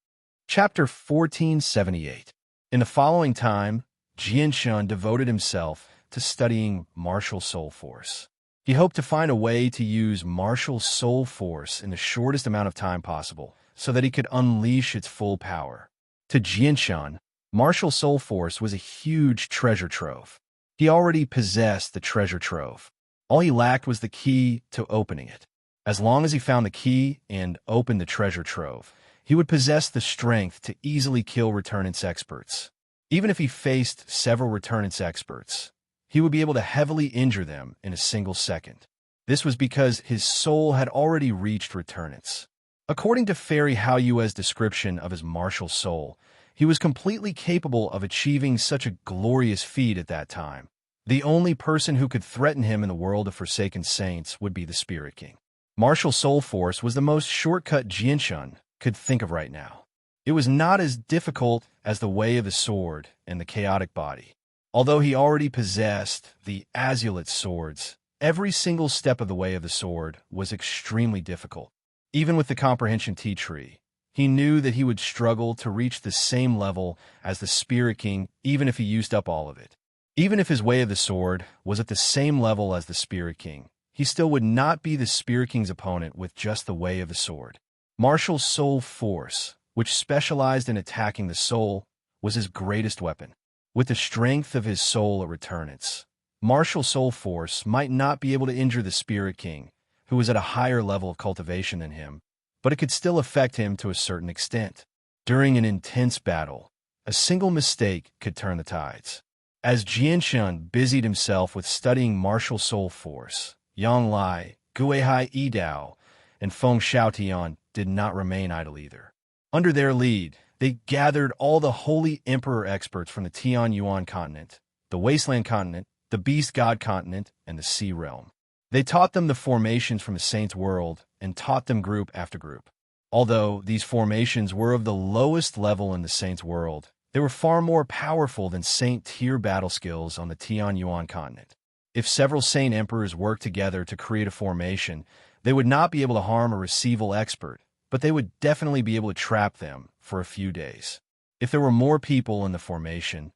Chapter 1478. In the following time, Jianshan devoted himself to studying Martial Soul Force. He hoped to find a way to use Martial Soul Force in the shortest amount of time possible so that he could unleash its full power. To Jianshan, Martial Soul Force was a huge treasure trove. He already possessed the treasure trove. All he lacked was the key to opening it. As long as he found the key and opened the treasure trove, he would possess the strength to easily kill returnance experts. Even if he faced several returnance experts, he would be able to heavily injure them in a single second. This was because his soul had already reached returnance. According to Fairy Haoyue's description of his martial soul, he was completely capable of achieving such a glorious feat at that time. The only person who could threaten him in the world of Forsaken Saints would be the Spirit King. Martial Soul Force was the most shortcut Jianshan could think of right now. It was not as difficult as the Way of the Sword and the Chaotic Body. Although he already possessed the Azulate swords, every single step of the Way of the Sword was extremely difficult. Even with the Comprehension Tea Tree, he knew that he would struggle to reach the same level as the Spirit King even if he used up all of it. Even if his Way of the Sword was at the same level as the Spirit King, he still would not be the Spirit King's opponent with just the Way of the Sword. Martial Soul Force which specialized in attacking the soul, was his greatest weapon. With the strength of his soul at returnance, martial soul force might not be able to injure the Spirit King, who was at a higher level of cultivation than him, but it could still affect him to a certain extent. During an intense battle, a single mistake could turn the tides. As Jianshun busied himself with studying martial soul force, Yang Lai, Guihai Yidao, and Feng Xiaotian did not remain idle either. Under their lead, they gathered all the holy emperor experts from the Tian Yuan continent, the Wasteland continent, the Beast God continent, and the Sea realm. They taught them the formations from the Saint's world and taught them group after group. Although these formations were of the lowest level in the Saint's world, they were far more powerful than Saint-tier battle skills on the Tian Yuan continent. If several Saint Emperors worked together to create a formation, they would not be able to harm a receival expert, but they would definitely be able to trap them for a few days. If there were more people in the formation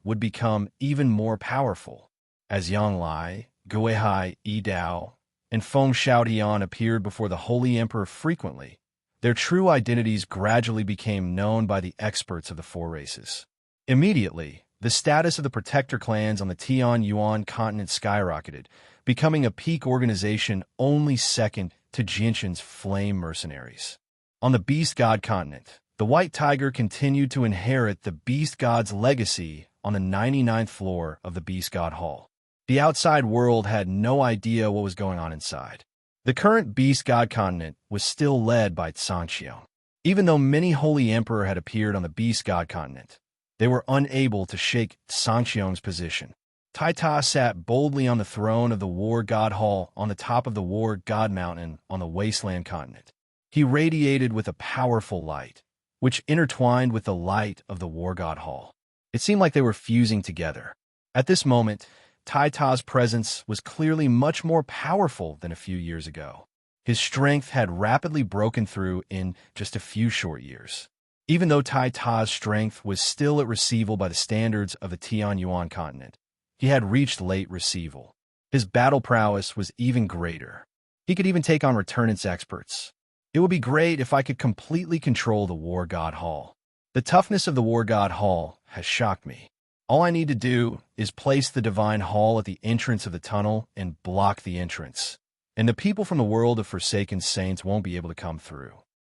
would become even more powerful. As Yang Lai, Guihai Yidao, and Feng Xiaotian appeared before the Holy Emperor frequently, their true identities gradually became known by the experts of the four races. Immediately, the status of the protector clans on the Tian Yuan continent skyrocketed, becoming a peak organization only second to Jianshun's flame mercenaries. On the Beast God continent, the White Tiger continued to inherit the Beast God's legacy on the 99th floor of the Beast God Hall. The outside world had no idea what was going on inside. The current Beast God continent was still led by Sanxiong. Even though many Holy Emperor had appeared on the Beast God continent, they were unable to shake Sanxiong's position. Tai Ta sat boldly on the throne of the War God Hall on the top of the War God Mountain on the Wasteland continent. He radiated with a powerful light, which intertwined with the light of the War God Hall. It seemed like they were fusing together. At this moment, Tai Ta's presence was clearly much more powerful than a few years ago. His strength had rapidly broken through in just a few short years. Even though Tai Ta's strength was still at receival by the standards of the Tian Yuan continent, he had reached late receival. His battle prowess was even greater. He could even take on returnance experts. It would be great if I could completely control the War God Hall. The toughness of the War God Hall has shocked me. All I need to do is place the Divine Hall at the entrance of the tunnel and block the entrance, and the people from the world of Forsaken Saints won't be able to come through.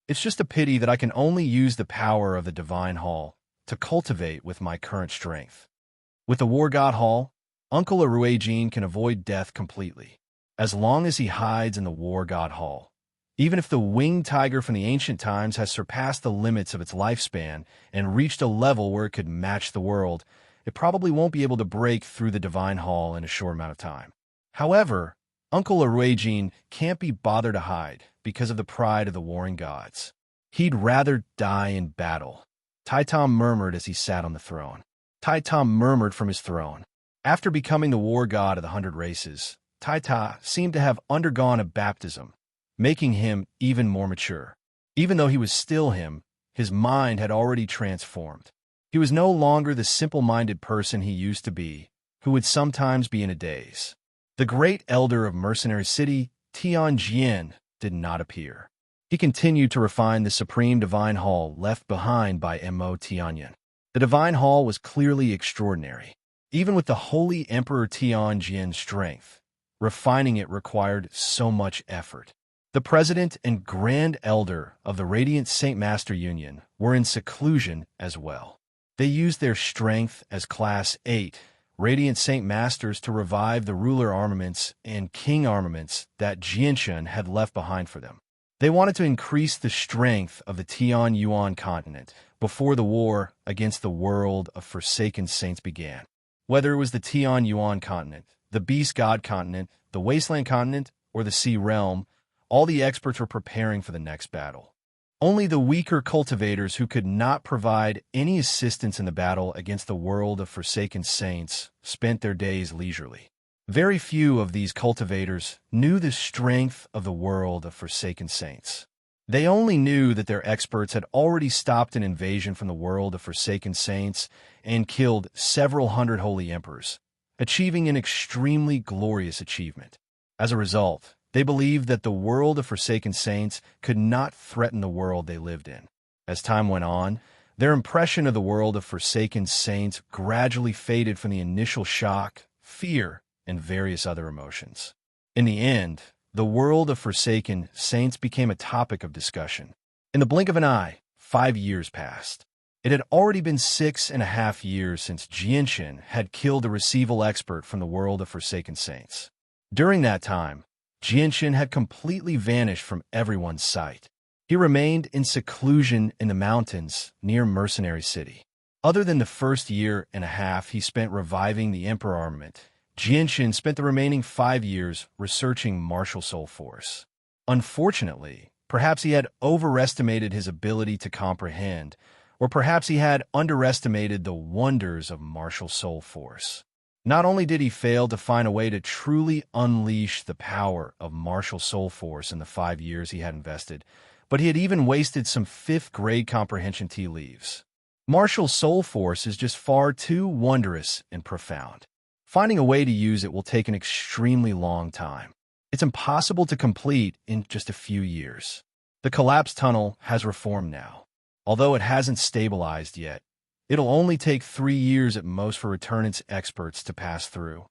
It's just a pity that I can only use the power of the Divine Hall to cultivate with my current strength. With the War God Hall, Uncle Aruejin can avoid death completely, as long as he hides in the War God Hall. Even if the winged tiger from the ancient times has surpassed the limits of its lifespan and reached a level where it could match the world, it probably won't be able to break through the Divine Hall in a short amount of time. However, Uncle Aruejin can't be bothered to hide because of the pride of the warring gods. He'd rather die in battle. Taitam murmured as he sat on the throne. Taitam murmured from his throne. After becoming the war god of the 100 races, Taita seemed to have undergone a baptism, making him even more mature. Even though he was still him, his mind had already transformed. He was no longer the simple-minded person he used to be, who would sometimes be in a daze. The great elder of Mercenary City, Tianjin, did not appear. He continued to refine the supreme divine hall left behind by Mo Tianyin. The divine hall was clearly extraordinary. Even with the holy Emperor Tianjin's strength, refining it required so much effort. The president and grand elder of the Radiant Saint Master Union were in seclusion as well. They used their strength as Class 8 Radiant Saint Masters to revive the ruler armaments and king armaments that Jianshun had left behind for them. They wanted to increase the strength of the Tian Yuan continent before the war against the world of Forsaken Saints began. Whether it was the Tian Yuan continent, the Beast God continent, the Wasteland continent, or the Sea realm, all the experts were preparing for the next battle. Only the weaker cultivators who could not provide any assistance in the battle against the world of Forsaken Saints spent their days leisurely. Very few of these cultivators knew the strength of the world of Forsaken Saints. They only knew that their experts had already stopped an invasion from the world of Forsaken Saints and killed several hundred holy emperors, achieving an extremely glorious achievement. As a result, they believed that the world of Forsaken Saints could not threaten the world they lived in. As time went on, their impression of the world of Forsaken Saints gradually faded from the initial shock, fear, and various other emotions. In the end, the world of Forsaken Saints became a topic of discussion. In the blink of an eye, 5 years passed. It had already been 6.5 years since Jianshin had killed a receival expert from the world of Forsaken Saints. During that time, Jianshin had completely vanished from everyone's sight. He remained in seclusion in the mountains near Mercenary City. Other than the first year and a half he spent reviving the Emperor armament, Jianshin spent the remaining 5 years researching martial soul force. Unfortunately, perhaps he had overestimated his ability to comprehend, or perhaps he had underestimated the wonders of martial soul force. Not only did he fail to find a way to truly unleash the power of martial soul force in the 5 years he had invested, but he had even wasted some 5th-grade comprehension tea leaves. Martial soul force is just far too wondrous and profound. Finding a way to use it will take an extremely long time. It's impossible to complete in just a few years. The collapsed tunnel has reformed now. Although it hasn't stabilized yet, it'll only take 3 years at most for returnance experts to pass through.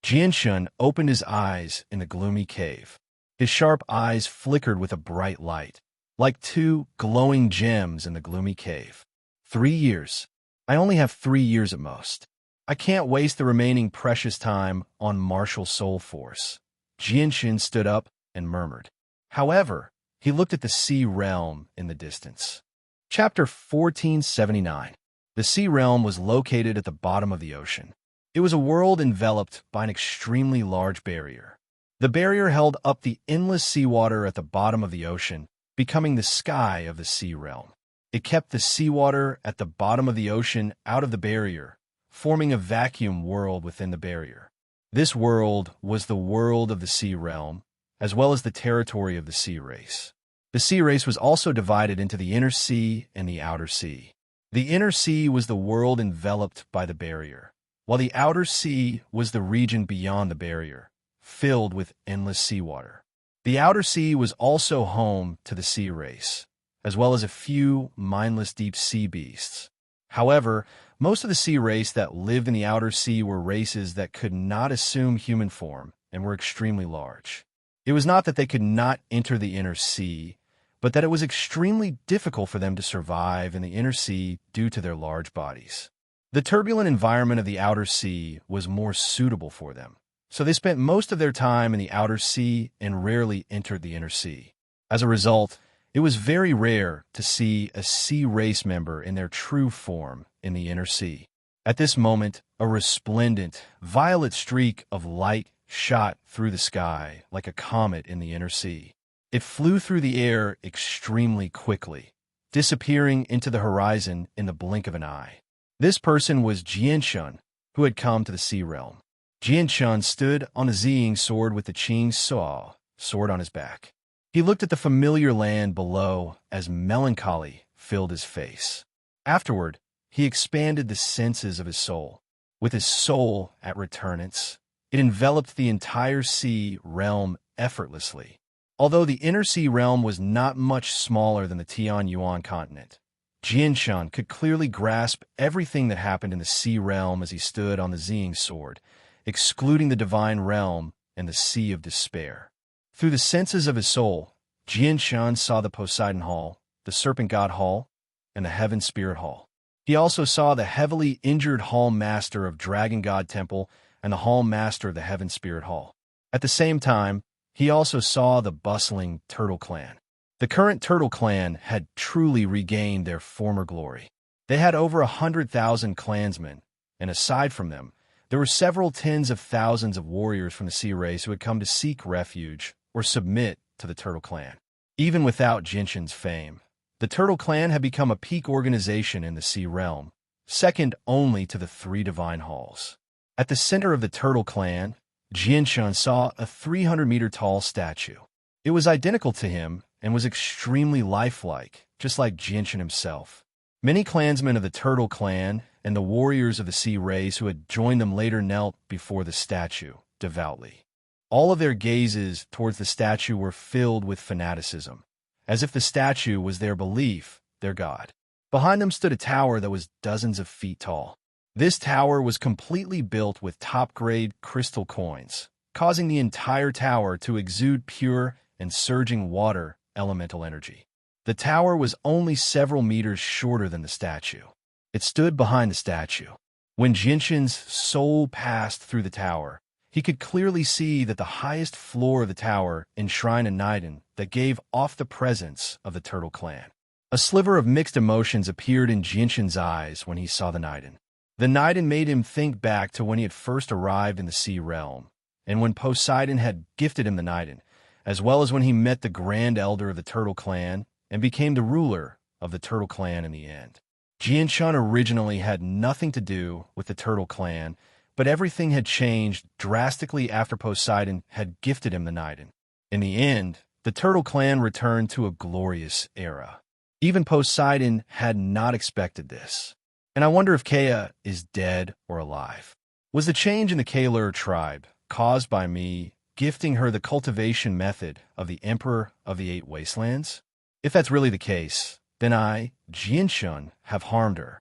Jianshin opened his eyes in the gloomy cave. His sharp eyes flickered with a bright light, like 2 glowing gems in the gloomy cave. 3 years. I only have 3 years at most. I can't waste the remaining precious time on martial soul force. Jianshin stood up and murmured. However, he looked at the sea realm in the distance. Chapter 1479. The sea realm was located at the bottom of the ocean. It was a world enveloped by an extremely large barrier. The barrier held up the endless seawater at the bottom of the ocean, becoming the sky of the sea realm. It kept the seawater at the bottom of the ocean out of the barrier, forming a vacuum world within the barrier. This world was the world of the sea realm, as well as the territory of the sea race. The sea race was also divided into the inner sea and the outer sea. The inner sea was the world enveloped by the barrier, while the outer sea was the region beyond the barrier, filled with endless seawater. The outer sea was also home to the sea race, as well as a few mindless deep sea beasts. However, most of the sea race that lived in the outer sea were races that could not assume human form and were extremely large. It was not that they could not enter the inner sea, but that it was extremely difficult for them to survive in the inner sea due to their large bodies. The turbulent environment of the outer sea was more suitable for them, so they spent most of their time in the outer sea and rarely entered the inner sea. As a result, it was very rare to see a sea race member in their true form in the inner sea. At this moment, a resplendent, violet streak of light shot through the sky like a comet in the inner sea. It flew through the air extremely quickly, disappearing into the horizon in the blink of an eye. This person was Jianshin, who had come to the sea realm. Jianshin stood on a Ziying sword with the Qing Suo sword on his back. He looked at the familiar land below as melancholy filled his face. Afterward, he expanded the senses of his soul. With his soul at returnance, it enveloped the entire sea realm effortlessly. Although the inner sea realm was not much smaller than the Tianyuan continent, Jianshin could clearly grasp everything that happened in the sea realm as he stood on the Ziying sword, excluding the divine realm and the sea of despair. Through the senses of his soul, Jianshin saw the Poseidon Hall, the Serpent God Hall, and the Heaven Spirit Hall. He also saw the heavily injured Hall Master of Dragon God Temple and the Hall Master of the Heaven Spirit Hall. At the same time, he also saw the bustling Turtle Clan. The current Turtle Clan had truly regained their former glory. They had over 100,000 clansmen, and aside from them, there were several tens of thousands of warriors from the sea race who had come to seek refuge or submit to the Turtle Clan. Even without Jinshin's fame, the Turtle Clan had become a peak organization in the sea realm, second only to the 3 divine halls. At the center of the Turtle Clan, Jianshin saw a 300-meter-tall statue. It was identical to him and was extremely lifelike, just like Jianshin himself. Many clansmen of the Turtle Clan and the warriors of the sea race who had joined them later knelt before the statue, devoutly. All of their gazes towards the statue were filled with fanaticism, as if the statue was their belief their god. Behind them stood a tower that was dozens of feet tall. This tower was completely built with top-grade crystal coins, causing the entire tower to exude pure and surging water elemental energy. The tower was only several meters shorter than the statue. It stood behind the statue. When Jinshin's soul passed through the tower, he could clearly see that the highest floor of the tower enshrined a Niden that gave off the presence of the Turtle Clan. A sliver of mixed emotions appeared in Jinshin's eyes when he saw the Niden. The Niden made him think back to when he had first arrived in the Sea Realm, and when Poseidon had gifted him the Niden, as well as when he met the Grand Elder of the Turtle Clan and became the ruler of the Turtle Clan in the end. Jinshin originally had nothing to do with the Turtle Clan, but everything had changed drastically after Poseidon had gifted him the Niden. In the end, the Turtle Clan returned to a glorious era. Even Poseidon had not expected this. And I wonder if Kea is dead or alive. Was the change in the Kaler tribe caused by me gifting her the cultivation method of the Emperor of the Eight Wastelands? If that's really the case, then I, Jinshin, have harmed her.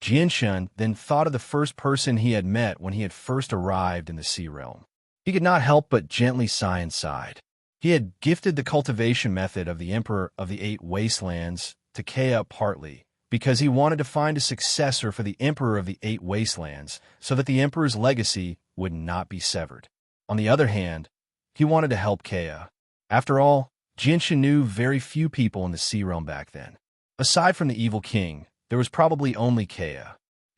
Jinshin then thought of the first person he had met when he had first arrived in the Sea Realm. He could not help but gently sigh inside. He had gifted the cultivation method of the Emperor of the Eight Wastelands to Kea partly because he wanted to find a successor for the Emperor of the Eight Wastelands so that the Emperor's legacy would not be severed. On the other hand, he wanted to help Kea. After all, Jinshin knew very few people in the Sea Realm back then. Aside from the evil king, there was probably only Kea.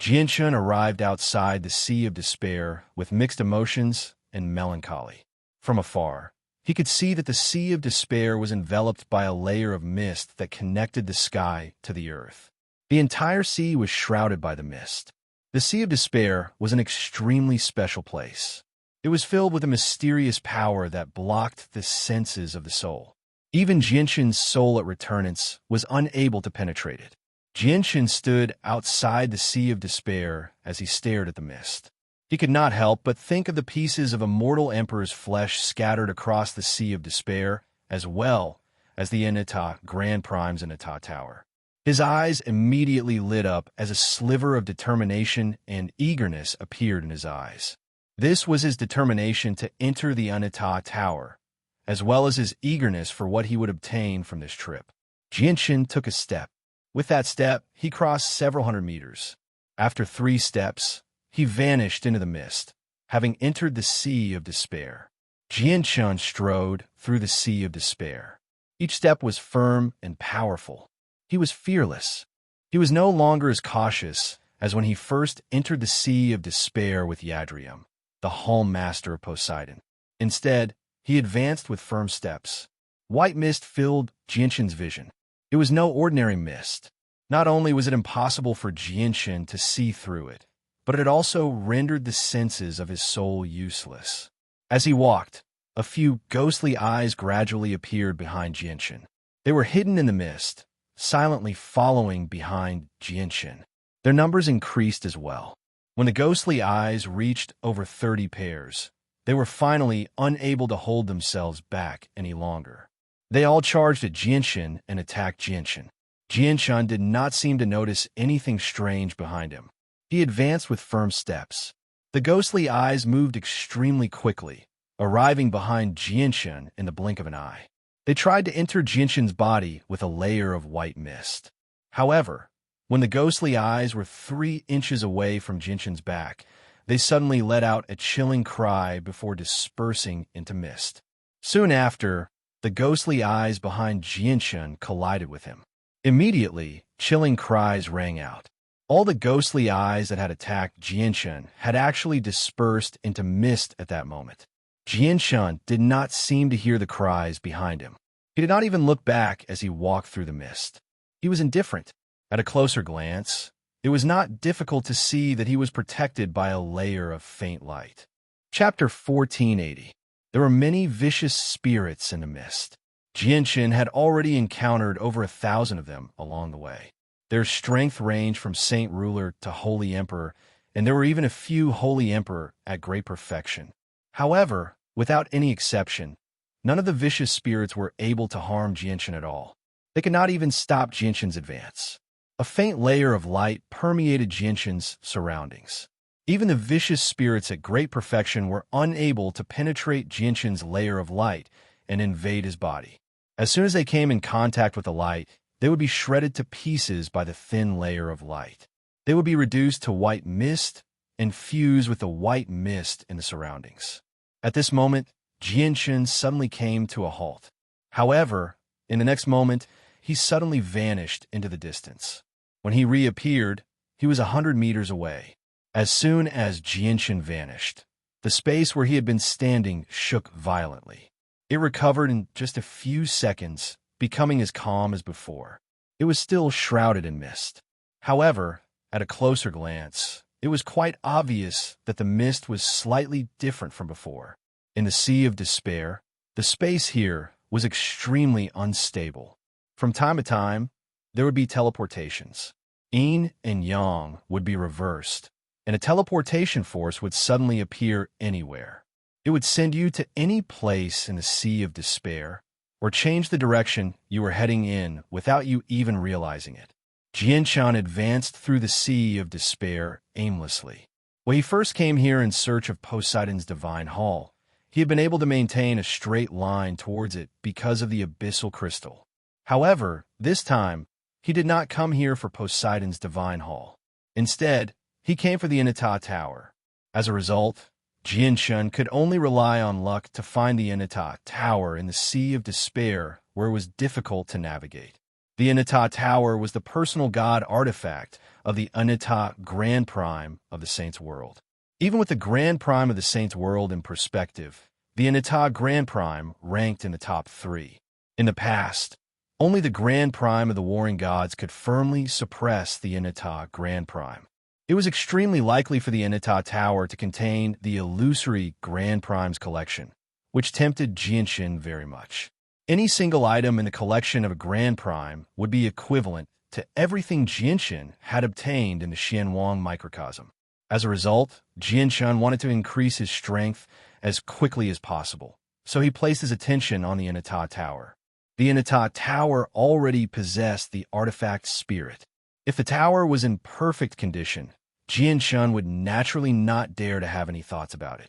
Jinshin arrived outside the Sea of Despair with mixed emotions and melancholy. From afar, he could see that the Sea of Despair was enveloped by a layer of mist that connected the sky to the earth. The entire sea was shrouded by the mist. The Sea of Despair was an extremely special place. It was filled with a mysterious power that blocked the senses of the soul. Even Jinshin's soul at returnance was unable to penetrate it. Jinshin stood outside the Sea of Despair as he stared at the mist. He could not help but think of the pieces of a mortal emperor's flesh scattered across the Sea of Despair, as well as the Inata Grand Prime's Inata Tower. His eyes immediately lit up as a sliver of determination and eagerness appeared in his eyes. This was his determination to enter the Inata Tower, as well as his eagerness for what he would obtain from this trip. Jinshin took a step. With that step, he crossed several hundred meters. After 3 steps, he vanished into the mist, having entered the Sea of Despair. Jinshin strode through the Sea of Despair. Each step was firm and powerful. He was fearless. He was no longer as cautious as when he first entered the Sea of Despair with Yadrium, the Hall Master of Poseidon. Instead, he advanced with firm steps. White mist filled Jinshin's vision. It was no ordinary mist. Not only was it impossible for Jinshin to see through it, but it also rendered the senses of his soul useless. As he walked, a few ghostly eyes gradually appeared behind Jinshin. They were hidden in the mist, silently following behind Jinshin. Their numbers increased as well. When the ghostly eyes reached over 30 pairs, they were finally unable to hold themselves back any longer. They all charged at Jinshin and attacked Jinshin. Jinshin did not seem to notice anything strange behind him. He advanced with firm steps. The ghostly eyes moved extremely quickly, arriving behind Jinshin in the blink of an eye. They tried to enter Jinshin's body with a layer of white mist. However, when the ghostly eyes were 3 inches away from Jinshin's back, they suddenly let out a chilling cry before dispersing into mist. Soon after, the ghostly eyes behind Jinshin collided with him. Immediately, chilling cries rang out. All the ghostly eyes that had attacked Jinshin had actually dispersed into mist at that moment. Jinshin did not seem to hear the cries behind him. He did not even look back as he walked through the mist. He was indifferent. At a closer glance, it was not difficult to see that he was protected by a layer of faint light. Chapter 1480. There were many vicious spirits in the mist. Jinshin had already encountered over 1,000 of them along the way. Their strength ranged from Saint Ruler to Holy Emperor, and there were even a few Holy Emperor at great perfection. However, without any exception, none of the vicious spirits were able to harm Jinshin at all. They could not even stop Jinshin's advance. A faint layer of light permeated Jinshin's surroundings. Even the vicious spirits at great perfection were unable to penetrate Jinshin's layer of light and invade his body. As soon as they came in contact with the light, they would be shredded to pieces by the thin layer of light. They would be reduced to white mist and fuse with the white mist in the surroundings. At this moment, Jinshin suddenly came to a halt. However, in the next moment, he suddenly vanished into the distance. When he reappeared, he was 100 meters away. As soon as Jinshin vanished, the space where he had been standing shook violently. It recovered in just a few seconds, becoming as calm as before. It was still shrouded in mist. However, at a closer glance, it was quite obvious that the mist was slightly different from before. In the Sea of Despair, the space here was extremely unstable. From time to time, there would be teleportations. Yin and Yang would be reversed, and a teleportation force would suddenly appear anywhere. It would send you to any place in the Sea of Despair, or change the direction you were heading in without you even realizing it. Jinshin advanced through the Sea of Despair aimlessly. When he first came here in search of Poseidon's divine hall, he had been able to maintain a straight line towards it because of the abyssal crystal. However, this time, he did not come here for Poseidon's divine hall. Instead, he came for the Inata Tower. As a result, Jinshin could only rely on luck to find the Inata Tower in the Sea of Despair, where it was difficult to navigate. The Inata Tower was the personal god artifact of the Inata Grand Prime of the Saint's World. Even with the Grand Prime of the Saint's World in perspective, the Inata Grand Prime ranked in the top 3. In the past, only the Grand Prime of the Warring Gods could firmly suppress the Inata Grand Prime. It was extremely likely for the Inata Tower to contain the illusory Grand Prime's collection, which tempted Jinshin very much. Any single item in the collection of a Grand Prime would be equivalent to everything Jinshin had obtained in the Xianwang microcosm. As a result, Jinshin wanted to increase his strength as quickly as possible, so he placed his attention on the Inata Tower. The Inata Tower already possessed the artifact spirit. If the tower was in perfect condition, Jinshin would naturally not dare to have any thoughts about it.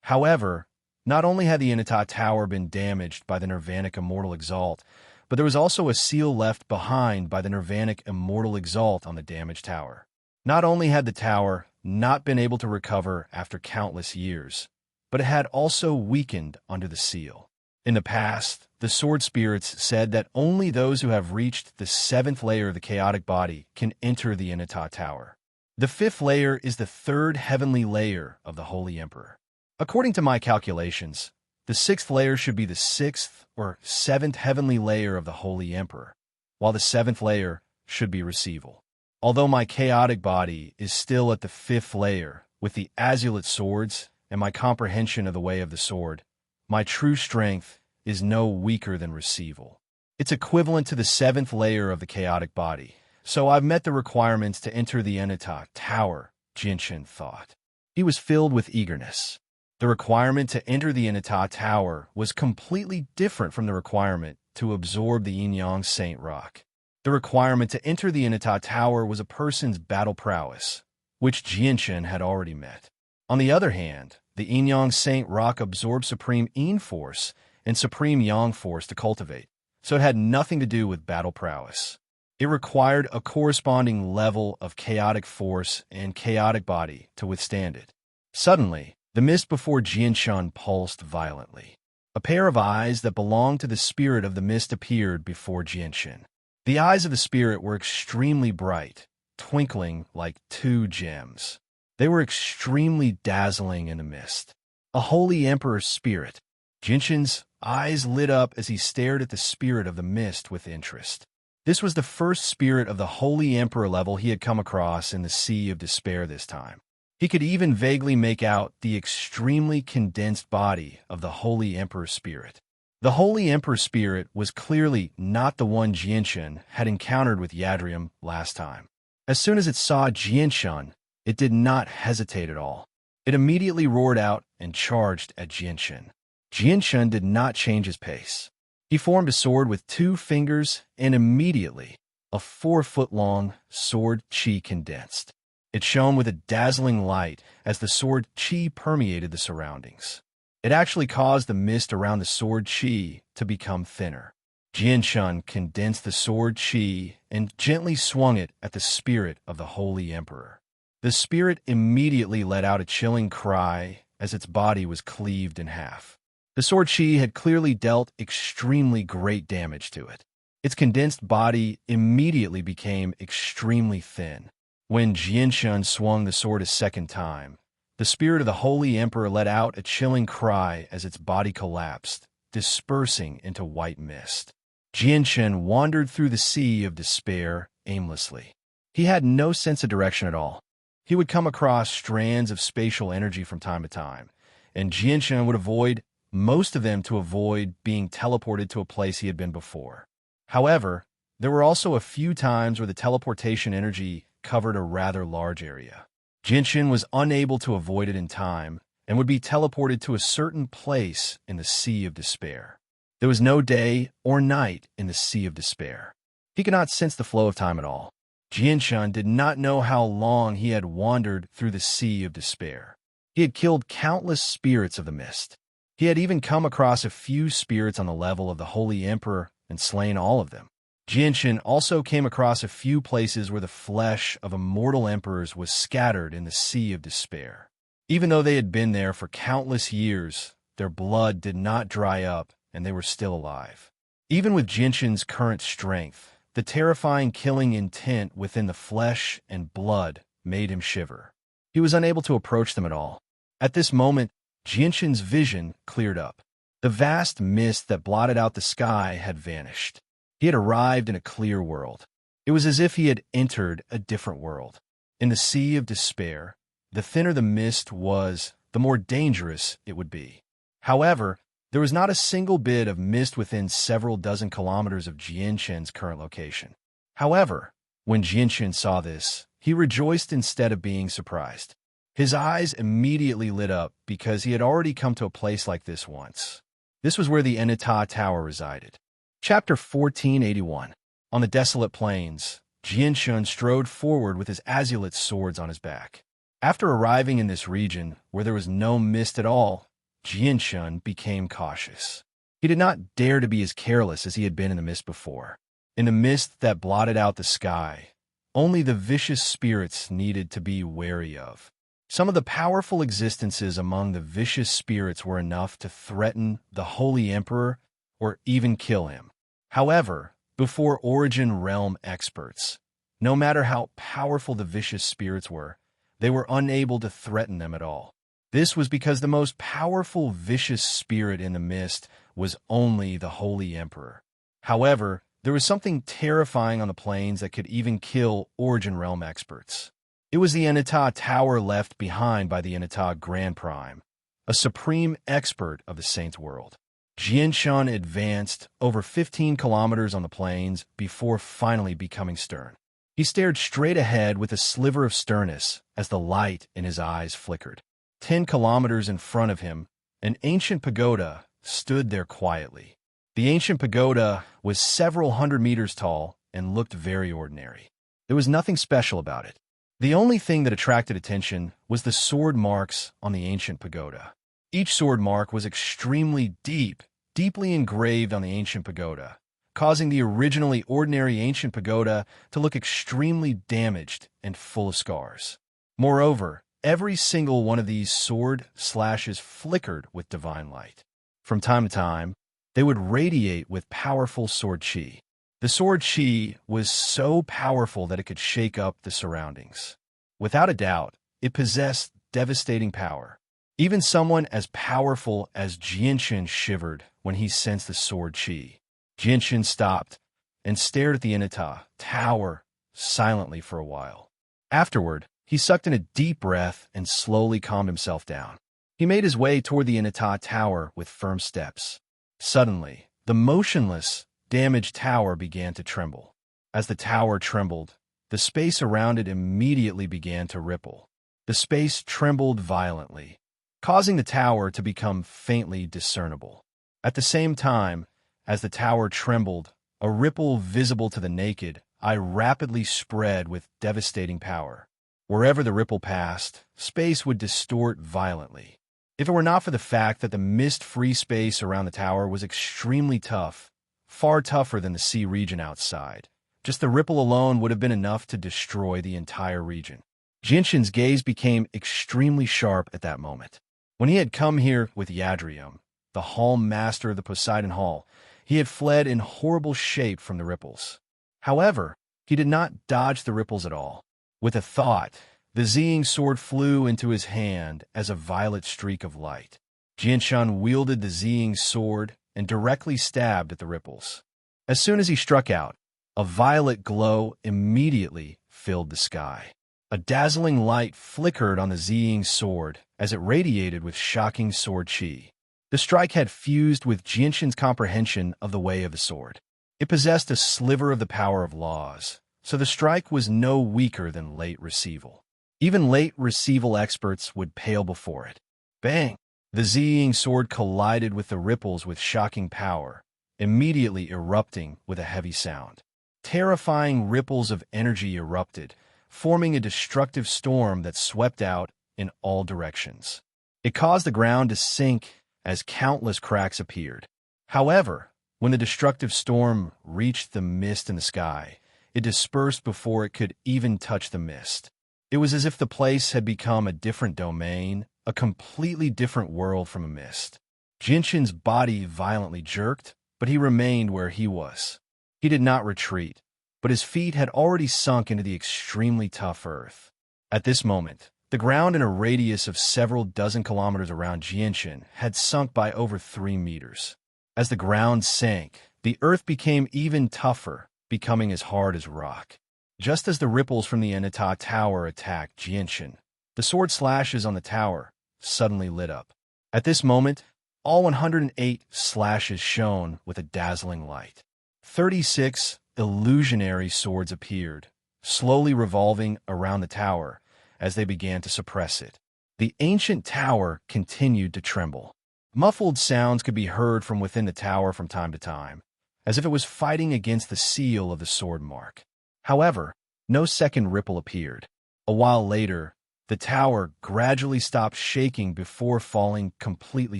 However, not only had the Inata Tower been damaged by the Nirvanic Immortal Exalt, but there was also a seal left behind by the Nirvanic Immortal Exalt on the damaged tower. Not only had the tower not been able to recover after countless years, but it had also weakened under the seal. In the past, the sword spirits said that only those who have reached the 7th layer of the chaotic body can enter the Inata Tower. The 5th layer is the 3rd heavenly layer of the Holy Emperor. According to my calculations, the 6th layer should be the 6th or 7th heavenly layer of the Holy Emperor, while the 7th layer should be Receival. Although my chaotic body is still at the 5th layer with the azulate swords and my comprehension of the way of the sword, my true strength is no weaker than Receival. It's equivalent to the 7th layer of the chaotic body, so I've met the requirements to enter the Inata Tower, Jinshin thought. He was filled with eagerness. The requirement to enter the Inata Tower was completely different from the requirement to absorb the Yin-Yang Saint Rock. The requirement to enter the Inata Tower was a person's battle prowess, which Jinshin had already met. On the other hand, the Yin-Yang Saint Rock absorbed supreme Yin force and supreme Yang force to cultivate, so it had nothing to do with battle prowess. It required a corresponding level of chaotic force and chaotic body to withstand it. Suddenly, the mist before Jinshin pulsed violently. A pair of eyes that belonged to the spirit of the mist appeared before Jinshin. The eyes of the spirit were extremely bright, twinkling like 2 gems. They were extremely dazzling in the mist. A holy emperor's spirit. Jinshin's eyes lit up as he stared at the spirit of the mist with interest. This was the first spirit of the holy emperor level he had come across in the Sea of Despair this time. He could even vaguely make out the extremely condensed body of the Holy Emperor Spirit. The Holy Emperor Spirit was clearly not the one Jinshin had encountered with Yadrium last time. As soon as it saw Jinshin, it did not hesitate at all. It immediately roared out and charged at Jinshin. Jinshin did not change his pace. He formed a sword with 2 fingers, and immediately a 4-foot-long sword chi condensed. It shone with a dazzling light as the sword chi permeated the surroundings. It actually caused the mist around the sword chi to become thinner. Jianshun condensed the sword chi and gently swung it at the spirit of the Holy Emperor. The spirit immediately let out a chilling cry as its body was cleaved in half. The sword chi had clearly dealt extremely great damage to it. Its condensed body immediately became extremely thin. When Jianshun swung the sword a second time, the spirit of the Holy Emperor let out a chilling cry as its body collapsed, dispersing into white mist. Jianshun wandered through the sea of despair aimlessly. He had no sense of direction at all. He would come across strands of spatial energy from time to time, and Jianshun would avoid most of them to avoid being teleported to a place he had been before. However, there were also a few times where the teleportation energy covered a rather large area. Jianshun was unable to avoid it in time and would be teleported to a certain place in the Sea of Despair. There was no day or night in the Sea of Despair. He could not sense the flow of time at all. Jianshun did not know how long he had wandered through the Sea of Despair. He had killed countless spirits of the mist. He had even come across a few spirits on the level of the Holy Emperor and slain all of them. Jianshun also came across a few places where the flesh of immortal emperors was scattered in the Sea of Despair. Even though they had been there for countless years, their blood did not dry up and they were still alive. Even with Jianshun's current strength, the terrifying killing intent within the flesh and blood made him shiver. He was unable to approach them at all. At this moment, Jianshun's vision cleared up. The vast mist that blotted out the sky had vanished. He had arrived in a clear world. It was as if he had entered a different world. In the Sea of Despair, the thinner the mist was, the more dangerous it would be. However, there was not a single bit of mist within several dozen kilometers of Jianshun's current location. However, when Jianshun saw this, he rejoiced instead of being surprised. His eyes immediately lit up because he had already come to a place like this once. This was where the Enita Tower resided. Chapter 1481. On the desolate plains, Jianshun strode forward with his azulate swords on his back. After arriving in this region, where there was no mist at all, Jianshun became cautious. He did not dare to be as careless as he had been in the mist before. In the mist that blotted out the sky, only the vicious spirits needed to be wary of. Some of the powerful existences among the vicious spirits were enough to threaten the Holy Emperor or even kill him. However, before Origin Realm experts, no matter how powerful the vicious spirits were, they were unable to threaten them at all. This was because the most powerful vicious spirit in the mist was only the Holy Emperor. However, there was something terrifying on the plains that could even kill Origin Realm experts. It was the Enita Tower left behind by the Enita Grand Prime, a supreme expert of the Saints' world. Jianshun advanced over 15 kilometers on the plains before finally becoming stern. He stared straight ahead with a sliver of sternness as the light in his eyes flickered. 10 kilometers in front of him, an ancient pagoda stood there quietly. The ancient pagoda was several hundred meters tall and looked very ordinary. There was nothing special about it. The only thing that attracted attention was the sword marks on the ancient pagoda. Each sword mark was extremely deeply engraved on the ancient pagoda, causing the originally ordinary ancient pagoda to look extremely damaged and full of scars. Moreover, every single one of these sword slashes flickered with divine light. From time to time, they would radiate with powerful sword chi. The sword chi was so powerful that it could shake up the surroundings. Without a doubt, it possessed devastating power. Even someone as powerful as Jianshun shivered when he sensed the sword chi. Jianshun stopped and stared at the Enita Tower silently for a while. Afterward, he sucked in a deep breath and slowly calmed himself down. He made his way toward the Enita Tower with firm steps. Suddenly, the motionless, damaged tower began to tremble. As the tower trembled, the space around it immediately began to ripple. The space trembled violently, causing the tower to become faintly discernible. At the same time, As the tower trembled, a ripple visible to the naked eye rapidly spread with devastating power. Wherever the ripple passed, space would distort violently. If it were not for the fact that the mist-free space around the tower was extremely tough, far tougher than the sea region outside, just the ripple alone would have been enough to destroy the entire region. Jinshin's gaze became extremely sharp at that moment. When he had come here with Yadrium, the hall master of the Poseidon Hall, he had fled in horrible shape from the ripples. However, he did not dodge the ripples at all. With a thought, the Ziying sword flew into his hand as a violet streak of light. Jinshin wielded the Ziying sword and directly stabbed at the ripples. As soon as he struck out, a violet glow immediately filled the sky. A dazzling light flickered on the Ziying sword as it radiated with shocking sword chi. The strike had fused with Jinshin's comprehension of the way of the sword. It possessed a sliver of the power of laws, so the strike was no weaker than late receival. Even late receival experts would pale before it. Bang! The Ziying sword collided with the ripples with shocking power, immediately erupting with a heavy sound. Terrifying ripples of energy erupted, forming a destructive storm that swept out in all directions. It caused the ground to sink as countless cracks appeared. However, when the destructive storm reached the mist in the sky, it dispersed before it could even touch the mist. It was as if the place had become a different domain, a completely different world from a mist. Jinshin's body violently jerked, but he remained where he was. He did not retreat, but his feet had already sunk into the extremely tough earth. At this moment, the ground in a radius of several dozen kilometers around Jinshin had sunk by over 3 meters. As the ground sank, the earth became even tougher, becoming as hard as rock. Just as the ripples from the Enata Tower attacked Jinshin, the sword slashes on the tower suddenly lit up. At this moment, all 108 slashes shone with a dazzling light. 36 illusionary swords appeared, slowly revolving around the tower as they began to suppress it. The ancient tower continued to tremble. Muffled sounds could be heard from within the tower from time to time, as if it was fighting against the seal of the sword mark. However, no second ripple appeared. A while later, the tower gradually stopped shaking before falling completely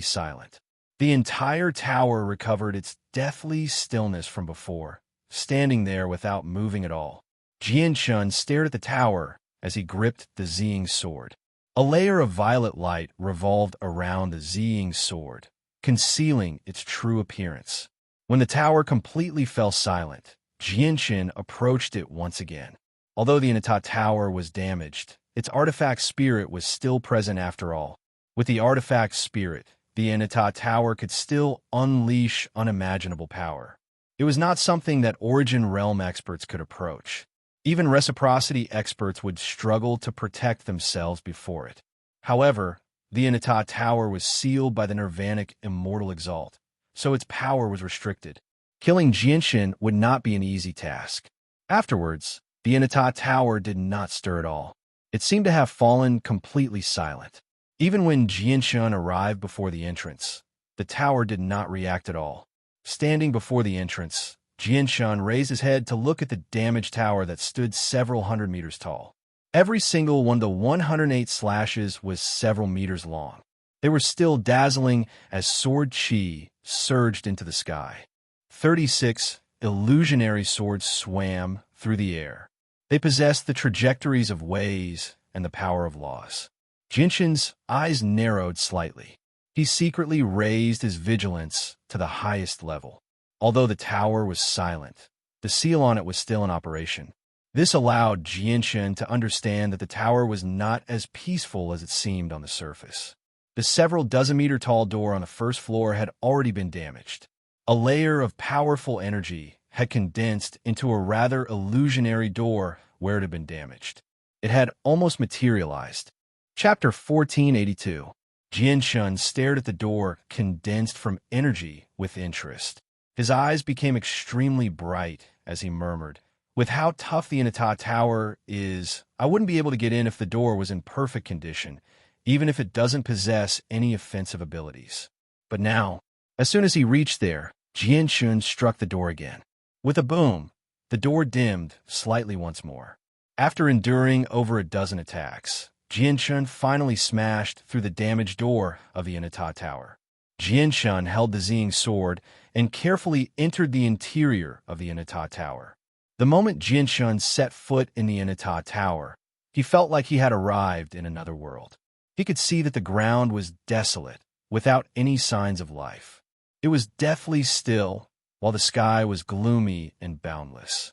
silent. The entire tower recovered its deathly stillness from before, standing there without moving at all. Jinshin stared at the tower as he gripped the Ziying sword. A layer of violet light revolved around the Ziying sword, concealing its true appearance. When the tower completely fell silent, Jinshin approached it once again. Although the Inata Tower was damaged, its artifact spirit was still present after all. With the artifact spirit, the Inata Tower could still unleash unimaginable power. It was not something that Origin Realm experts could approach. Even reciprocity experts would struggle to protect themselves before it. However, the Inata Tower was sealed by the Nirvanic Immortal Exalt, so its power was restricted. Killing Jinshin would not be an easy task. Afterwards, the Inata Tower did not stir at all. It seemed to have fallen completely silent. Even when Jinshin arrived before the entrance, the tower did not react at all. Standing before the entrance, Jinshin raised his head to look at the damaged tower that stood several hundred meters tall. Every single one of the 108 slashes was several meters long. They were still dazzling as sword chi surged into the sky. 36 illusionary swords swam through the air. They possessed the trajectories of ways and the power of laws. Jinshin's eyes narrowed slightly. He secretly raised his vigilance to the highest level. Although the tower was silent, the seal on it was still in operation. This allowed Jinshin to understand that the tower was not as peaceful as it seemed on the surface. The several dozen-meter-tall door on the first floor had already been damaged. A layer of powerful energy had condensed into a rather illusionary door where it had been damaged. It had almost materialized. Chapter 1482. Jinshin stared at the door condensed from energy with interest. His eyes became extremely bright as he murmured, "With how tough the Inata Tower is, I wouldn't be able to get in if the door was in perfect condition, even if it doesn't possess any offensive abilities." But now, as soon as he reached there, Jianshun struck the door again. With a boom, the door dimmed slightly once more. After enduring over a dozen attacks, Jianshun finally smashed through the damaged door of the Inata Tower. Jianshun held the Ziying sword and carefully entered the interior of the Inata Tower. The moment Jianshun set foot in the Inata Tower, he felt like he had arrived in another world. He could see that the ground was desolate, without any signs of life. It was deathly still, while the sky was gloomy and boundless.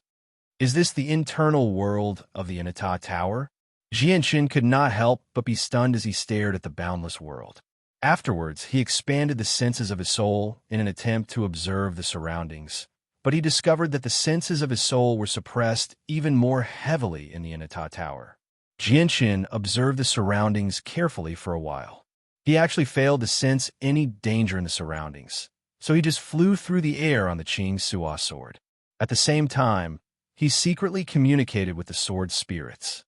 Is this the internal world of the Inata Tower? Jianshun could not help but be stunned as he stared at the boundless world. Afterwards, he expanded the senses of his soul in an attempt to observe the surroundings, but he discovered that the senses of his soul were suppressed even more heavily in the Inata Tower. Jianshun observed the surroundings carefully for a while. He actually failed to sense any danger in the surroundings, so he just flew through the air on the Qing Suo sword. At the same time, he secretly communicated with the sword spirits.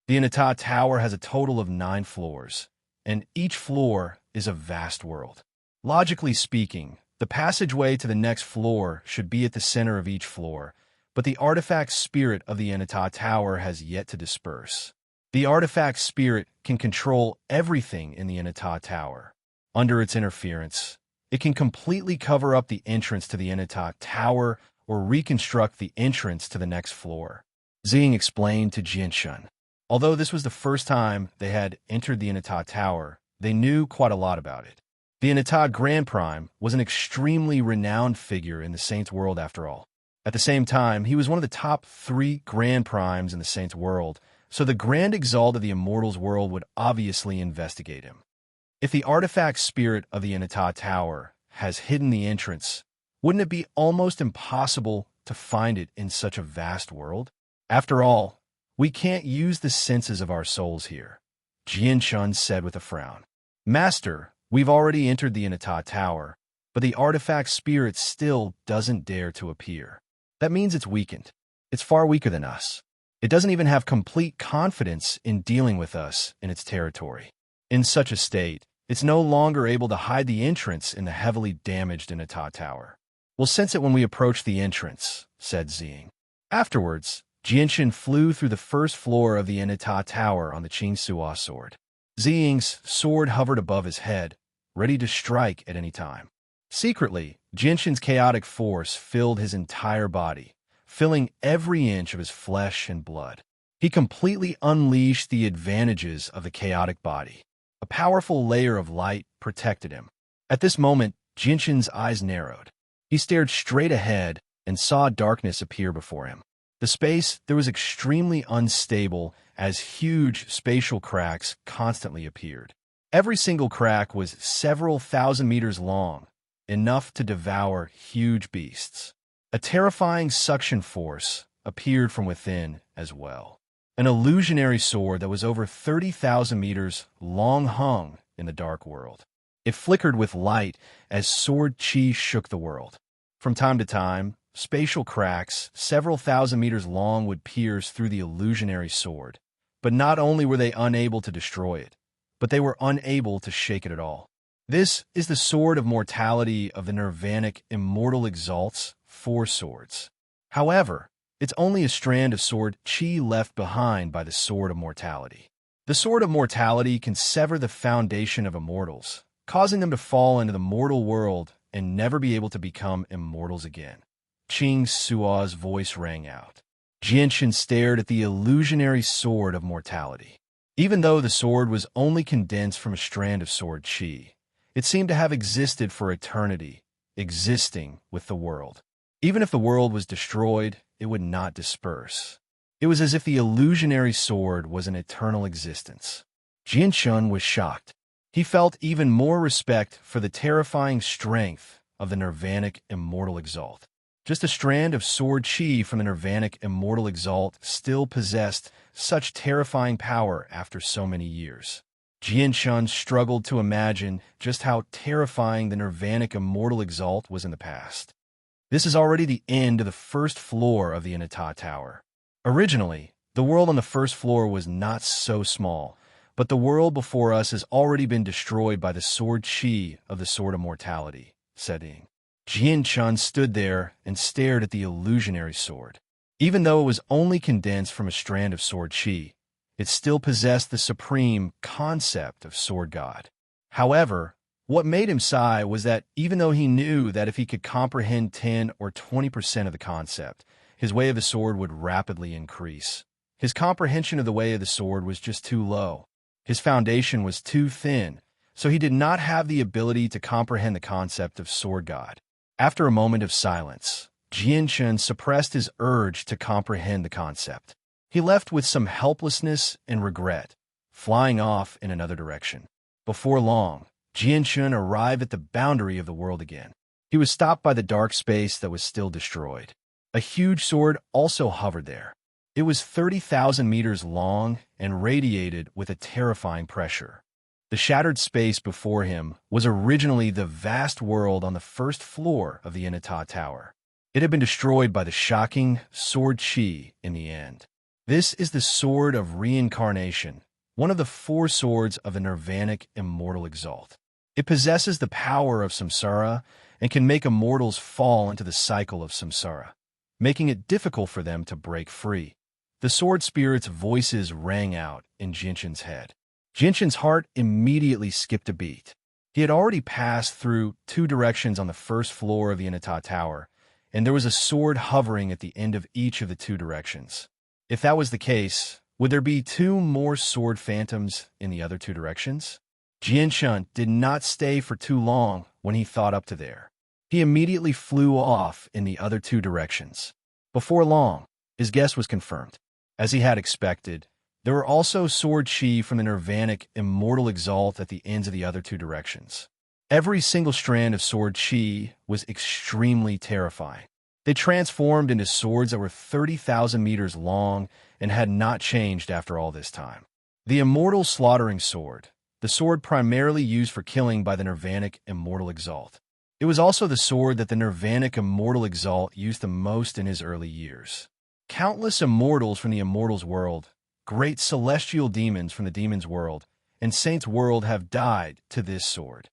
The Inata Tower has a total of 9 floors, and each floor is a vast world. Logically speaking, the passageway to the next floor should be at the center of each floor, but the artifact spirit of the Inata Tower has yet to disperse. The artifact spirit can control everything in the Inata Tower. Under its interference, it can completely cover up the entrance to the Inata Tower or reconstruct the entrance to the next floor. Ziying explained to Jianshun. Although this was the first time they had entered the Inata Tower, they knew quite a lot about it. The Inata Grand Prime was an extremely renowned figure in the Saints' world after all. At the same time, he was one of the top 3 Grand Primes in the Saints' world, so the Grand Exalt of the Immortals world would obviously investigate him. If the artifact spirit of the Inata Tower has hidden the entrance, wouldn't it be almost impossible to find it in such a vast world? After all, we can't use the senses of our souls here, Jianshun said with a frown. Master, we've already entered the Inata Tower, but the artifact spirit still doesn't dare to appear. That means it's weakened. It's far weaker than us. It doesn't even have complete confidence in dealing with us in its territory. In such a state, it's no longer able to hide the entrance in the heavily damaged Inata Tower. We'll sense it when we approach the entrance, said Ziying. Afterwards, Jianshun flew through the first floor of the Inata Tower on the Qing Suo sword. Ziying's sword hovered above his head, ready to strike at any time. Secretly, Jianshun's chaotic force filled his entire body, filling every inch of his flesh and blood. He completely unleashed the advantages of the chaotic body. A powerful layer of light protected him. At this moment, Jianshun's eyes narrowed. He stared straight ahead and saw darkness appear before him. The space there was extremely unstable as huge spatial cracks constantly appeared. Every single crack was several thousand meters long, enough to devour huge beasts. A terrifying suction force appeared from within as well. An illusionary sword that was over 30,000 meters long hung in the dark world. It flickered with light as sword chi shook the world. From time to time, spatial cracks several thousand meters long would pierce through the illusionary sword, but not only were they unable to destroy it, but they were unable to shake it at all. This is the sword of mortality of the Nirvanic Immortal Exalt's 4 swords. However, it's only a strand of sword chi left behind by the sword of mortality. The sword of mortality can sever the foundation of immortals, causing them to fall into the mortal world and never be able to become immortals again. Qing Suo's voice rang out. Jianshun stared at the illusionary sword of mortality. Even though the sword was only condensed from a strand of sword chi, it seemed to have existed for eternity, existing with the world. Even if the world was destroyed, it would not disperse. It was as if the illusionary sword was an eternal existence. Jianshun was shocked. He felt even more respect for the terrifying strength of the Nirvanic Immortal Exalt. Just a strand of sword chi from the Nirvanic Immortal Exalt still possessed such terrifying power after so many years. Jianshun struggled to imagine just how terrifying the Nirvanic Immortal Exalt was in the past. This is already the end of the first floor of the Inata Tower. Originally, the world on the first floor was not so small, but the world before us has already been destroyed by the sword chi of the Sword of Mortality, said Ying. Jian-chun stood there and stared at the illusionary sword. Even though it was only condensed from a strand of sword chi, it still possessed the supreme concept of sword god. However, what made him sigh was that even though he knew that if he could comprehend 10 or 20% of the concept, his way of the sword would rapidly increase. His comprehension of the way of the sword was just too low. His foundation was too thin, so he did not have the ability to comprehend the concept of sword god. After a moment of silence, Jian-chun suppressed his urge to comprehend the concept. He left with some helplessness and regret, flying off in another direction. Before long, Jian-chun arrived at the boundary of the world again. He was stopped by the dark space that was still destroyed. A huge sword also hovered there. It was 30,000 meters long and radiated with a terrifying pressure. The shattered space before him was originally the vast world on the first floor of the Inata Tower. It had been destroyed by the shocking sword chi in the end. This is the sword of reincarnation, one of the 4 swords of the Nirvanic Immortal Exalt. It possesses the power of samsara and can make immortals fall into the cycle of samsara, making it difficult for them to break free. The sword spirit's voices rang out in Jian-chun's head. Jian-chun's heart immediately skipped a beat. He had already passed through 2 directions on the first floor of the Inata Tower, and there was a sword hovering at the end of each of the 2 directions. If that was the case, would there be 2 more sword phantoms in the other 2 directions? Jian-chun did not stay for too long when he thought up to there. He immediately flew off in the other 2 directions. Before long, his guess was confirmed. As he had expected, there were also sword chi from the Nirvanic Immortal Exalt at the ends of the other 2 directions. Every single strand of sword chi was extremely terrifying. They transformed into swords that were 30,000 meters long and had not changed after all this time. The Immortal Slaughtering Sword, the sword primarily used for killing by the Nirvanic Immortal Exalt. It was also the sword that the Nirvanic Immortal Exalt used the most in his early years. Countless immortals from the Immortals world, great celestial demons from the Demons world, and Saints world have died to this sword.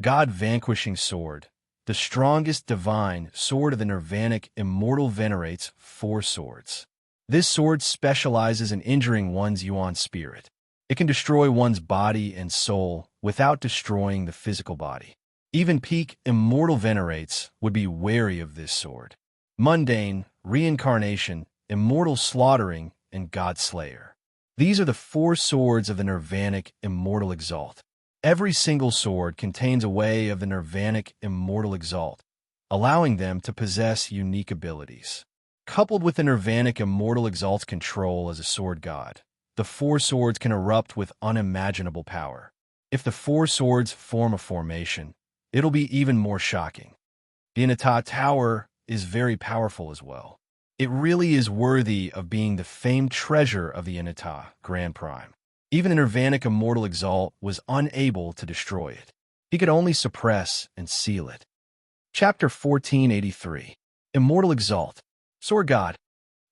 God-vanquishing sword, the strongest divine sword of the Nirvanic Immortal venerates 4 swords. This sword specializes in injuring one's yuan spirit. It can destroy one's body and soul without destroying the physical body. Even peak immortal venerates would be wary of this sword. Mundane, reincarnation, immortal slaughtering, and God slayer. These are the 4 swords of the Nirvanic Immortal Exalt. Every single sword contains a way of the Nirvanic Immortal Exalt, allowing them to possess unique abilities. Coupled with the Nirvanic Immortal Exalt's control as a sword god, the 4 swords can erupt with unimaginable power. If the 4 swords form a formation, it'll be even more shocking. The Inata Tower is very powerful as well. It really is worthy of being the famed treasure of the Inata Grand Prime. Even the Nirvanic Immortal Exalt was unable to destroy it. He could only suppress and seal it. Chapter 1483. Immortal Exalt. Sword God.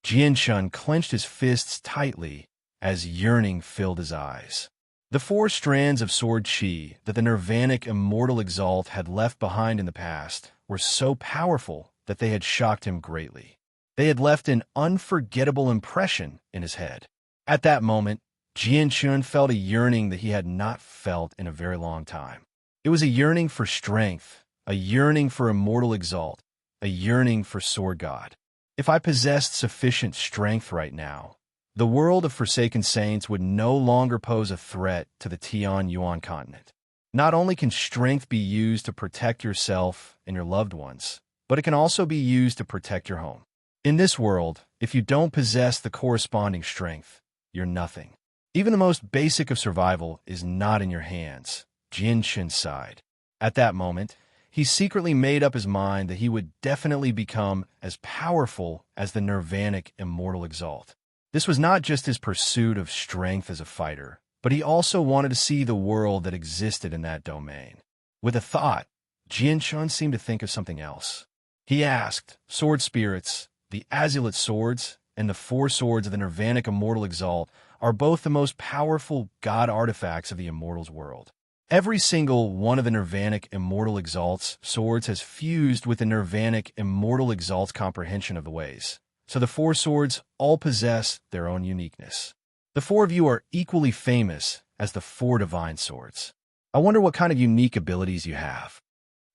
Jian-chun clenched his fists tightly as yearning filled his eyes. The 4 strands of sword chi that the Nirvanic Immortal Exalt had left behind in the past were so powerful that they had shocked him greatly. They had left an unforgettable impression in his head. At that moment, Jian-chun felt a yearning that he had not felt in a very long time. It was a yearning for strength, a yearning for Immortal Exalt, a yearning for Sword God. If I possessed sufficient strength right now, the world of Forsaken Saints would no longer pose a threat to the Tian Yuan continent. Not only can strength be used to protect yourself and your loved ones, but it can also be used to protect your home. In this world, if you don't possess the corresponding strength, you're nothing. Even the most basic of survival is not in your hands. Jian-chun sighed. At that moment, he secretly made up his mind that he would definitely become as powerful as the Nirvanic Immortal Exalt. This was not just his pursuit of strength as a fighter, but he also wanted to see the world that existed in that domain. With a thought, Jian-chun seemed to think of something else. He asked, sword spirits, the azulate swords, and the 4 swords of the Nirvanic Immortal Exalt are both the most powerful god artifacts of the Immortals world. Every single one of the Nirvanic Immortal Exalt's swords has fused with the Nirvanic Immortal Exalt's comprehension of the ways. So the four swords all possess their own uniqueness. The four of you are equally famous as the four divine swords. I wonder what kind of unique abilities you have.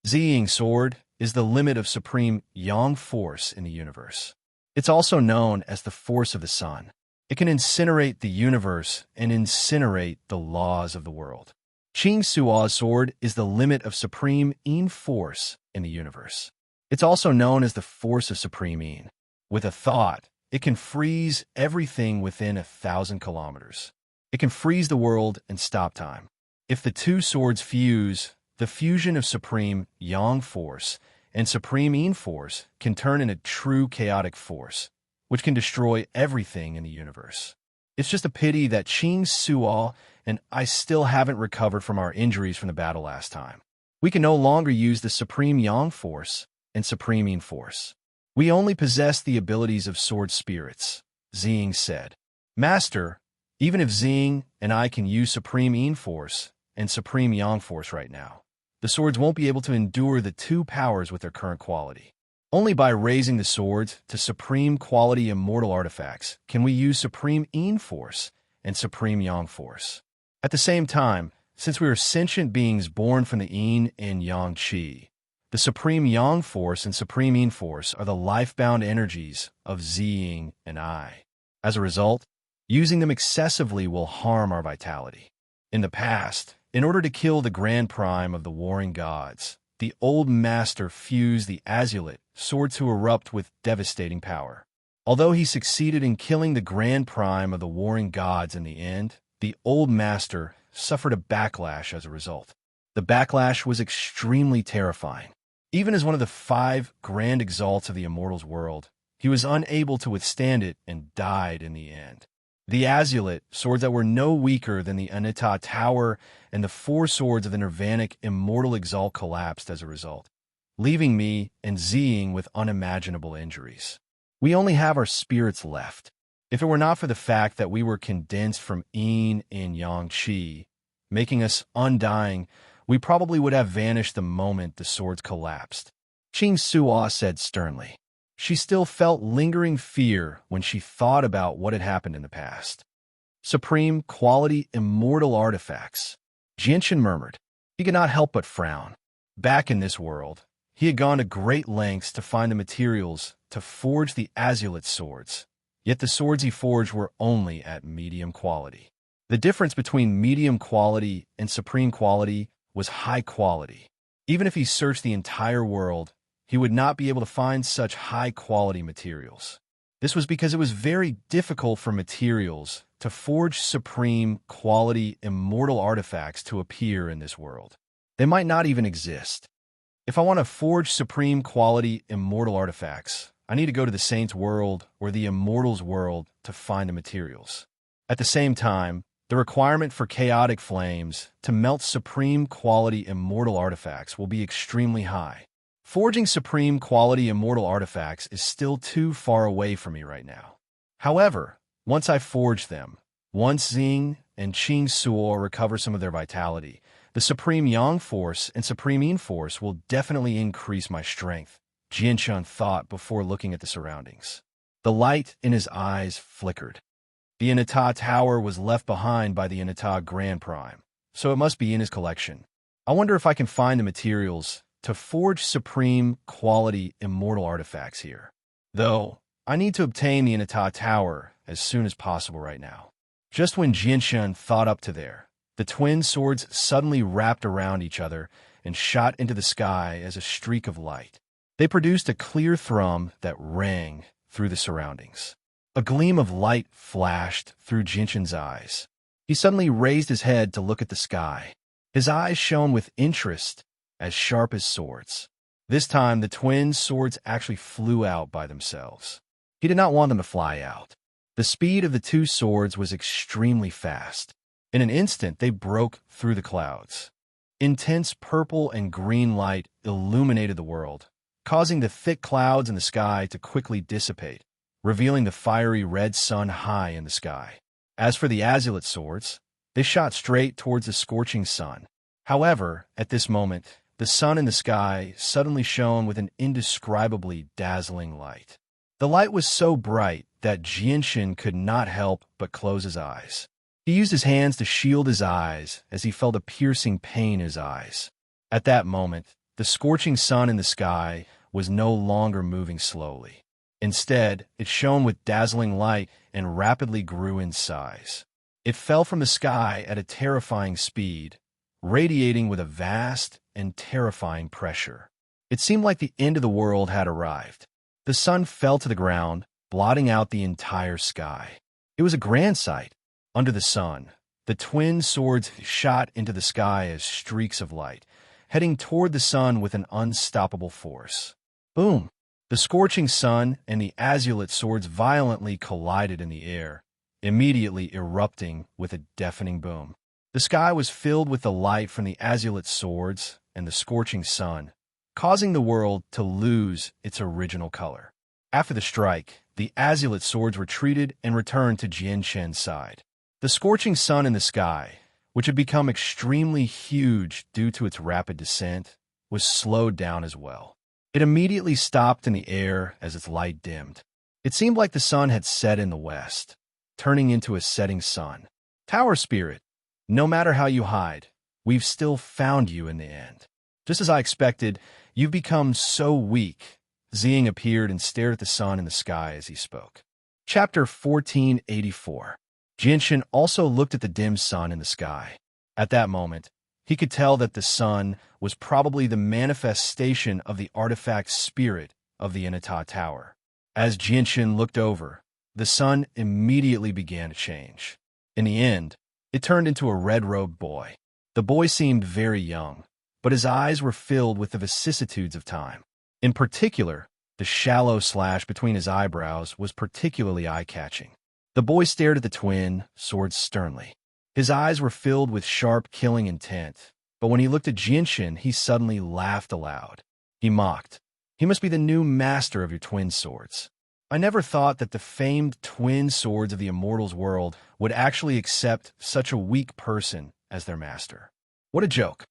Ziying sword is the limit of supreme yang force in the universe. It's also known as the force of the sun. It can incinerate the universe and incinerate the laws of the world. Qing Suo's sword is the limit of supreme yin force in the universe. It's also known as the force of supreme yin. With a thought, it can freeze everything within 1,000 kilometers. It can freeze the world and stop time. If the two swords fuse, the fusion of supreme yang force and supreme yin force can turn into true chaotic force, which can destroy everything in the universe. It's just a pity that Qing Suo and I still haven't recovered from our injuries from the battle last time. We can no longer use the supreme yang force and supreme yin force. We only possess the abilities of sword spirits, Ziying said. Master, even if Ziying and I can use supreme yin force and supreme yang force right now, the swords won't be able to endure the two powers with their current quality. Only by raising the swords to supreme quality immortal artifacts can we use supreme yin force and supreme yang force. At the same time, since we are sentient beings born from the yin and yang qi, the supreme yang force and supreme yin force are the life-bound energies of Ziying and I. As a result, using them excessively will harm our vitality. In the past, in order to kill the grand prime of the warring gods, the old master fused the azulite sword to erupt with devastating power. Although he succeeded in killing the grand prime of the warring gods in the end, the old master suffered a backlash as a result. The backlash was extremely terrifying. Even as one of the 5 grand exalts of the immortals world, he was unable to withstand it and died in the end. The azulite, swords that were no weaker than the Anita Tower, and the 4 swords of the Nirvanic Immortal Exalt collapsed as a result, leaving me and Ziying with unimaginable injuries. We only have our spirits left. If it were not for the fact that we were condensed from yin and yang qi, making us undying, we probably would have vanished the moment the swords collapsed. Qing Suo said sternly. She still felt lingering fear when she thought about what had happened in the past. Supreme quality immortal artifacts. Jinshin murmured. He could not help but frown. Back in this world, he had gone to great lengths to find the materials to forge the azulite swords. Yet the swords he forged were only at medium quality. The difference between medium quality and supreme quality was high quality. Even if he searched the entire world, he would not be able to find such high-quality materials. This was because it was very difficult for materials to forge supreme quality immortal artifacts to appear in this world. They might not even exist. If I want to forge supreme quality immortal artifacts, I need to go to the Saints' world or the Immortals' world to find the materials. At the same time, the requirement for chaotic flames to melt supreme quality immortal artifacts will be extremely high. Forging supreme quality immortal artifacts is still too far away from me right now. However, once I forge them, once Xing and Qing Suo recover some of their vitality, the supreme yang force and supreme yin force will definitely increase my strength, Jianshun thought before looking at the surroundings. The light in his eyes flickered. The Inata Tower was left behind by the Inata Grand Prime, so it must be in his collection. I wonder if I can find the materials to forge supreme quality immortal artifacts here. Though, I need to obtain the Inata Tower as soon as possible right now. Just when Jianshun thought up to there, the twin swords suddenly wrapped around each other and shot into the sky as a streak of light. They produced a clear thrum that rang through the surroundings. A gleam of light flashed through Jianshun's eyes. He suddenly raised his head to look at the sky. His eyes shone with interest, as sharp as swords. This time, the twin swords actually flew out by themselves. He did not want them to fly out. The speed of the two swords was extremely fast. In an instant, they broke through the clouds. Intense purple and green light illuminated the world, causing the thick clouds in the sky to quickly dissipate, revealing the fiery red sun high in the sky. As for the azulite swords, they shot straight towards the scorching sun. However, at this moment, the sun in the sky suddenly shone with an indescribably dazzling light. The light was so bright that Jianshin could not help but close his eyes. He used his hands to shield his eyes as he felt a piercing pain in his eyes. At that moment, the scorching sun in the sky was no longer moving slowly. Instead, it shone with dazzling light and rapidly grew in size. It fell from the sky at a terrifying speed, radiating with a vast and terrifying pressure. It seemed like the end of the world had arrived. The sun fell to the ground, blotting out the entire sky. It was a grand sight. Under the sun, the twin swords shot into the sky as streaks of light, heading toward the sun with an unstoppable force. Boom! The scorching sun and the azulate swords violently collided in the air, immediately erupting with a deafening boom. The sky was filled with the light from the azulate swords and the scorching sun, causing the world to lose its original color. After the strike, the azulate swords retreated and returned to Jianshen's side. The scorching sun in the sky, which had become extremely huge due to its rapid descent, was slowed down as well. It immediately stopped in the air as its light dimmed. It seemed like the sun had set in the west, turning into a setting sun. Tower Spirit, no matter how you hide, we've still found you in the end. Just as I expected, you've become so weak. Ziying appeared and stared at the sun in the sky as he spoke. Chapter 1484. Jianshin also looked at the dim sun in the sky. At that moment, he could tell that the sun was probably the manifestation of the artifact spirit of the Inata Tower. As Jianshin looked over, the sun immediately began to change. In the end, it turned into a red-robed boy. The boy seemed very young, but his eyes were filled with the vicissitudes of time. In particular, the shallow slash between his eyebrows was particularly eye-catching. The boy stared at the twin swords sternly. His eyes were filled with sharp, killing intent, but when he looked at Jianshin, he suddenly laughed aloud. He mocked. He must be the new master of your twin swords. I never thought that the famed twin swords of the immortals world would actually accept such a weak person as their master. What a joke.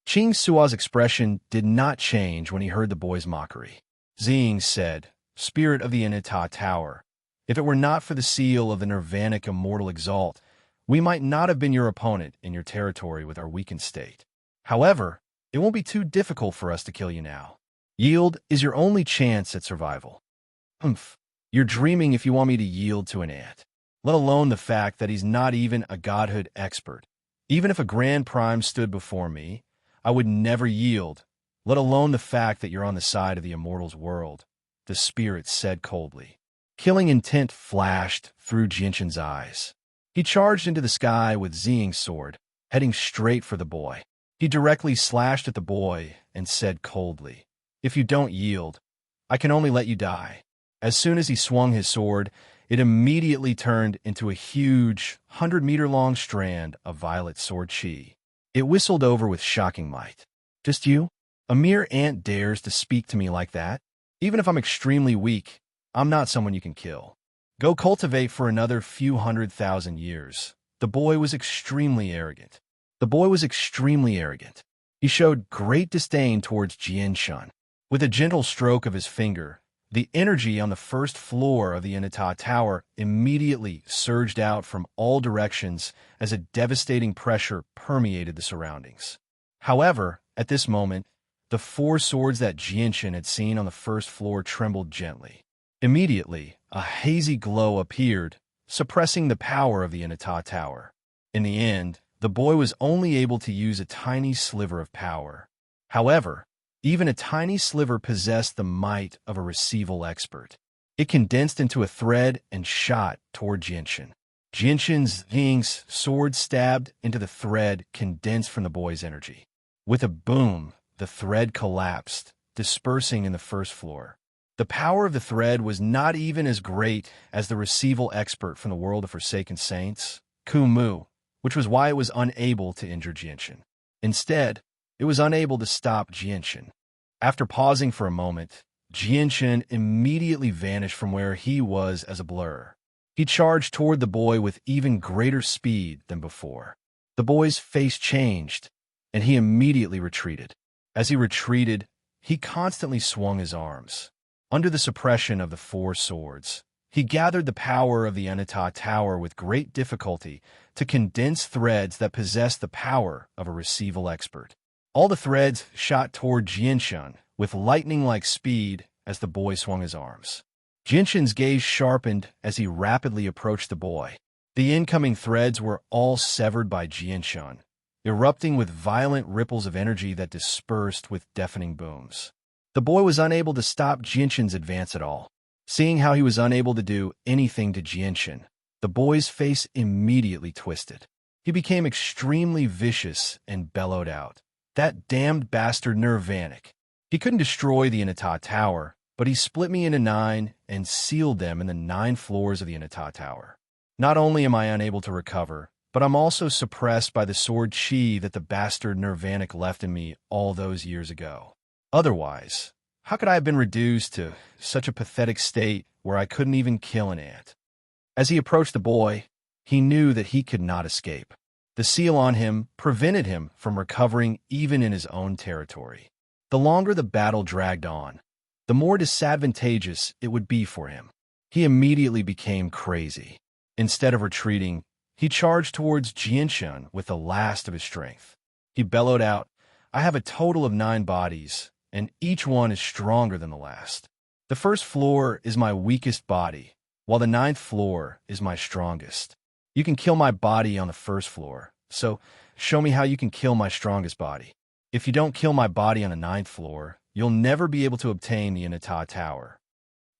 Qing Sua's expression did not change when he heard the boy's mockery. Ziying said, "Spirit of the Inata Tower, if it were not for the seal of the Nirvanic Immortal Exalt, we might not have been your opponent in your territory with our weakened state. However, it won't be too difficult for us to kill you now. Yield is your only chance at survival." Humph. You're dreaming if you want me to yield to an ant. Let alone the fact that he's not even a godhood expert. Even if a Grand Prime stood before me, I would never yield, let alone the fact that you're on the side of the immortals world, the spirit said coldly. Killing intent flashed through Jianshin's eyes. He charged into the sky with Ziying's sword, heading straight for the boy. He directly slashed at the boy and said coldly, "If you don't yield, I can only let you die." As soon as he swung his sword, it immediately turned into a huge, 100-meter-long strand of violet sword chi. It whistled over with shocking might. "Just you? A mere ant dares to speak to me like that? Even if I'm extremely weak, I'm not someone you can kill. Go cultivate for another few 100,000 years." The boy was extremely arrogant. He showed great disdain towards Jianshin. With a gentle stroke of his finger, the energy on the first floor of the Inata Tower immediately surged out from all directions as a devastating pressure permeated the surroundings. However, at this moment, the four swords that Jianshin had seen on the first floor trembled gently. Immediately, a hazy glow appeared, suppressing the power of the Inata Tower. In the end, the boy was only able to use a tiny sliver of power. However, even a tiny sliver possessed the might of a receival expert. It condensed into a thread and shot toward Jianshin. Jianshin's sword stabbed into the thread condensed from the boy's energy. With a boom, the thread collapsed, dispersing in the first floor. The power of the thread was not even as great as the receival expert from the world of Forsaken Saints, Kumu, which was why it was unable to injure Jianshin. Instead, it was unable to stop Jianshin. After pausing for a moment, Jianshin immediately vanished from where he was as a blur. He charged toward the boy with even greater speed than before. The boy's face changed. and he immediately retreated. As he retreated, he constantly swung his arms. Under the suppression of the four swords, he gathered the power of the Unita Tower with great difficulty to condense threads that possessed the power of a receival expert. All the threads shot toward Jianshun with lightning-like speed as the boy swung his arms. Jianshun's gaze sharpened as he rapidly approached the boy. The incoming threads were all severed by Jianshun, erupting with violent ripples of energy that dispersed with deafening booms. The boy was unable to stop Jianshun's advance at all. Seeing how he was unable to do anything to Jianshun, the boy's face immediately twisted. He became extremely vicious and bellowed out, "That damned bastard Nirvanic! He couldn't destroy the Unita Tower, but he split me into 9 and sealed them in the 9 floors of the Unita Tower. Not only am I unable to recover, but I'm also suppressed by the sword chi that the bastard Nirvanic left in me all those years ago. Otherwise, how could I have been reduced to such a pathetic state where I couldn't even kill an ant?" As he approached the boy, he knew that he could not escape. The seal on him prevented him from recovering even in his own territory. The longer the battle dragged on, the more disadvantageous it would be for him. He immediately became crazy. Instead of retreating, he charged towards Jianshun with the last of his strength. He bellowed out, "I have a total of 9 bodies, and each one is stronger than the last. The first floor is my weakest body, while the 9th floor is my strongest. You can kill my body on the first floor, so show me how you can kill my strongest body. If you don't kill my body on the 9th floor, you'll never be able to obtain the Unita Tower."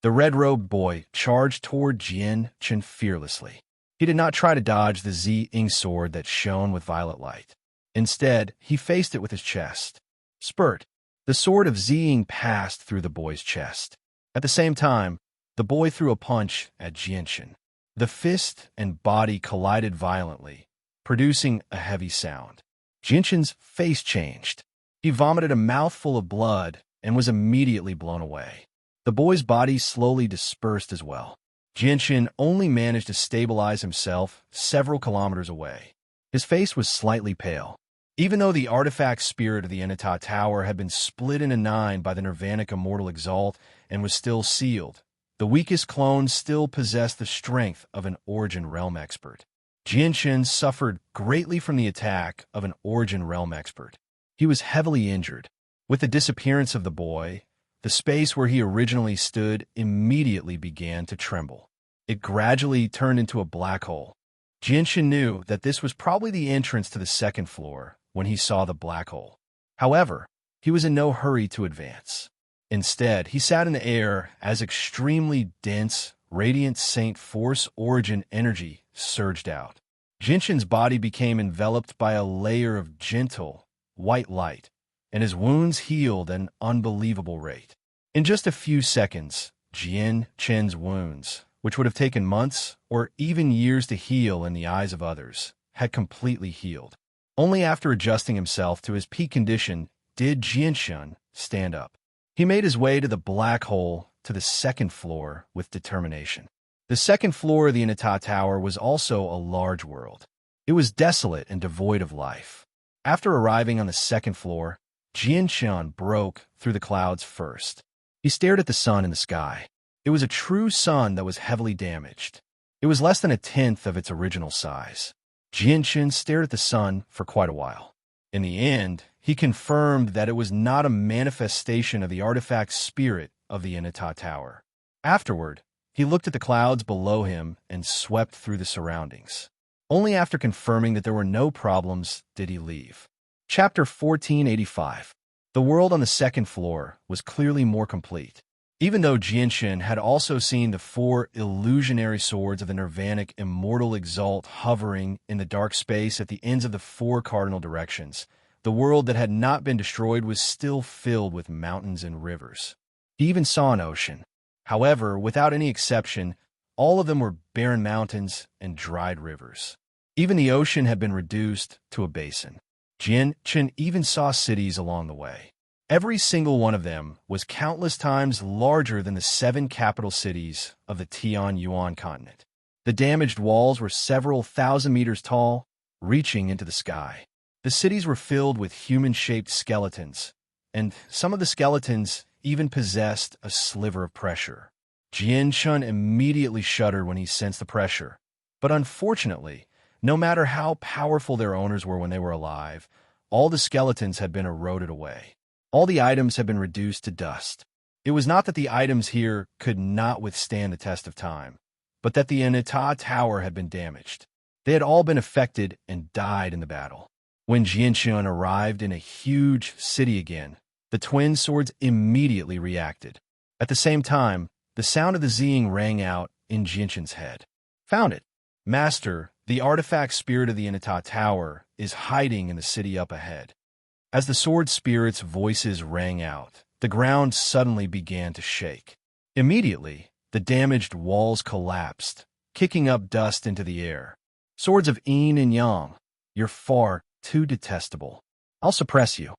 The red-robed boy charged toward Jianshun fearlessly. He did not try to dodge the Zi-Ing sword that shone with violet light. Instead, he faced it with his chest. Spurt! The sword of Zi-Ing passed through the boy's chest. At the same time, the boy threw a punch at Jianshun. The fist and body collided violently, producing a heavy sound. Jianshun's face changed. He vomited a mouthful of blood and was immediately blown away. The boy's body slowly dispersed as well. Jianshun only managed to stabilize himself several kilometers away. His face was slightly pale. Even though the artifact spirit of the Unita Tower had been split into 9 by the Nirvanic Immortal Exalt and was still sealed, the weakest clone still possessed the strength of an Origin Realm expert. Jianshun suffered greatly from the attack of an Origin Realm expert. He was heavily injured. With the disappearance of the boy, the space where he originally stood immediately began to tremble. It gradually turned into a black hole. Jianshun knew that this was probably the entrance to the 2nd floor when he saw the black hole. However, he was in no hurry to advance. Instead, he sat in the air as extremely dense, radiant Saint Force Origin energy surged out. Jianshun's body became enveloped by a layer of gentle, white light, and his wounds healed at an unbelievable rate. In just a few seconds, Jianshun's wounds, which would have taken months or even years to heal in the eyes of others, had completely healed. Only after adjusting himself to his peak condition did Jianshun stand up. He made his way to the black hole to the 2nd floor with determination. The 2nd floor of the Unita Tower was also a large world. It was desolate and devoid of life. After arriving on the 2nd floor, Jianshun broke through the clouds first. He stared at the sun in the sky. It was a true sun that was heavily damaged. It was less than a tenth of its original size. Jianshun stared at the sun for quite a while. In the end, he confirmed that it was not a manifestation of the artifact spirit of the Unita Tower. Afterward, he looked at the clouds below him and swept through the surroundings. Only after confirming that there were no problems did he leave. Chapter 1485. The world on the 2nd floor was clearly more complete. Even though Jianshun had also seen the 4 illusionary swords of the Nirvanic Immortal Exalt hovering in the dark space at the ends of the 4 cardinal directions, the world that had not been destroyed was still filled with mountains and rivers. He even saw an ocean. However, without any exception, all of them were barren mountains and dried rivers. Even the ocean had been reduced to a basin. Jianshun even saw cities along the way. Every single one of them was countless times larger than the 7 capital cities of the Tianyuan continent. The damaged walls were several thousand meters tall, reaching into the sky. The cities were filled with human-shaped skeletons, and some of the skeletons even possessed a sliver of pressure. Jian-chun immediately shuddered when he sensed the pressure. But unfortunately, no matter how powerful their owners were when they were alive, all the skeletons had been eroded away. All the items had been reduced to dust. It was not that the items here could not withstand the test of time, but that the Anita Tower had been damaged. They had all been affected and died in the battle. When Jian-chun arrived in a huge city again, the twin swords immediately reacted. At the same time, the sound of the zing rang out in Jian-chun's head. Found it. Master, the artifact spirit of the Anita Tower is hiding in the city up ahead. As the sword spirits' voices rang out, the ground suddenly began to shake. Immediately, the damaged walls collapsed, kicking up dust into the air. Swords of yin and yang, you're far too detestable. I'll suppress you.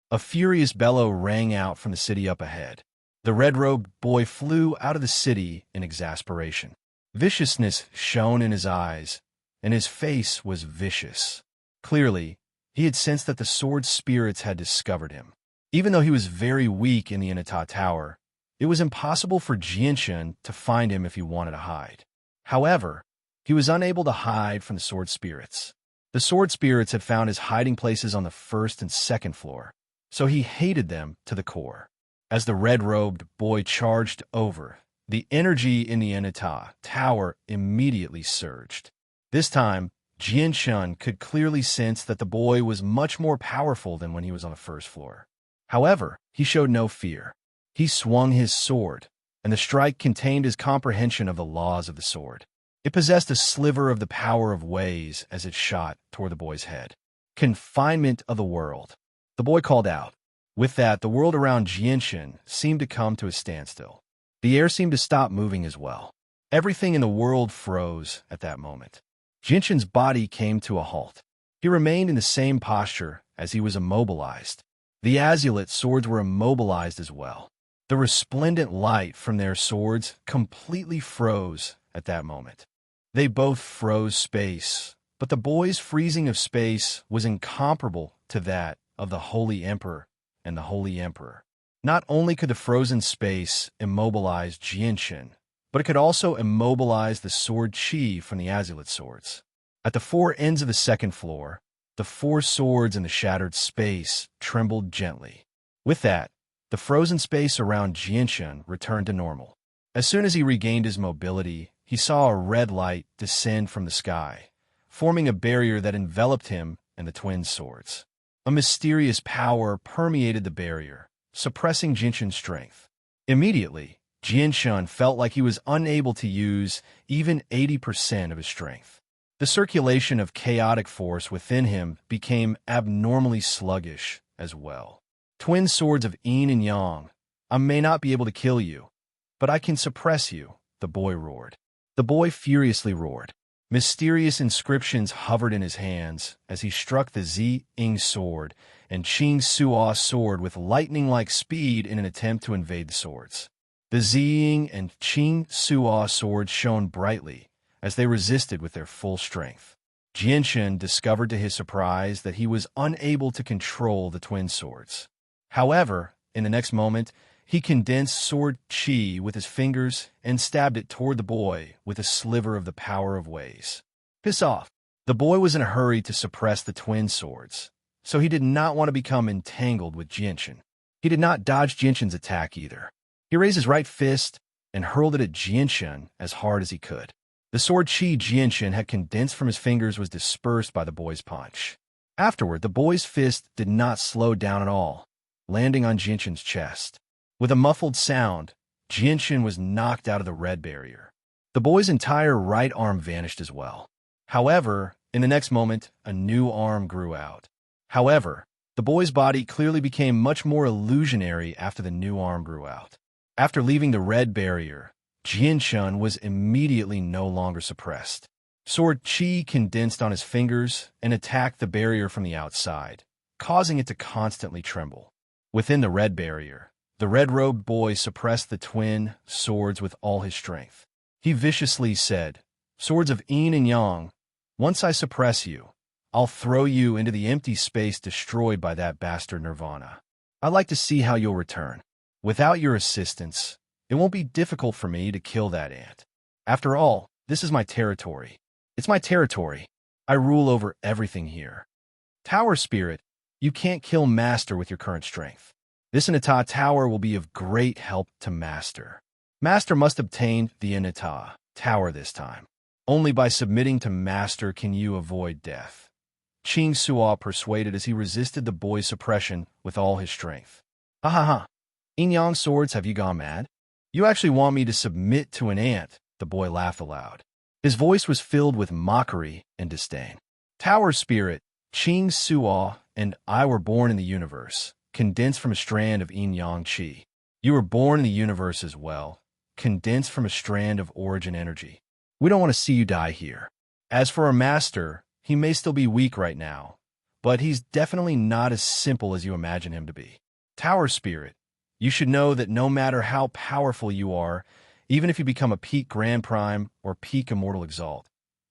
A furious bellow rang out from the city up ahead. The red-robed boy flew out of the city in exasperation. Viciousness shone in his eyes, and his face was vicious. Clearly, he had sensed that the sword spirits had discovered him. Even though he was very weak in the Anita Tower, it was impossible for Jian-chun to find him if he wanted to hide. However, he was unable to hide from the sword spirits. The sword spirits had found his hiding places on the first and second floor, so he hated them to the core. As the red-robed boy charged over, the energy in the Anita Tower immediately surged. This time, Jian-chun could clearly sense that the boy was much more powerful than when he was on the first floor. However, he showed no fear. He swung his sword, and the strike contained his comprehension of the laws of the sword. It possessed a sliver of the power of ways as it shot toward the boy's head. Confinement of the world. The boy called out. With that, the world around Jian-chun seemed to come to a standstill. The air seemed to stop moving as well. Everything in the world froze at that moment. Jian-chun's body came to a halt. He remained in the same posture as he was immobilized. The azulate swords were immobilized as well. The resplendent light from their swords completely froze at that moment. They both froze space, but the boy's freezing of space was incomparable to that of the Holy Emperor and the Holy Emperor. Not only could the frozen space immobilize Jian-chun, but it could also immobilize the sword chi from the azulate swords. At the four ends of the second floor, the four swords in the shattered space trembled gently. With that, the frozen space around Jian-chun returned to normal. As soon as he regained his mobility, he saw a red light descend from the sky, forming a barrier that enveloped him and the twin swords. A mysterious power permeated the barrier, suppressing Jian-chun's strength. Immediately, Jian-chun felt like he was unable to use even 80% of his strength. The circulation of chaotic force within him became abnormally sluggish as well. Twin swords of yin and yang, I may not be able to kill you, but I can suppress you, the boy roared. The boy furiously roared. Mysterious inscriptions hovered in his hands as he struck the Zi-ing sword and Qing-suo sword with lightning-like speed in an attempt to invade the swords. The Zi-ing and Qing-suo swords shone brightly as they resisted with their full strength. Jian-chun discovered to his surprise that he was unable to control the twin swords. However, in the next moment, he condensed sword chi with his fingers and stabbed it toward the boy with a sliver of the power of ways. Piss off. The boy was in a hurry to suppress the twin swords, so he did not want to become entangled with Jian-chun. He did not dodge Jian-chun's attack either. He raised his right fist and hurled it at Jian-chun as hard as he could. The sword chi Jian-chun had condensed from his fingers was dispersed by the boy's punch. Afterward, the boy's fist did not slow down at all, landing on Jian-chun's chest. With a muffled sound, Jian-chun was knocked out of the red barrier. The boy's entire right arm vanished as well. However, in the next moment, a new arm grew out. However, the boy's body clearly became much more illusionary after the new arm grew out. After leaving the red barrier, Jian-chun was immediately no longer suppressed. Sword chi condensed on his fingers and attacked the barrier from the outside, causing it to constantly tremble. Within the red barrier, the red-robed boy suppressed the twin swords with all his strength. He viciously said, "Swords of yin and yang, once I suppress you, I'll throw you into the empty space destroyed by that bastard Nirvana. I'd like to see how you'll return. Without your assistance, it won't be difficult for me to kill that ant. After all, this is my territory. It's my territory. I rule over everything here. Tower Spirit, you can't kill Master with your current strength. This Inata Tower will be of great help to Master. Master must obtain the Inata Tower this time. Only by submitting to Master can you avoid death. Ching Suo persuaded as he resisted the boy's suppression with all his strength. Ha ha ha. Yin-Yang Swords, have you gone mad? You actually want me to submit to an ant? The boy laughed aloud. His voice was filled with mockery and disdain. Tower Spirit, Ching Suo and I were born in the universe, condensed from a strand of yin-yang qi. You were born in the universe as well, condensed from a strand of origin energy. We don't want to see you die here. As for our master, he may still be weak right now, but he's definitely not as simple as you imagine him to be. Tower Spirit, you should know that no matter how powerful you are, even if you become a peak Grand Prime or peak Immortal Exalt,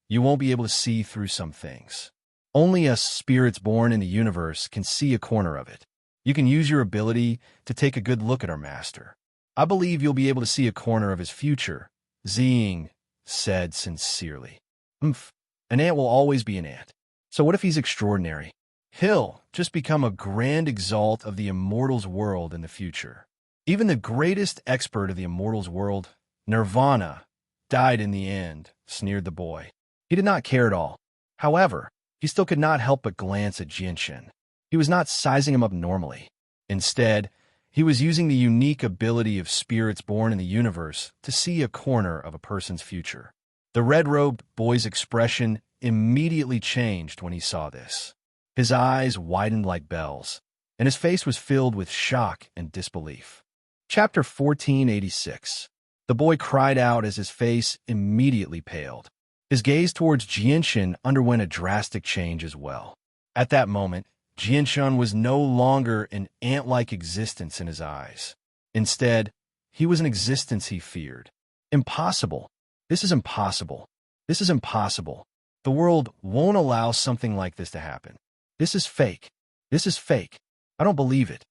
you won't be able to see through some things. Only us spirits born in the universe can see a corner of it. You can use your ability to take a good look at our master. I believe you'll be able to see a corner of his future, Zing said sincerely. An ant will always be an ant. So what if he's extraordinary? He'll just become a grand exalt of the immortals world in the future. Even the greatest expert of the immortals world, Nirvana, died in the end, sneered the boy. He did not care at all. However, he still could not help but glance at Jianshan. He was not sizing him up normally. Instead, he was using the unique ability of spirits born in the universe to see a corner of a person's future. The red-robed boy's expression immediately changed when he saw this. His eyes widened like bells, and his face was filled with shock and disbelief. Chapter 1486. The boy cried out as his face immediately paled. His gaze towards Jianshan underwent a drastic change as well. At that moment, Jianshan was no longer an ant-like existence in his eyes. Instead, he was an existence he feared. Impossible. This is impossible. This is impossible. The world won't allow something like this to happen. This is fake. This is fake. I don't believe it.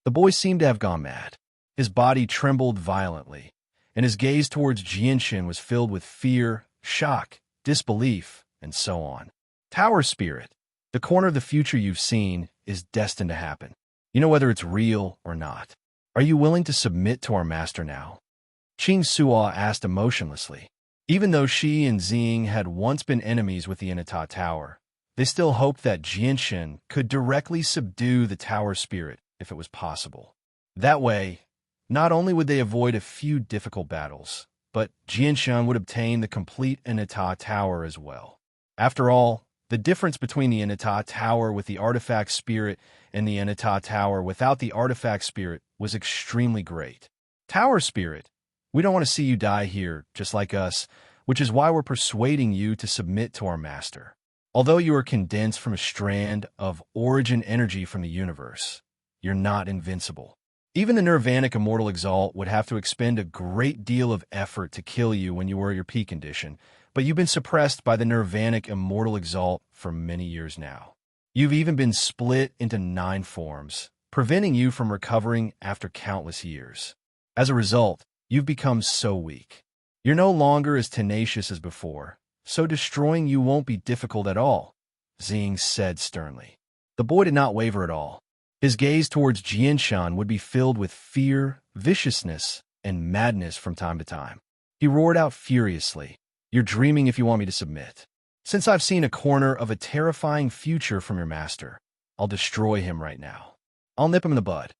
The boy seemed to have gone mad. His body trembled violently, and his gaze towards Jianshan was filled with fear, shock, disbelief, and so on. Tower Spirit, the corner of the future you've seen is destined to happen. You know whether it's real or not. Are you willing to submit to our master now? Ching Suo asked emotionlessly. Even though she and Zing had once been enemies with the Inata Tower, they still hoped that Jianshan could directly subdue the Tower Spirit if it was possible. That way, not only would they avoid a few difficult battles, but Jianshan would obtain the complete Inata Tower as well. After all, the difference between the Inata Tower with the Artifact Spirit and the Inata Tower without the Artifact Spirit was extremely great. Tower Spirit, we don't want to see you die here, just like us, which is why we're persuading you to submit to our master. Although you are condensed from a strand of origin energy from the universe, you're not invincible. Even the Nirvanic Immortal Exalt would have to expend a great deal of effort to kill you when you were your peak condition, but you've been suppressed by the Nirvanic Immortal Exalt for many years now. You've even been split into 9 forms, preventing you from recovering after countless years. As a result, you've become so weak. You're no longer as tenacious as before, so destroying you won't be difficult at all, Zing said sternly. The boy did not waver at all. His gaze towards Jianshan would be filled with fear, viciousness, and madness from time to time. He roared out furiously, "You're dreaming if you want me to submit. Since I've seen a corner of a terrifying future from your master, I'll destroy him right now. I'll nip him in the bud."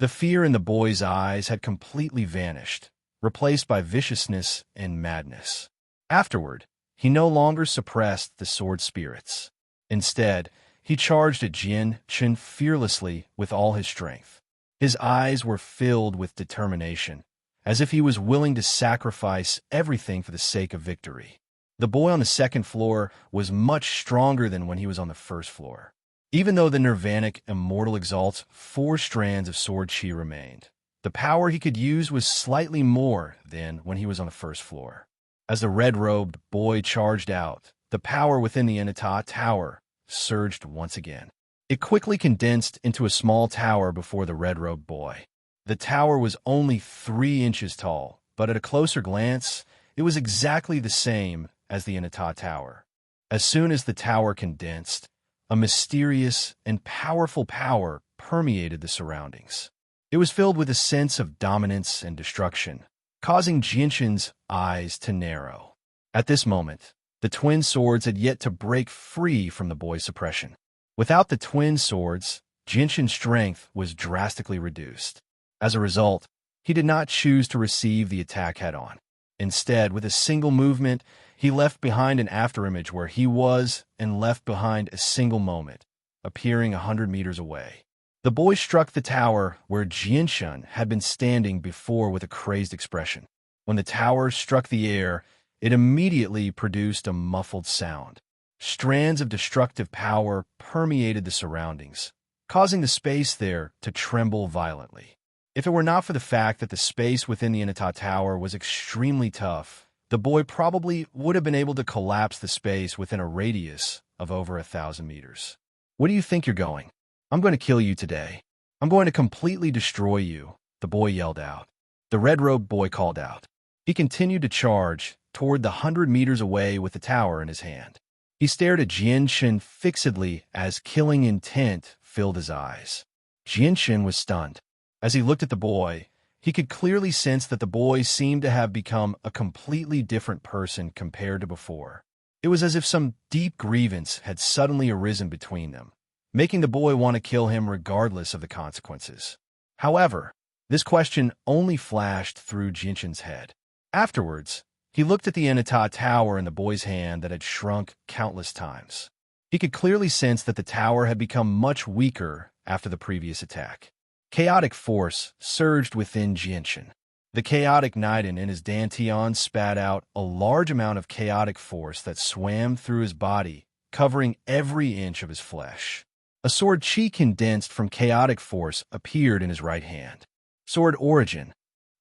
The fear in the boy's eyes had completely vanished, replaced by viciousness and madness. Afterward, he no longer suppressed the sword spirits. Instead, he charged at Jianshan fearlessly with all his strength. His eyes were filled with determination, as if he was willing to sacrifice everything for the sake of victory. The boy on the second floor was much stronger than when he was on the first floor. Even though the Nirvanic Immortal Exalt's 4 strands of sword chi remained, the power he could use was slightly more than when he was on the first floor. As the red-robed boy charged out, the power within the Inata Tower surged once again. It quickly condensed into a small tower before the red-robed boy. The tower was only 3 inches tall, but at a closer glance, it was exactly the same as the Inata Tower. As soon as the tower condensed, a mysterious and powerful power permeated the surroundings. It was filled with a sense of dominance and destruction, causing Jinshin's eyes to narrow. At this moment, the twin swords had yet to break free from the boy's suppression. Without the twin swords, Jinshin's strength was drastically reduced. As a result, he did not choose to receive the attack head-on. Instead, with a single movement, he left behind an afterimage where he was and left behind a single moment, appearing 100 meters away. The boy struck the tower where Jinshin had been standing before with a crazed expression. When the tower struck the air, it immediately produced a muffled sound. Strands of destructive power permeated the surroundings, causing the space there to tremble violently. If it were not for the fact that the space within the Inata Tower was extremely tough, the boy probably would have been able to collapse the space within a radius of over 1,000 meters. Where do you think you're going? I'm going to kill you today. I'm going to completely destroy you, the boy yelled out. The red-robed boy called out. He continued to charge toward the 100 meters away with the tower in his hand. He stared at Jinshin fixedly as killing intent filled his eyes. Jinshin was stunned. As he looked at the boy, he could clearly sense that the boy seemed to have become a completely different person compared to before. It was as if some deep grievance had suddenly arisen between them, making the boy want to kill him regardless of the consequences. However, this question only flashed through Jinshin's head. Afterwards, he looked at the Inata Tower in the boy's hand that had shrunk countless times. He could clearly sense that the tower had become much weaker after the previous attack. Chaotic force surged within Jinshin. The chaotic Knighten in his dantian spat out a large amount of chaotic force that swam through his body, covering every inch of his flesh. A sword chi condensed from chaotic force appeared in his right hand. Sword origin.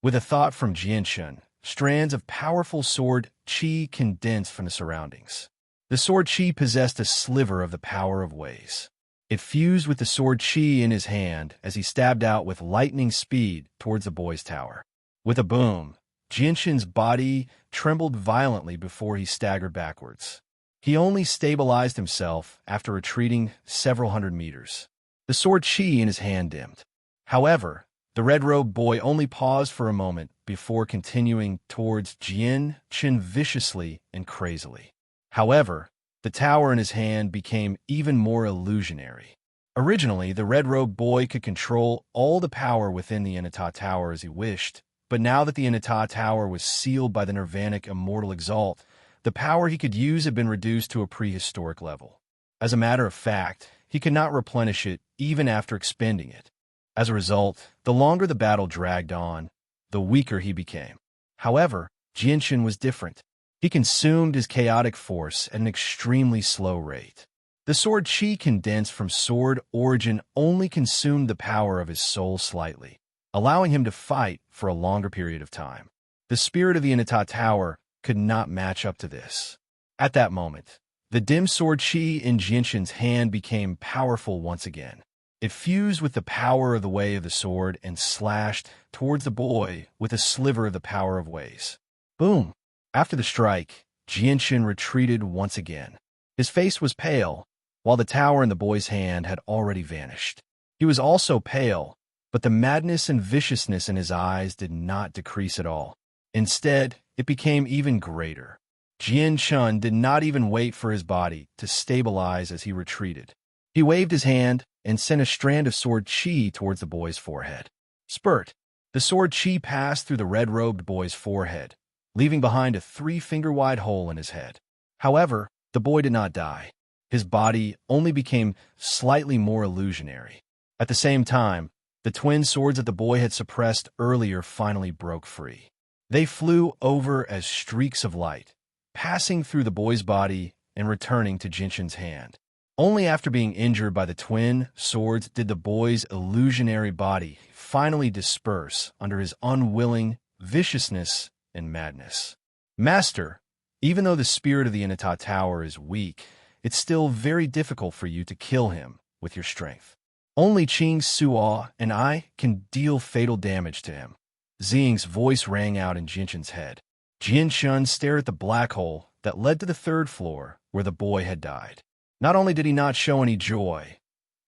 With a thought from Jinshin, strands of powerful sword chi condensed from the surroundings. The sword chi possessed a sliver of the power of ways. It fused with the sword chi in his hand as he stabbed out with lightning speed towards the boy's tower. With a boom, Jinshin's body trembled violently before he staggered backwards. He only stabilized himself after retreating several hundred meters. The sword chi in his hand dimmed. However, the red-robed boy only paused for a moment before continuing towards Jinshin viciously and crazily. However, the tower in his hand became even more illusionary. Originally, the red-robed boy could control all the power within the Inata Tower as he wished, but now that the Inata Tower was sealed by the Nirvanic Immortal Exalt, the power he could use had been reduced to a prehistoric level. As a matter of fact, he could not replenish it even after expending it. As a result, the longer the battle dragged on, the weaker he became. However, Jinshin was different. He consumed his chaotic force at an extremely slow rate. The sword chi condensed from sword origin only consumed the power of his soul slightly, allowing him to fight for a longer period of time. The spirit of the Inata Tower could not match up to this. At that moment, the dim sword chi in Jinshin's hand became powerful once again. It fused with the power of the way of the sword and slashed towards the boy with a sliver of the power of ways. Boom! After the strike, Jinshin retreated once again. His face was pale, while the tower in the boy's hand had already vanished. He was also pale, but the madness and viciousness in his eyes did not decrease at all. Instead, it became even greater. Jinshin did not even wait for his body to stabilize as he retreated. He waved his hand and sent a strand of sword chi towards the boy's forehead. Spurt! The sword chi passed through the red-robed boy's forehead, leaving behind a 3-finger-wide hole in his head. However, the boy did not die. His body only became slightly more illusionary. At the same time, the twin swords that the boy had suppressed earlier finally broke free. They flew over as streaks of light, passing through the boy's body and returning to Jinshin's hand. Only after being injured by the twin swords did the boy's illusionary body finally disperse under his unwilling viciousness and madness. Master, even though the spirit of the Inata Tower is weak, it's still very difficult for you to kill him with your strength. Only Qing Suo and I can deal fatal damage to him. Xing's voice rang out in Jinshan's head. Jinshan stared at the black hole that led to the third floor where the boy had died. Not only did he not show any joy,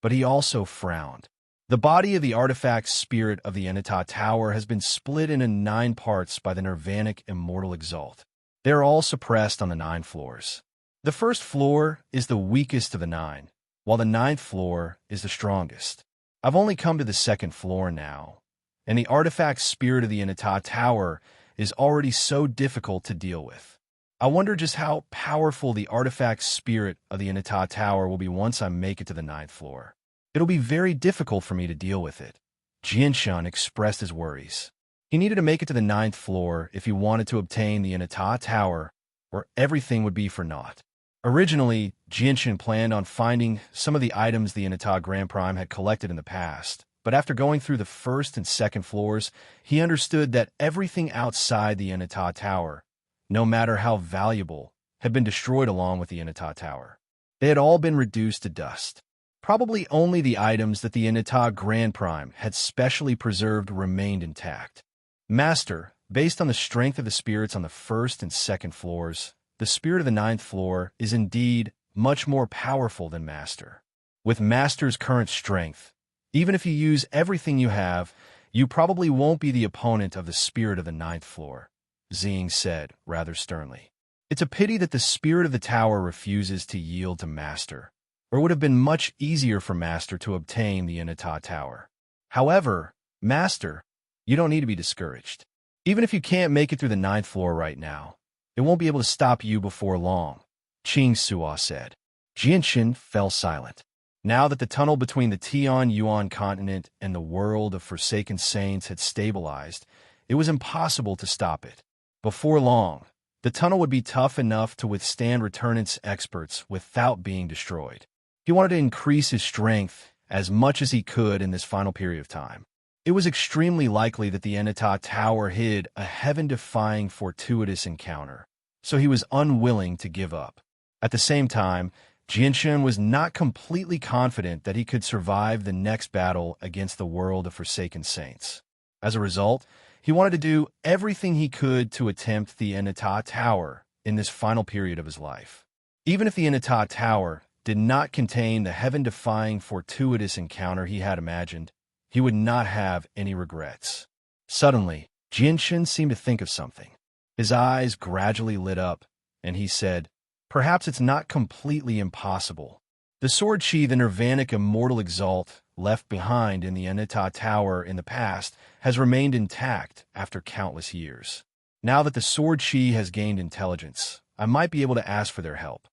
but he also frowned. The body of the artifact spirit of the Enata Tower has been split into 9 parts by the Nirvanic Immortal Exalt. They are all suppressed on the 9 floors. The first floor is the weakest of the 9, while the 9th floor is the strongest. I've only come to the 2nd floor now, and the artifact spirit of the Enata Tower is already so difficult to deal with. I wonder just how powerful the artifact spirit of the Enata Tower will be once I make it to the 9th floor. It'll be very difficult for me to deal with it. Jinshan expressed his worries. He needed to make it to the 9th floor if he wanted to obtain the Enata Tower, or everything would be for naught. Originally, Jinshan planned on finding some of the items the Enata Grand Prime had collected in the past, but after going through the 1st and 2nd floors, he understood that everything outside the Enata Tower, no matter how valuable, had been destroyed along with the Enata Tower. They had all been reduced to dust. Probably only the items that the Enata Grand Prime had specially preserved remained intact. Master, based on the strength of the spirits on the 1st and 2nd floors, the spirit of the 9th floor is indeed much more powerful than Master. With Master's current strength, even if you use everything you have, you probably won't be the opponent of the spirit of the 9th floor, Xing said rather sternly. It's a pity that the spirit of the tower refuses to yield to Master, or it would have been much easier for Master to obtain the Enata Tower. However, Master, you don't need to be discouraged. Even if you can't make it through the 9th floor right now, it won't be able to stop you before long, Qing Suo said. Jinshan fell silent. Now that the tunnel between the Tian-Yuan continent and the world of Forsaken Saints had stabilized, it was impossible to stop it. Before long, the tunnel would be tough enough to withstand Returnance experts without being destroyed. He wanted to increase his strength as much as he could in this final period of time. It was extremely likely that the Enata Tower hid a heaven-defying fortuitous encounter, so he was unwilling to give up. At the same time, Jinshan was not completely confident that he could survive the next battle against the world of Forsaken Saints. As a result, he wanted to do everything he could to attempt the Enata Tower in this final period of his life. Even if the Enata Tower did not contain the heaven-defying fortuitous encounter he had imagined, he would not have any regrets. Suddenly, Jinshan seemed to think of something. His eyes gradually lit up, and he said, "Perhaps it's not completely impossible. The sword chi the Nirvanic Immortal Exalt left behind in the Enata Tower in the past has remained intact after countless years. Now that the sword chi has gained intelligence, I might be able to ask for their help."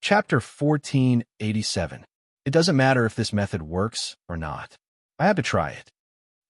Chapter 1487. It doesn't matter if this method works or not. I have to try it.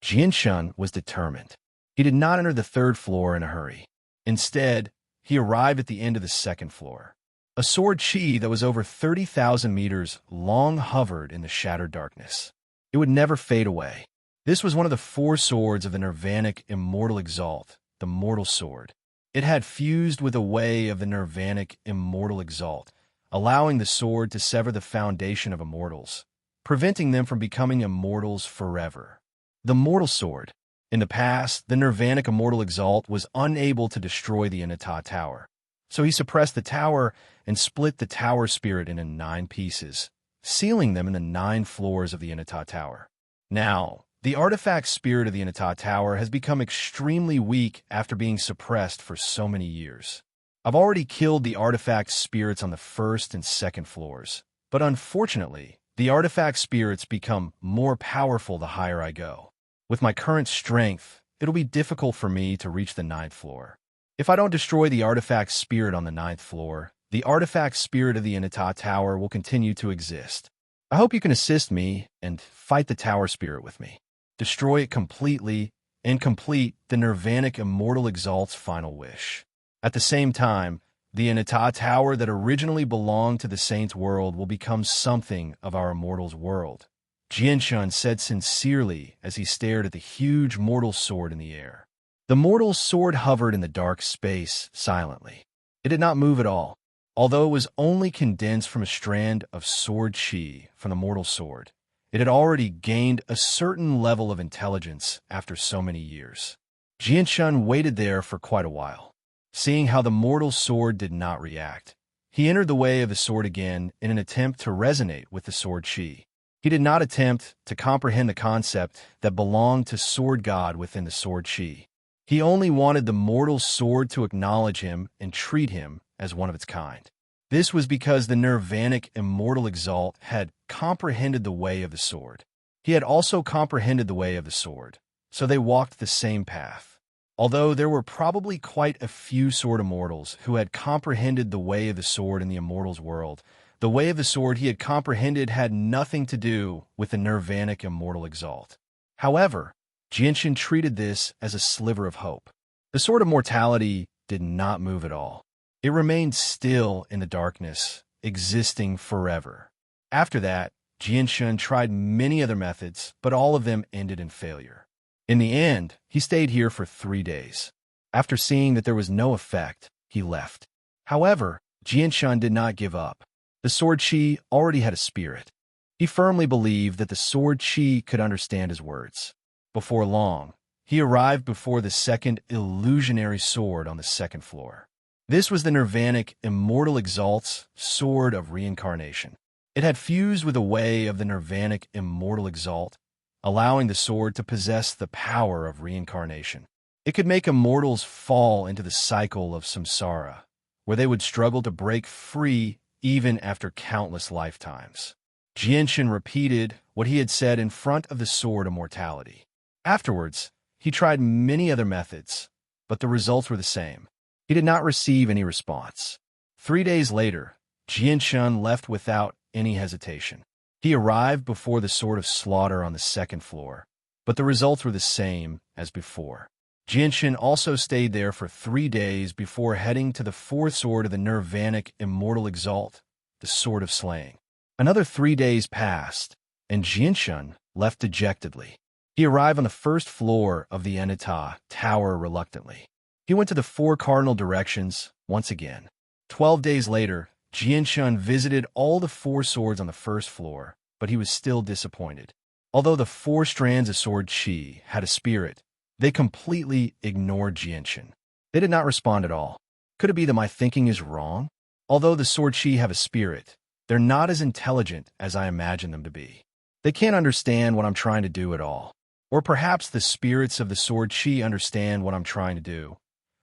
Jinshan was determined. He did not enter the 3rd floor in a hurry. Instead, he arrived at the end of the 2nd floor. A sword chi that was over 30,000 meters long hovered in the shattered darkness. It would never fade away. This was one of the 4 swords of the Nirvanic Immortal Exalt, the Mortal Sword. It had fused with a way of the Nirvanic Immortal Exalt, allowing the sword to sever the foundation of immortals, preventing them from becoming immortals forever. The Mortal Sword. In the past, the Nirvanic Immortal Exalt was unable to destroy the Enata Tower, so he suppressed the tower and split the tower spirit into 9 pieces, sealing them in the 9 floors of the Enata Tower. Now, the artifact spirit of the Enata Tower has become extremely weak after being suppressed for so many years. I've already killed the artifact spirits on the 1st and 2nd floors, but unfortunately, the artifact spirits become more powerful the higher I go. With my current strength, it'll be difficult for me to reach the 9th floor. If I don't destroy the artifact spirit on the 9th floor, the artifact spirit of the Enata Tower will continue to exist. I hope you can assist me and fight the tower spirit with me. Destroy it completely and complete the Nirvanic Immortal Exalt's final wish. At the same time, the Enata Tower that originally belonged to the Saints' world will become something of our immortals' world, Jinshan said sincerely as he stared at the huge mortal sword in the air. The mortal sword hovered in the dark space silently. It did not move at all. Although it was only condensed from a strand of sword chi from the mortal sword, it had already gained a certain level of intelligence after so many years. Jianshun waited there for quite a while. Seeing how the mortal sword did not react, he entered the way of the sword again in an attempt to resonate with the sword chi. He did not attempt to comprehend the concept that belonged to sword god within the sword chi. He only wanted the mortal sword to acknowledge him and treat him as one of its kind. This was because the nirvanic immortal exalt had comprehended the way of the sword. He had also comprehended the way of the sword, so they walked the same path. Although there were probably quite a few sword immortals who had comprehended the way of the sword in the immortals' world, the way of the sword he had comprehended had nothing to do with the nirvanic immortal exalt. However, Jianshun treated this as a sliver of hope. The sword of mortality did not move at all. It remained still in the darkness, existing forever. After that, Jianshun tried many other methods, but all of them ended in failure. In the end, he stayed here for 3 days. After seeing that there was no effect, he left. However, Jianshun did not give up. The sword chi already had a spirit. He firmly believed that the sword chi could understand his words. Before long, he arrived before the second illusionary sword on the second floor. This was the nirvanic immortal exalt's sword of reincarnation. It had fused with the way of the nirvanic immortal exalt, allowing the sword to possess the power of reincarnation. It could make immortals fall into the cycle of samsara, where they would struggle to break free even after countless lifetimes. Jianshun repeated what he had said in front of the sword of mortality. Afterwards, he tried many other methods, but the results were the same. He did not receive any response. 3 days later, Jianshun left without any hesitation. He arrived before the sword of slaughter on the second floor, but the results were the same as before. Jianshun also stayed there for 3 days before heading to the fourth sword of the nirvanic immortal exalt, the sword of slaying. Another 3 days passed, and Jianshun left dejectedly. He arrived on the first floor of the Enita Tower reluctantly. He went to the 4 cardinal directions once again. 12 days later, Jianshun visited all the 4 swords on the first floor, but he was still disappointed. Although the 4 strands of sword chi had a spirit, they completely ignored Jianshun. They did not respond at all. Could it be that my thinking is wrong? Although the sword chi have a spirit, they're not as intelligent as I imagine them to be. They can't understand what I'm trying to do at all. Or perhaps the spirits of the sword chi understand what I'm trying to do,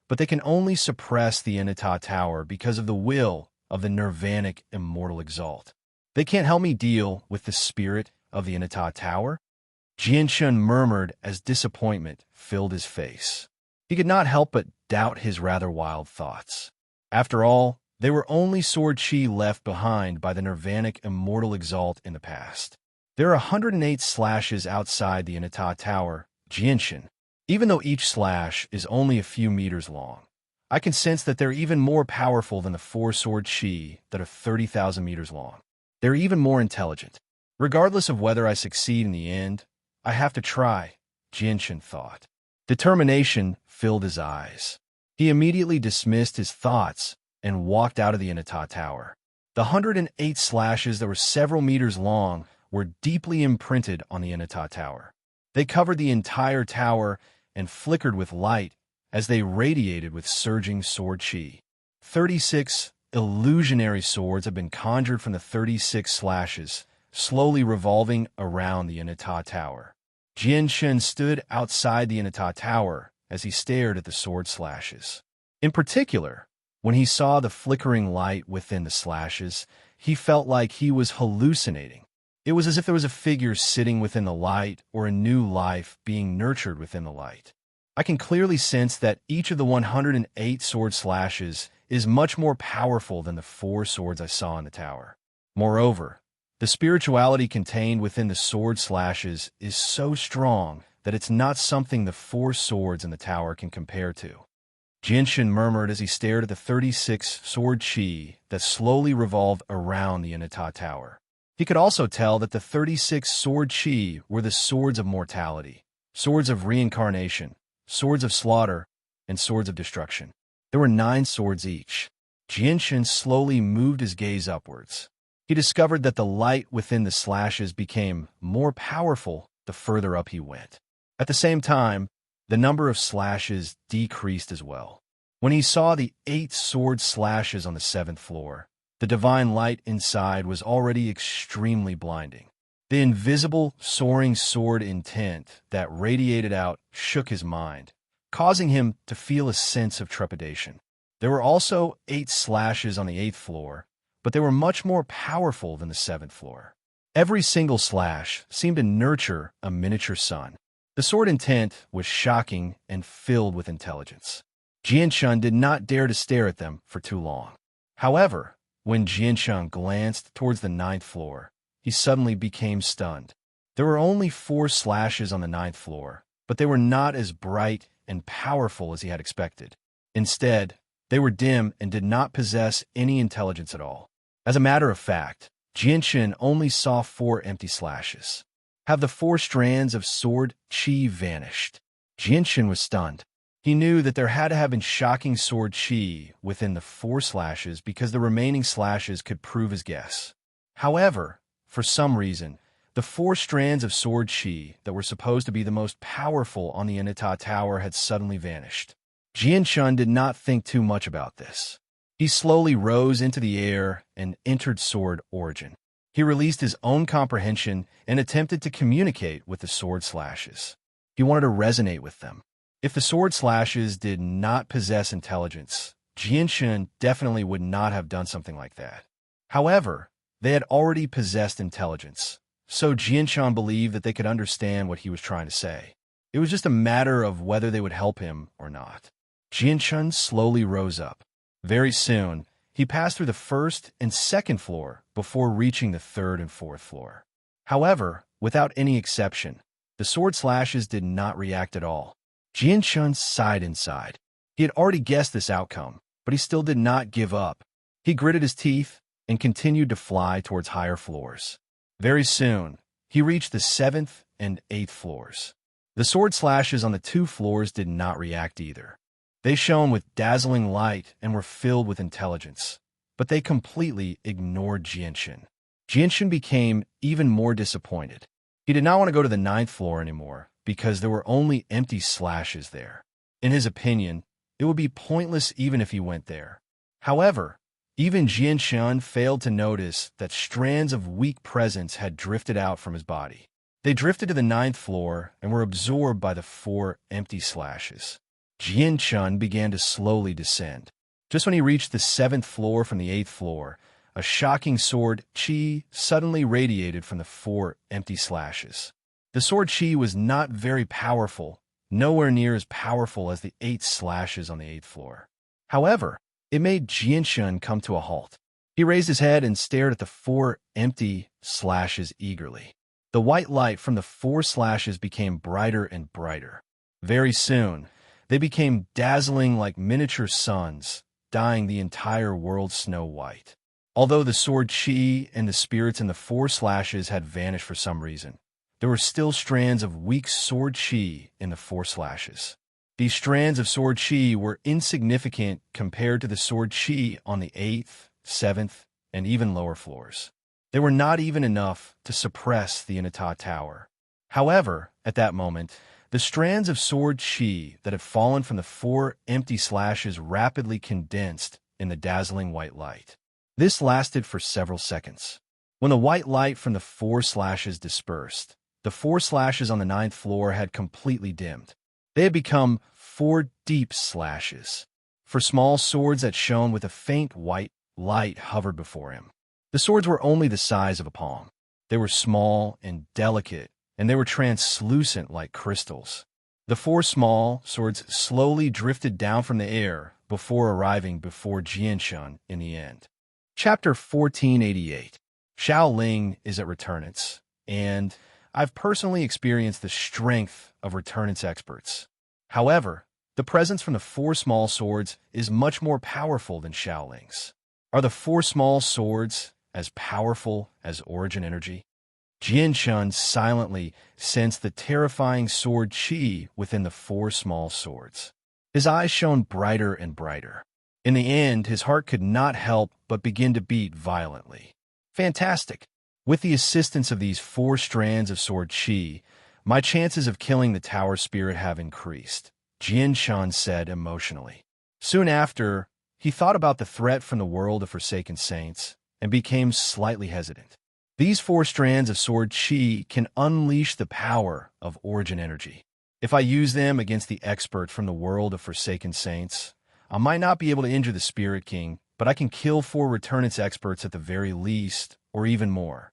but they can only suppress the Enita Tower because of the will of the nirvanic immortal exalt. They can't help me deal with the spirit of the Enita Tower? Jianshun murmured as disappointment filled his face. He could not help but doubt his rather wild thoughts. After all, they were only sword chi left behind by the nirvanic immortal exalt in the past. There are 108 slashes outside the Enita Tower, Jianshun. Even though each slash is only a few meters long, I can sense that they're even more powerful than the 4 sword chi that are 30,000 meters long. They're even more intelligent. Regardless of whether I succeed in the end, I have to try, Jianshun thought. Determination filled his eyes. He immediately dismissed his thoughts and walked out of the Enita Tower. The 108 slashes that were several meters long were deeply imprinted on the Enita Tower. They covered the entire tower and flickered with light as they radiated with surging sword chi. 36 illusionary swords have been conjured from the 36 slashes, slowly revolving around the Enita Tower. Jianshun stood outside the Enita Tower as he stared at the sword slashes. In particular, when he saw the flickering light within the slashes, he felt like he was hallucinating. It was as if there was a figure sitting within the light or a new life being nurtured within the light. I can clearly sense that each of the 108 sword slashes is much more powerful than the 4 swords I saw in the tower. Moreover, the spirituality contained within the sword slashes is so strong that it's not something the 4 swords in the tower can compare to. Jianshun murmured as he stared at the 36 sword chi that slowly revolved around the Enita Tower. He could also tell that the 36 sword chi were the swords of mortality, swords of reincarnation, swords of slaughter, and swords of destruction. There were 9 swords each. Jianshan slowly moved his gaze upwards. He discovered that the light within the slashes became more powerful the further up he went. At the same time, the number of slashes decreased as well. When he saw the 8 sword slashes on the 7th floor, the divine light inside was already extremely blinding. The invisible, soaring sword intent that radiated out shook his mind, causing him to feel a sense of trepidation. There were also 8 slashes on the 8th floor, but they were much more powerful than the 7th floor. Every single slash seemed to nurture a miniature sun. The sword intent was shocking and filled with intelligence. Jianshan did not dare to stare at them for too long. However, when Jianshan glanced towards the 9th floor, he suddenly became stunned. There were only 4 slashes on the 9th floor, but they were not as bright and powerful as he had expected. Instead, they were dim and did not possess any intelligence at all. As a matter of fact, Jianshan only saw 4 empty slashes. Have the 4 strands of sword chi vanished? Jianshan was stunned. He knew that there had to have been shocking sword chi within the 4 slashes because the remaining slashes could prove his guess. However, for some reason, the 4 strands of sword chi that were supposed to be the most powerful on the Inata Tower had suddenly vanished. Jianshan did not think too much about this. He slowly rose into the air and entered sword origin. He released his own comprehension and attempted to communicate with the sword slashes. He wanted to resonate with them. If the sword slashes did not possess intelligence, Jianshan definitely would not have done something like that. However, they had already possessed intelligence, so Jianshan believed that they could understand what he was trying to say. It was just a matter of whether they would help him or not. Jianshan slowly rose up. Very soon, he passed through the 1st and 2nd floor before reaching the 3rd and 4th floor. However, without any exception, the sword slashes did not react at all. Jianshan sighed inside. He had already guessed this outcome, but he still did not give up. He gritted his teeth and continued to fly towards higher floors. Very soon, he reached the 7th and 8th floors. The sword slashes on the 2 floors did not react either. They shone with dazzling light and were filled with intelligence, but they completely ignored Jianshan. Jianshan became even more disappointed. He did not want to go to the 9th floor anymore because there were only empty slashes there. In his opinion, it would be pointless even if he went there. However, even Jianshan failed to notice that strands of weak presence had drifted out from his body. They drifted to the 9th floor and were absorbed by the 4 empty slashes. Jianshan began to slowly descend. Just when he reached the 7th floor from the 8th floor, a shocking sword chi suddenly radiated from the 4 empty slashes. The sword chi was not very powerful, nowhere near as powerful as the 8 slashes on the 8th floor. However, it made Jianshan come to a halt. He raised his head and stared at the 4 empty slashes eagerly. The white light from the 4 slashes became brighter and brighter. Very soon, they became dazzling like miniature suns, dyeing the entire world snow white. Although the sword chi and the spirits in the 4 slashes had vanished for some reason, there were still strands of weak sword chi in the 4 slashes. These strands of sword chi were insignificant compared to the sword chi on the 8th, 7th, and even lower floors. They were not even enough to suppress the Inata Tower. However, at that moment, the strands of sword chi that had fallen from the 4 empty slashes rapidly condensed in the dazzling white light. This lasted for several seconds. When the white light from the 4 slashes dispersed, the 4 slashes on the 9th floor had completely dimmed. They had become 4 deep slashes. 4 small swords that shone with a faint white light hovered before him. The swords were only the size of a palm. They were small and delicate, and they were translucent like crystals. The 4 small swords slowly drifted down from the air before arriving before Jianshan in the end. Chapter 1488. Shaoling is at Returnance, and I've personally experienced the strength of Returnance experts. However, the presence from the 4 small swords is much more powerful than Shaoling's. Are the 4 small swords as powerful as Origin Energy? Jianshan silently sensed the terrifying sword chi within the 4 small swords. His eyes shone brighter and brighter. In the end, his heart could not help but begin to beat violently. Fantastic! With the assistance of these 4 strands of sword chi, my chances of killing the tower spirit have increased, Jianshan said emotionally. Soon after, he thought about the threat from the world of Forsaken Saints and became slightly hesitant. These 4 strands of sword chi can unleash the power of origin energy. If I use them against the expert from the world of Forsaken Saints, I might not be able to injure the Spirit King, but I can kill 4 Returnance experts at the very least, or even more.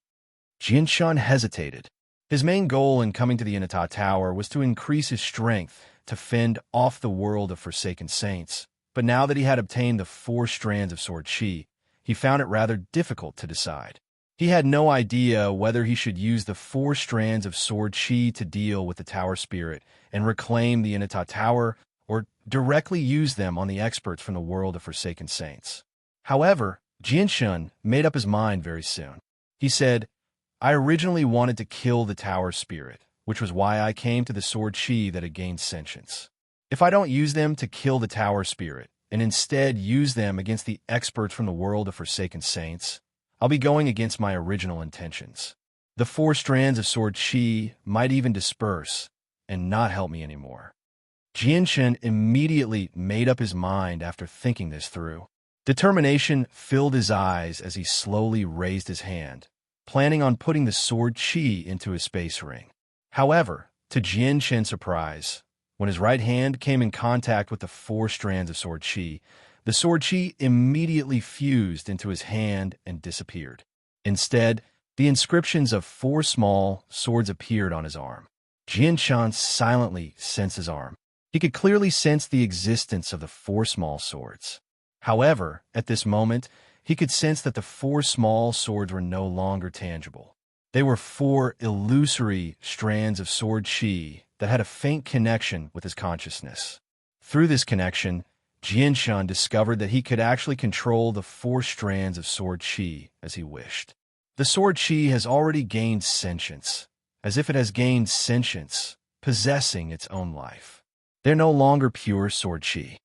Jianshan hesitated. His main goal in coming to the Inata Tower was to increase his strength to fend off the world of Forsaken Saints, but now that he had obtained the 4 strands of sword chi, he found it rather difficult to decide. He had no idea whether he should use the 4 strands of sword chi to deal with the tower spirit and reclaim the Inata Tower, or directly use them on the experts from the world of Forsaken Saints. However, Jianshan made up his mind very soon. He said, I originally wanted to kill the tower spirit, which was why I came to the sword chi that had gained sentience. If I don't use them to kill the tower spirit, and instead use them against the experts from the world of Forsaken Saints, I'll be going against my original intentions. The 4 strands of sword chi might even disperse and not help me anymore. Jianshan immediately made up his mind after thinking this through. Determination filled his eyes as he slowly raised his hand, planning on putting the sword chi into his space ring. However, to Jianshan's surprise, when his right hand came in contact with the 4 strands of sword chi, the sword chi immediately fused into his hand and disappeared. Instead, the inscriptions of 4 small swords appeared on his arm. Jianshan silently sensed his arm. He could clearly sense the existence of the 4 small swords. However, at this moment, he could sense that the 4 small swords were no longer tangible. They were 4 illusory strands of sword chi that had a faint connection with his consciousness. Through this connection, Jianshan discovered that he could actually control the 4 strands of sword chi as he wished. The sword chi has already gained sentience, as if it has gained sentience, possessing its own life. They're no longer pure sword chi.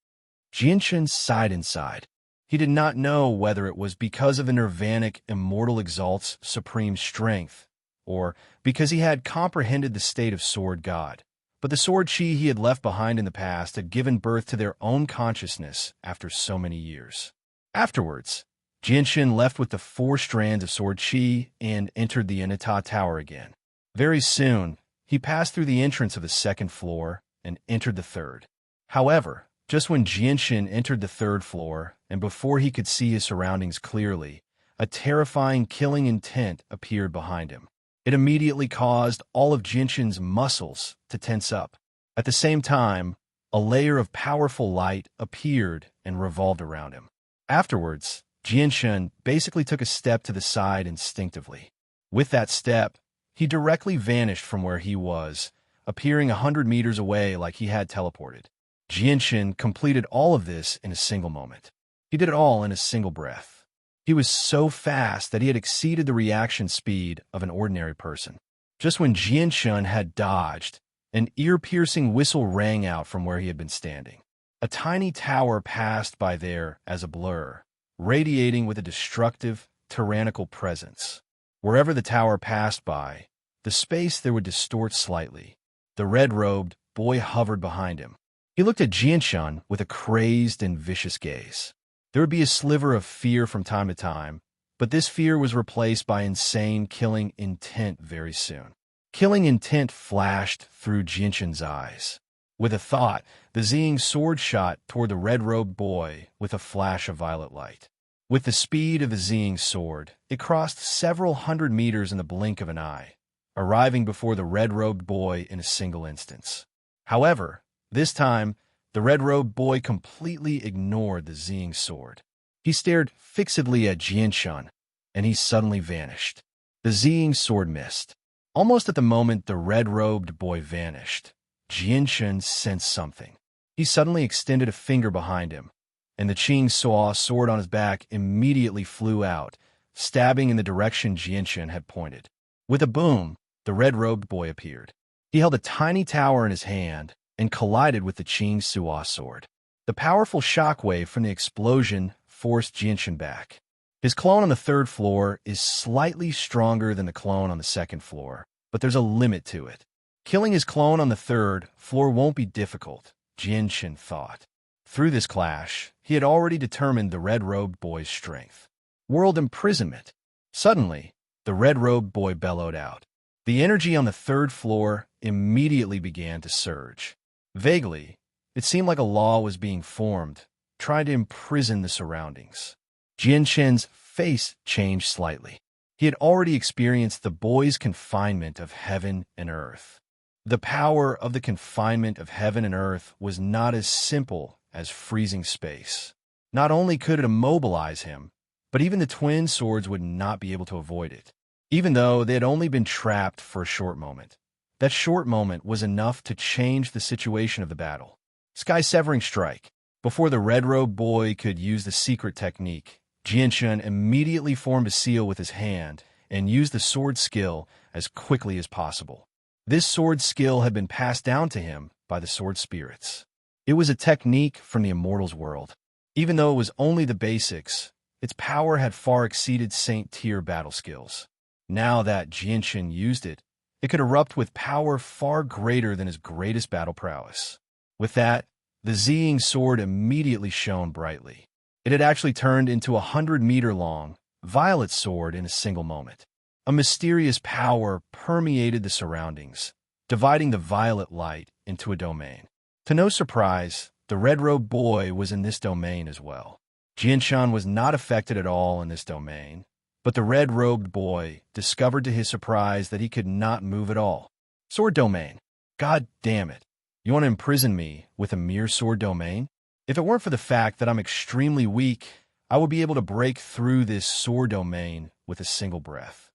Jianshan sighed inside. He did not know whether it was because of the nirvanic immortal exalt's supreme strength, or because he had comprehended the state of sword god. But the sword chi he had left behind in the past had given birth to their own consciousness after so many years. Afterwards, Jianshan left with the 4 strands of sword chi and entered the Inata Tower again. Very soon, he passed through the entrance of the 2nd floor and entered the 3rd. However, just when Jianshan entered the 3rd floor, and before he could see his surroundings clearly, a terrifying killing intent appeared behind him. It immediately caused all of Jianshan's muscles to tense up. At the same time, a layer of powerful light appeared and revolved around him. Afterwards, Jianshan basically took a step to the side instinctively. With that step, he directly vanished from where he was, appearing 100 meters away like he had teleported. Jianshan completed all of this in a single moment. He did it all in a single breath. He was so fast that he had exceeded the reaction speed of an ordinary person. Just when Jianshan had dodged, an ear-piercing whistle rang out from where he had been standing. A tiny tower passed by there as a blur, radiating with a destructive, tyrannical presence. Wherever the tower passed by, the space there would distort slightly. The red-robed boy hovered behind him. He looked at Jianshan with a crazed and vicious gaze. There would be a sliver of fear from time to time, but this fear was replaced by insane killing intent very soon. Killing intent flashed through Jianshan's eyes. With a thought, the Ziying sword shot toward the red-robed boy with a flash of violet light. With the speed of the Ziying sword, it crossed several 100 meters in the blink of an eye, arriving before the red-robed boy in a single instance. However, this time, the red-robed boy completely ignored the Ziying sword. He stared fixedly at Jianshan, and he suddenly vanished. The Ziying sword missed. Almost at the moment the red-robed boy vanished, Jianshan sensed something. He suddenly extended a finger behind him, and the Qing Suo sword on his back immediately flew out, stabbing in the direction Jianshan had pointed. With a boom, the red-robed boy appeared. He held a tiny tower in his hand and collided with the Qing Suo sword. The powerful shockwave from the explosion forced Jinshin back. His clone on the third floor is slightly stronger than the clone on the second floor, but there's a limit to it. Killing his clone on the third floor won't be difficult, Jinshin thought. Through this clash, he had already determined the red-robed boy's strength. World imprisonment. Suddenly, the red-robed boy bellowed out. The energy on the third floor immediately began to surge. Vaguely, it seemed like a law was being formed, trying to imprison the surroundings. Jinshin's face changed slightly. He had already experienced the boy's confinement of heaven and earth. The power of the confinement of heaven and earth was not as simple as freezing space. Not only could it immobilize him, but even the twin swords would not be able to avoid it. Even though they had only been trapped for a short moment, that short moment was enough to change the situation of the battle. Sky-severing strike. Before the red-robed boy could use the secret technique, Jinshin immediately formed a seal with his hand and used the sword skill as quickly as possible. This sword skill had been passed down to him by the sword spirits. It was a technique from the immortals' world. Even though it was only the basics, its power had far exceeded Saint-tier battle skills. Now that Jinshin used it, it could erupt with power far greater than his greatest battle prowess. With that, the Ziying sword immediately shone brightly. It had actually turned into a 100-meter-long, violet sword in a single moment. A mysterious power permeated the surroundings, dividing the violet light into a domain. To no surprise, the red-robed boy was in this domain as well. Jinshin was not affected at all in this domain, but the red-robed boy discovered to his surprise that he could not move at all. Sword domain. God damn it. You want to imprison me with a mere sword domain? If it weren't for the fact that I'm extremely weak, I would be able to break through this sword domain with a single breath.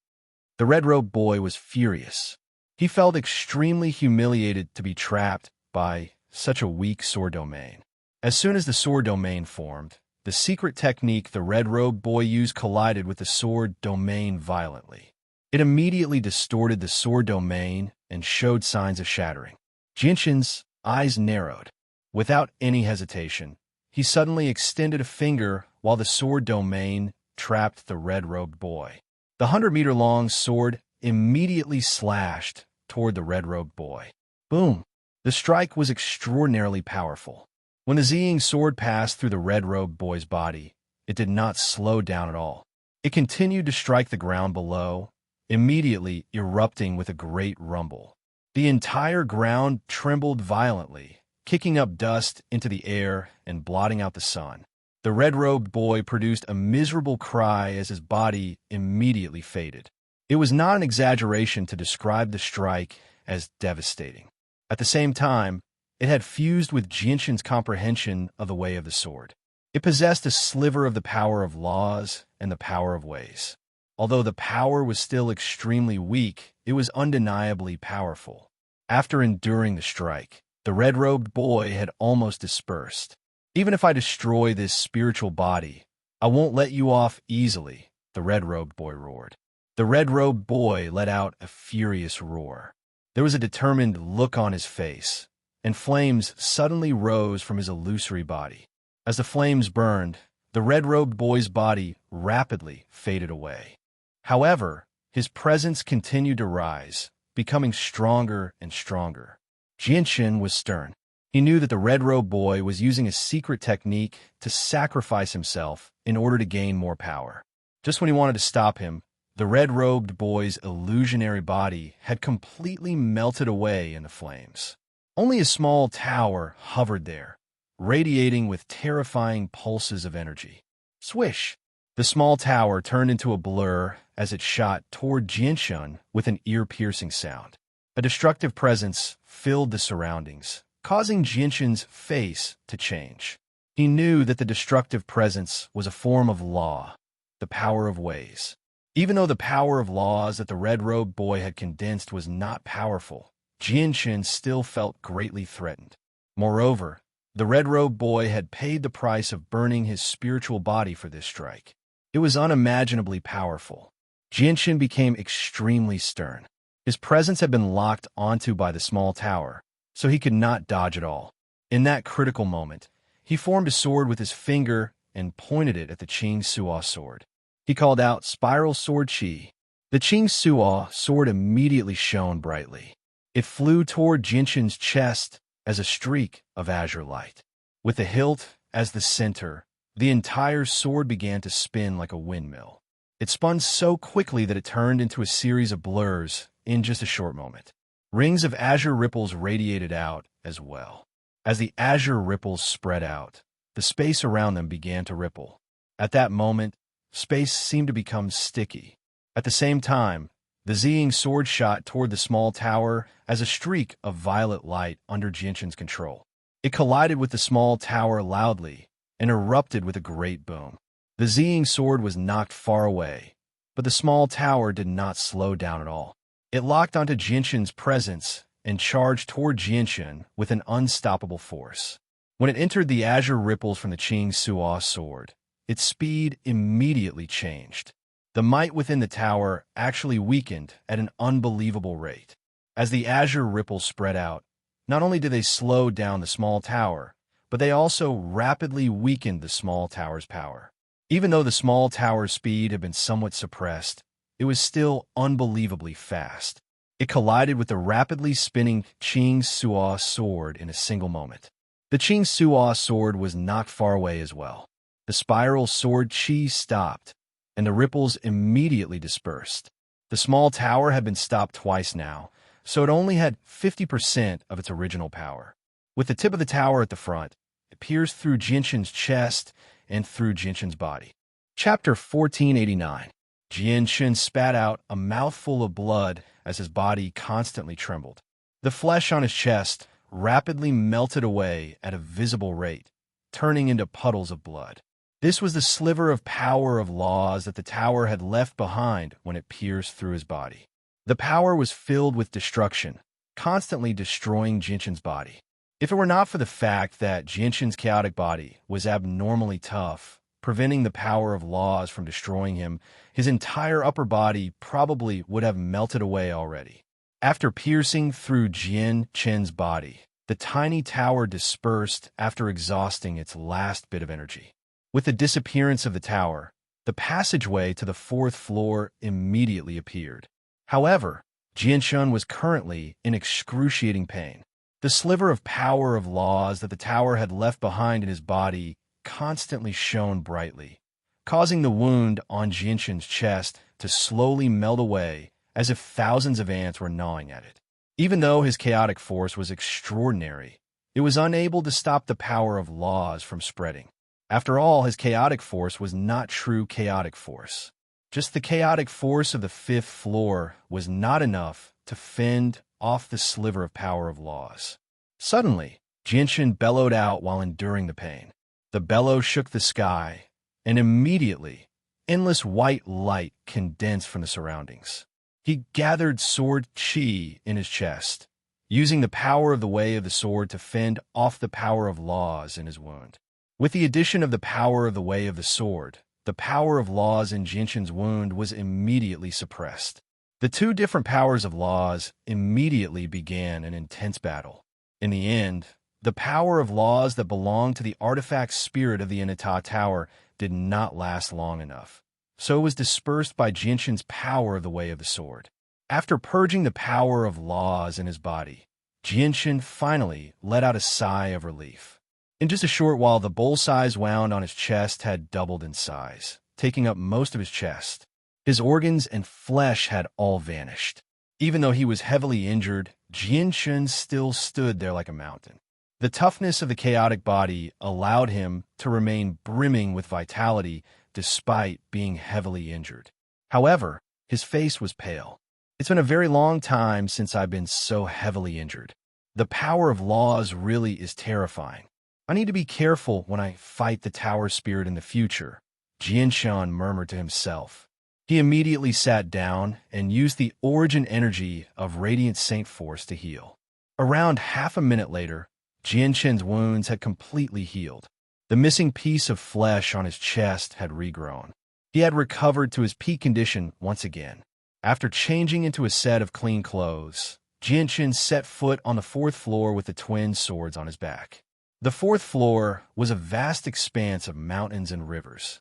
The red-robed boy was furious. He felt extremely humiliated to be trapped by such a weak sword domain. As soon as the sword domain formed, the secret technique the red-robed boy used collided with the sword domain violently. It immediately distorted the sword domain and showed signs of shattering. Jinshin's eyes narrowed. Without any hesitation, he suddenly extended a finger while the sword domain trapped the red-robed boy. The 100-meter-long sword immediately slashed toward the red-robed boy. Boom! The strike was extraordinarily powerful. When the Ziying sword passed through the red-robed boy's body, it did not slow down at all. It continued to strike the ground below, immediately erupting with a great rumble. The entire ground trembled violently, kicking up dust into the air and blotting out the sun. The red-robed boy produced a miserable cry as his body immediately faded. It was not an exaggeration to describe the strike as devastating. At the same time, it had fused with Jinshin's comprehension of the way of the sword. It possessed a sliver of the power of laws and the power of ways. Although the power was still extremely weak, it was undeniably powerful. After enduring the strike, the red-robed boy had almost dispersed. Even if I destroy this spiritual body, I won't let you off easily, the red-robed boy roared. The red-robed boy let out a furious roar. There was a determined look on his face, and flames suddenly rose from his illusory body. As the flames burned, the red-robed boy's body rapidly faded away. However, his presence continued to rise, becoming stronger and stronger. Jinshin was stern. He knew that the red-robed boy was using a secret technique to sacrifice himself in order to gain more power. Just when he wanted to stop him, the red-robed boy's illusionary body had completely melted away in the flames. Only a small tower hovered there, radiating with terrifying pulses of energy. Swish! The small tower turned into a blur as it shot toward Jinshin with an ear-piercing sound. A destructive presence filled the surroundings, causing Jinshin's face to change. He knew that the destructive presence was a form of law, the power of ways. Even though the power of laws that the red-robed boy had condensed was not powerful, Jinshin still felt greatly threatened. Moreover, the red-robed boy had paid the price of burning his spiritual body for this strike. It was unimaginably powerful. Jinshin became extremely stern. His presence had been locked onto by the small tower, so he could not dodge at all. In that critical moment, He formed a sword with his finger and pointed it at the Qing Suo sword. He called out, "Spiral Sword Qi." The Qing Suo sword immediately shone brightly. It flew toward Jinshin's chest as a streak of azure light. With the hilt as the center, the entire sword began to spin like a windmill. It spun so quickly that it turned into a series of blurs in just a short moment. Rings of azure ripples radiated out as well. As the azure ripples spread out, the space around them began to ripple. At that moment, space seemed to become sticky. At the same time, the Ziying sword shot toward the small tower as a streak of violet light under Jinshin's control. It collided with the small tower loudly and erupted with a great boom. The Ziying sword was knocked far away, but the small tower did not slow down at all. It locked onto Jinshin's presence and charged toward Jinshin with an unstoppable force. When it entered the azure ripples from the Qing Suo sword, its speed immediately changed. The might within the tower actually weakened at an unbelievable rate. As the azure ripples spread out, not only did they slow down the small tower, but they also rapidly weakened the small tower's power. Even though the small tower's speed had been somewhat suppressed, it was still unbelievably fast. It collided with the rapidly spinning Qing Suo sword in a single moment. The Qing Suo sword was knocked far away as well. The spiral sword Qi stopped, and the ripples immediately dispersed. The small tower had been stopped twice now, so it only had 50% of its original power. With the tip of the tower at the front, it pierced through Jinshin's chest and through Jinshin's body. Chapter 1489. Jinshin spat out a mouthful of blood as his body constantly trembled. The flesh on his chest rapidly melted away at a visible rate, turning into puddles of blood. This was the sliver of power of laws that the tower had left behind when it pierced through his body. The power was filled with destruction, constantly destroying Jinshin's body. If it were not for the fact that Jinshin's chaotic body was abnormally tough, preventing the power of laws from destroying him, his entire upper body probably would have melted away already. After piercing through Jinshin's body, the tiny tower dispersed after exhausting its last bit of energy. With the disappearance of the tower, the passageway to the fourth floor immediately appeared. However, Jinshin was currently in excruciating pain. The sliver of power of laws that the tower had left behind in his body constantly shone brightly, causing the wound on Jinshin's chest to slowly melt away as if thousands of ants were gnawing at it. Even though his chaotic force was extraordinary, it was unable to stop the power of laws from spreading. After all, his chaotic force was not true chaotic force. Just the chaotic force of the fifth floor was not enough to fend off the sliver of power of laws. Suddenly, Jinshin bellowed out while enduring the pain. The bellow shook the sky, and immediately, endless white light condensed from the surroundings. He gathered sword Qi in his chest, using the power of the way of the sword to fend off the power of laws in his wound. With the addition of the power of the way of the sword, the power of laws in Jinshin's wound was immediately suppressed. The two different powers of laws immediately began an intense battle. In the end, the power of laws that belonged to the artifact spirit of the Inata Tower did not last long enough, so it was dispersed by Jinshin's power of the way of the sword. After purging the power of laws in his body, Jinshin finally let out a sigh of relief. In just a short while, the bull-sized wound on his chest had doubled in size, taking up most of his chest. His organs and flesh had all vanished. Even though he was heavily injured, Jinshin still stood there like a mountain. The toughness of the chaotic body allowed him to remain brimming with vitality despite being heavily injured. However, his face was pale. It's been a very long time since I've been so heavily injured. The power of laws really is terrifying. I need to be careful when I fight the tower spirit in the future, Jinshin murmured to himself. He immediately sat down and used the origin energy of Radiant Saint Force to heal. Around half a minute later, Jinshin's wounds had completely healed. The missing piece of flesh on his chest had regrown. He had recovered to his peak condition once again. After changing into a set of clean clothes, Jinshin set foot on the fourth floor with the twin swords on his back. The fourth floor was a vast expanse of mountains and rivers.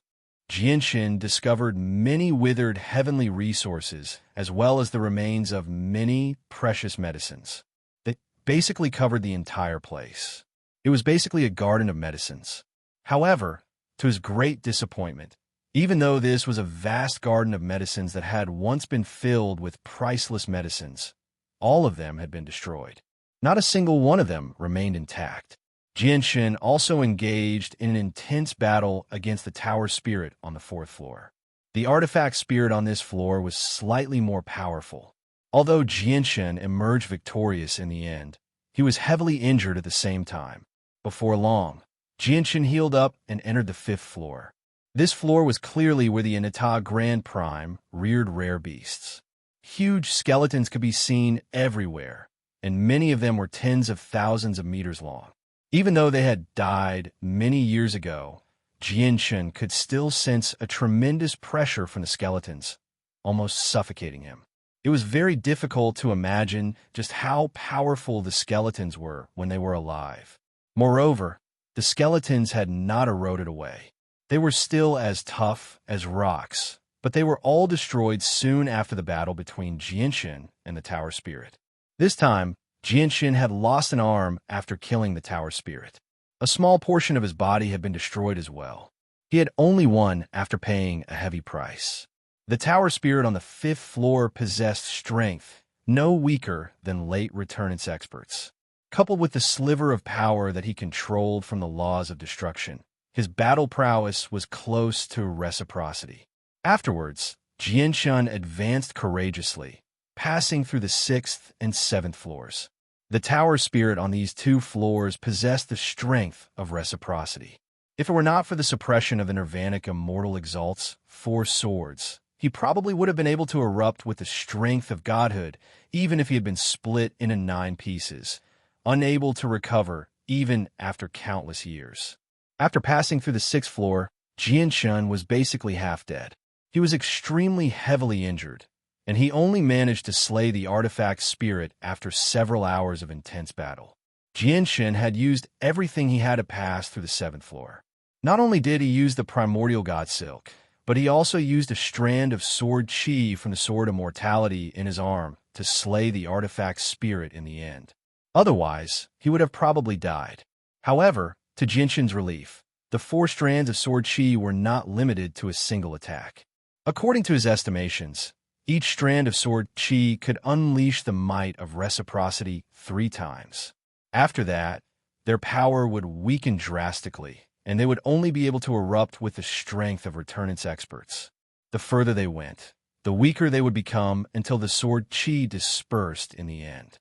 Jinshin discovered many withered heavenly resources, as well as the remains of many precious medicines. They basically covered the entire place. It was basically a garden of medicines. However, to his great disappointment, even though this was a vast garden of medicines that had once been filled with priceless medicines, all of them had been destroyed. Not a single one of them remained intact. Jinshin also engaged in an intense battle against the tower spirit on the fourth floor. The artifact spirit on this floor was slightly more powerful. Although Jinshin emerged victorious in the end, he was heavily injured at the same time. Before long, Jinshin healed up and entered the fifth floor. This floor was clearly where the Inata Grand Prime reared rare beasts. Huge skeletons could be seen everywhere, and many of them were tens of thousands of meters long. Even though they had died many years ago, Jinshin could still sense a tremendous pressure from the skeletons, almost suffocating him. It was very difficult to imagine just how powerful the skeletons were when they were alive. Moreover, the skeletons had not eroded away. They were still as tough as rocks, but they were all destroyed soon after the battle between Jinshin and the tower spirit. This time, Jinshin had lost an arm after killing the tower spirit. A small portion of his body had been destroyed as well. He had only won after paying a heavy price. The tower spirit on the fifth floor possessed strength no weaker than late returnance experts. Coupled with the sliver of power that he controlled from the laws of destruction, his battle prowess was close to reciprocity. Afterwards, Jinshin advanced courageously, passing through the sixth and seventh floors. The tower spirit on these two floors possessed the strength of reciprocity. If it were not for the suppression of the Nirvanic Immortal Exalt's 4 swords, he probably would have been able to erupt with the strength of godhood, even if he had been split into 9 pieces, unable to recover even after countless years. After passing through the 6th floor, Jinshin was basically half dead. He was extremely heavily injured, and he only managed to slay the artifact spirit after several hours of intense battle. Jinshin had used everything he had to pass through the 7th floor. Not only did he use the primordial god silk, but he also used a strand of sword chi from the Sword of Mortality in his arm to slay the artifact spirit in the end. Otherwise, he would have probably died. However, to Jinshin's relief, the 4 strands of sword chi were not limited to a single attack. According to his estimations, each strand of sword chi could unleash the might of reciprocity 3 times. After that, their power would weaken drastically, and they would only be able to erupt with the strength of returnance experts. The further they went, the weaker they would become until the sword chi dispersed in the end.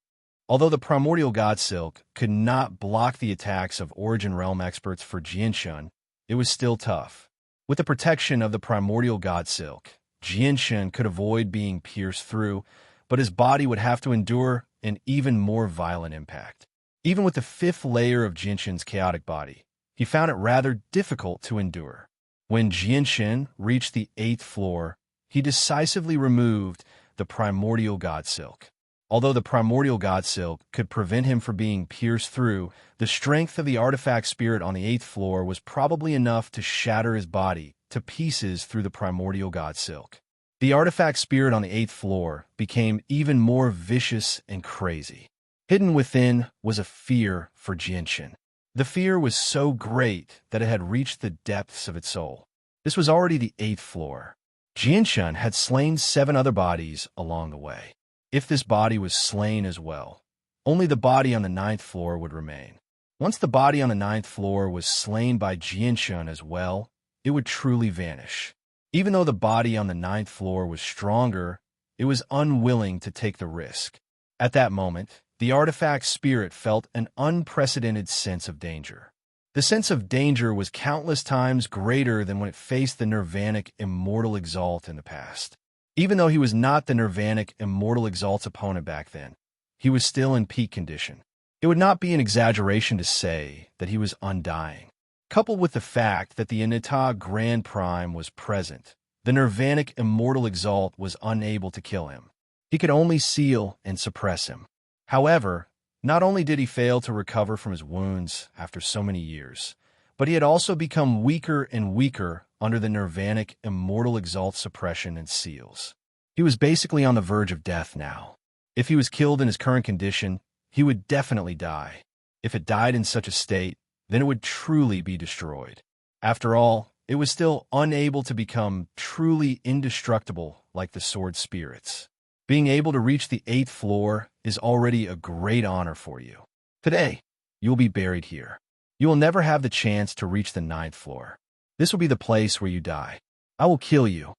Although the primordial god silk could not block the attacks of Origin Realm experts for Jinshin, it was still tough. With the protection of the primordial god silk, Jinshin could avoid being pierced through, but his body would have to endure an even more violent impact. Even with the 5th layer of Jinshin's chaotic body, he found it rather difficult to endure. When Jinshin reached the 8th floor, he decisively removed the primordial god silk. Although the primordial god silk could prevent him from being pierced through, the strength of the artifact spirit on the 8th floor was probably enough to shatter his body to pieces through the primordial god silk. The artifact spirit on the 8th floor became even more vicious and crazy. Hidden within was a fear for Jinshin. The fear was so great that it had reached the depths of its soul. This was already the 8th floor. Jinshin had slain 7 other bodies along the way. If this body was slain as well, only the body on the 9th floor would remain. Once the body on the 9th floor was slain by Jinshin as well, it would truly vanish. Even though the body on the 9th floor was stronger, it was unwilling to take the risk. At that moment, the artifact spirit felt an unprecedented sense of danger. The sense of danger was countless times greater than when it faced the Nirvanic Immortal Exalt in the past. Even though he was not the Nirvanic Immortal Exalt's opponent back then, he was still in peak condition. It would not be an exaggeration to say that he was undying. Coupled with the fact that the Inata Grand Prime was present, the Nirvanic Immortal Exalt was unable to kill him. He could only seal and suppress him. However, Not only did he fail to recover from his wounds after so many years, but he had also become weaker and weaker under the nirvanic immortal exalt suppression and seals. He was basically on the verge of death now. If he was killed in his current condition, he would definitely die. If it died in such a state, then it would truly be destroyed. After all, it was still unable to become truly indestructible like the sword spirits. Being able to reach the 8th floor is already a great honor for you. Today, you will be buried here. You will never have the chance to reach the 9th floor. This will be the place where you die. I will kill you.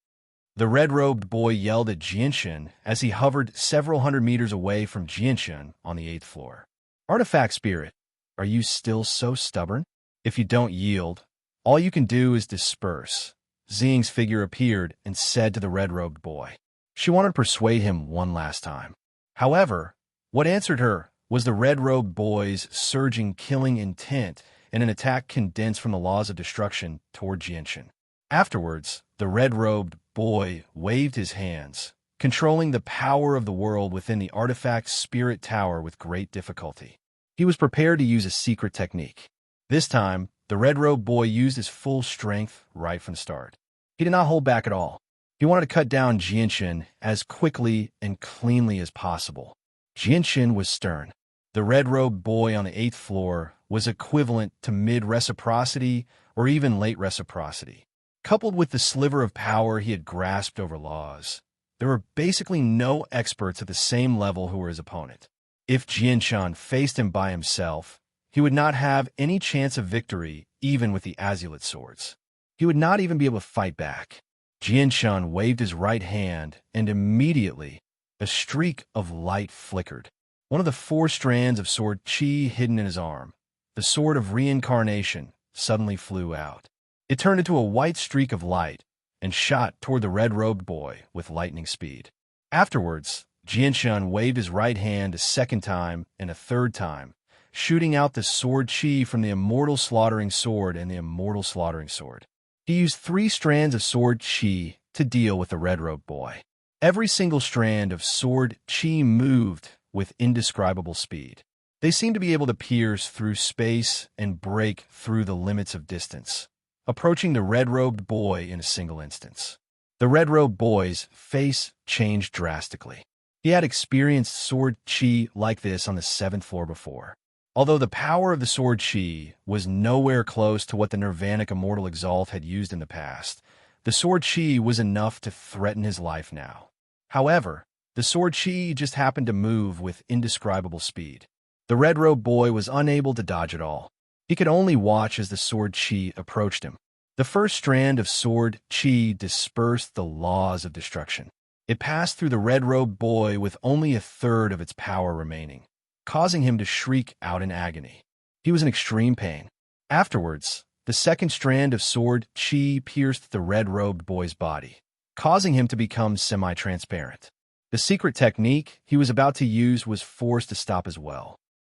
The red-robed boy yelled at Jianxun as he hovered several hundred meters away from Jianxun on the 8th floor. Artifact Spirit, are you still so stubborn? If you don't yield, all you can do is disperse. Xing's figure appeared and said to the red-robed boy. She wanted to persuade him one last time. However, what answered her was the red-robed boy's surging killing intent and an attack condensed from the laws of destruction toward Jianxun. Afterwards, the red-robed boy waved his hands, controlling the power of the world within the artifact spirit tower with great difficulty. He was prepared to use a secret technique. This time, the red-robed boy used his full strength right from the start. He did not hold back at all. He wanted to cut down Jianxun as quickly and cleanly as possible. Jianxun was stern. The red-robed boy on the 8th floor was equivalent to mid-reciprocity or even late reciprocity. Coupled with the sliver of power he had grasped over laws, there were basically no experts at the same level who were his opponent. If Jianxun faced him by himself, he would not have any chance of victory even with the azulate swords. He would not even be able to fight back. Jianxun waved his right hand, and immediately, a streak of light flickered. One of the 4 strands of sword qi hidden in his arm, the sword of reincarnation, suddenly flew out. It turned into a white streak of light and shot toward the red-robed boy with lightning speed. Afterwards, Jianxun waved his right hand a second time and a third time, shooting out the sword qi from the immortal slaughtering sword and the immortal slaughtering sword. He used 3 strands of sword qi to deal with the red-robed boy. Every single strand of sword qi moved with indescribable speed. They seemed to be able to pierce through space and break through the limits of distance, approaching the red-robed boy in a single instance. The red-robed boy's face changed drastically. He had experienced sword qi like this on the 7th floor before. Although the power of the sword qi was nowhere close to what the nirvanic immortal exalt had used in the past, the sword qi was enough to threaten his life now. However, the sword qi just happened to move with indescribable speed. The red-robed boy was unable to dodge at all. He could only watch as the sword qi approached him. The first strand of sword qi dispersed the laws of destruction. It passed through the red-robed boy with only a third of its power remaining, causing him to shriek out in agony. He was in extreme pain. Afterwards, the second strand of sword qi pierced the red-robed boy's body, causing him to become semi-transparent. The secret technique he was about to use was forced to stop as well.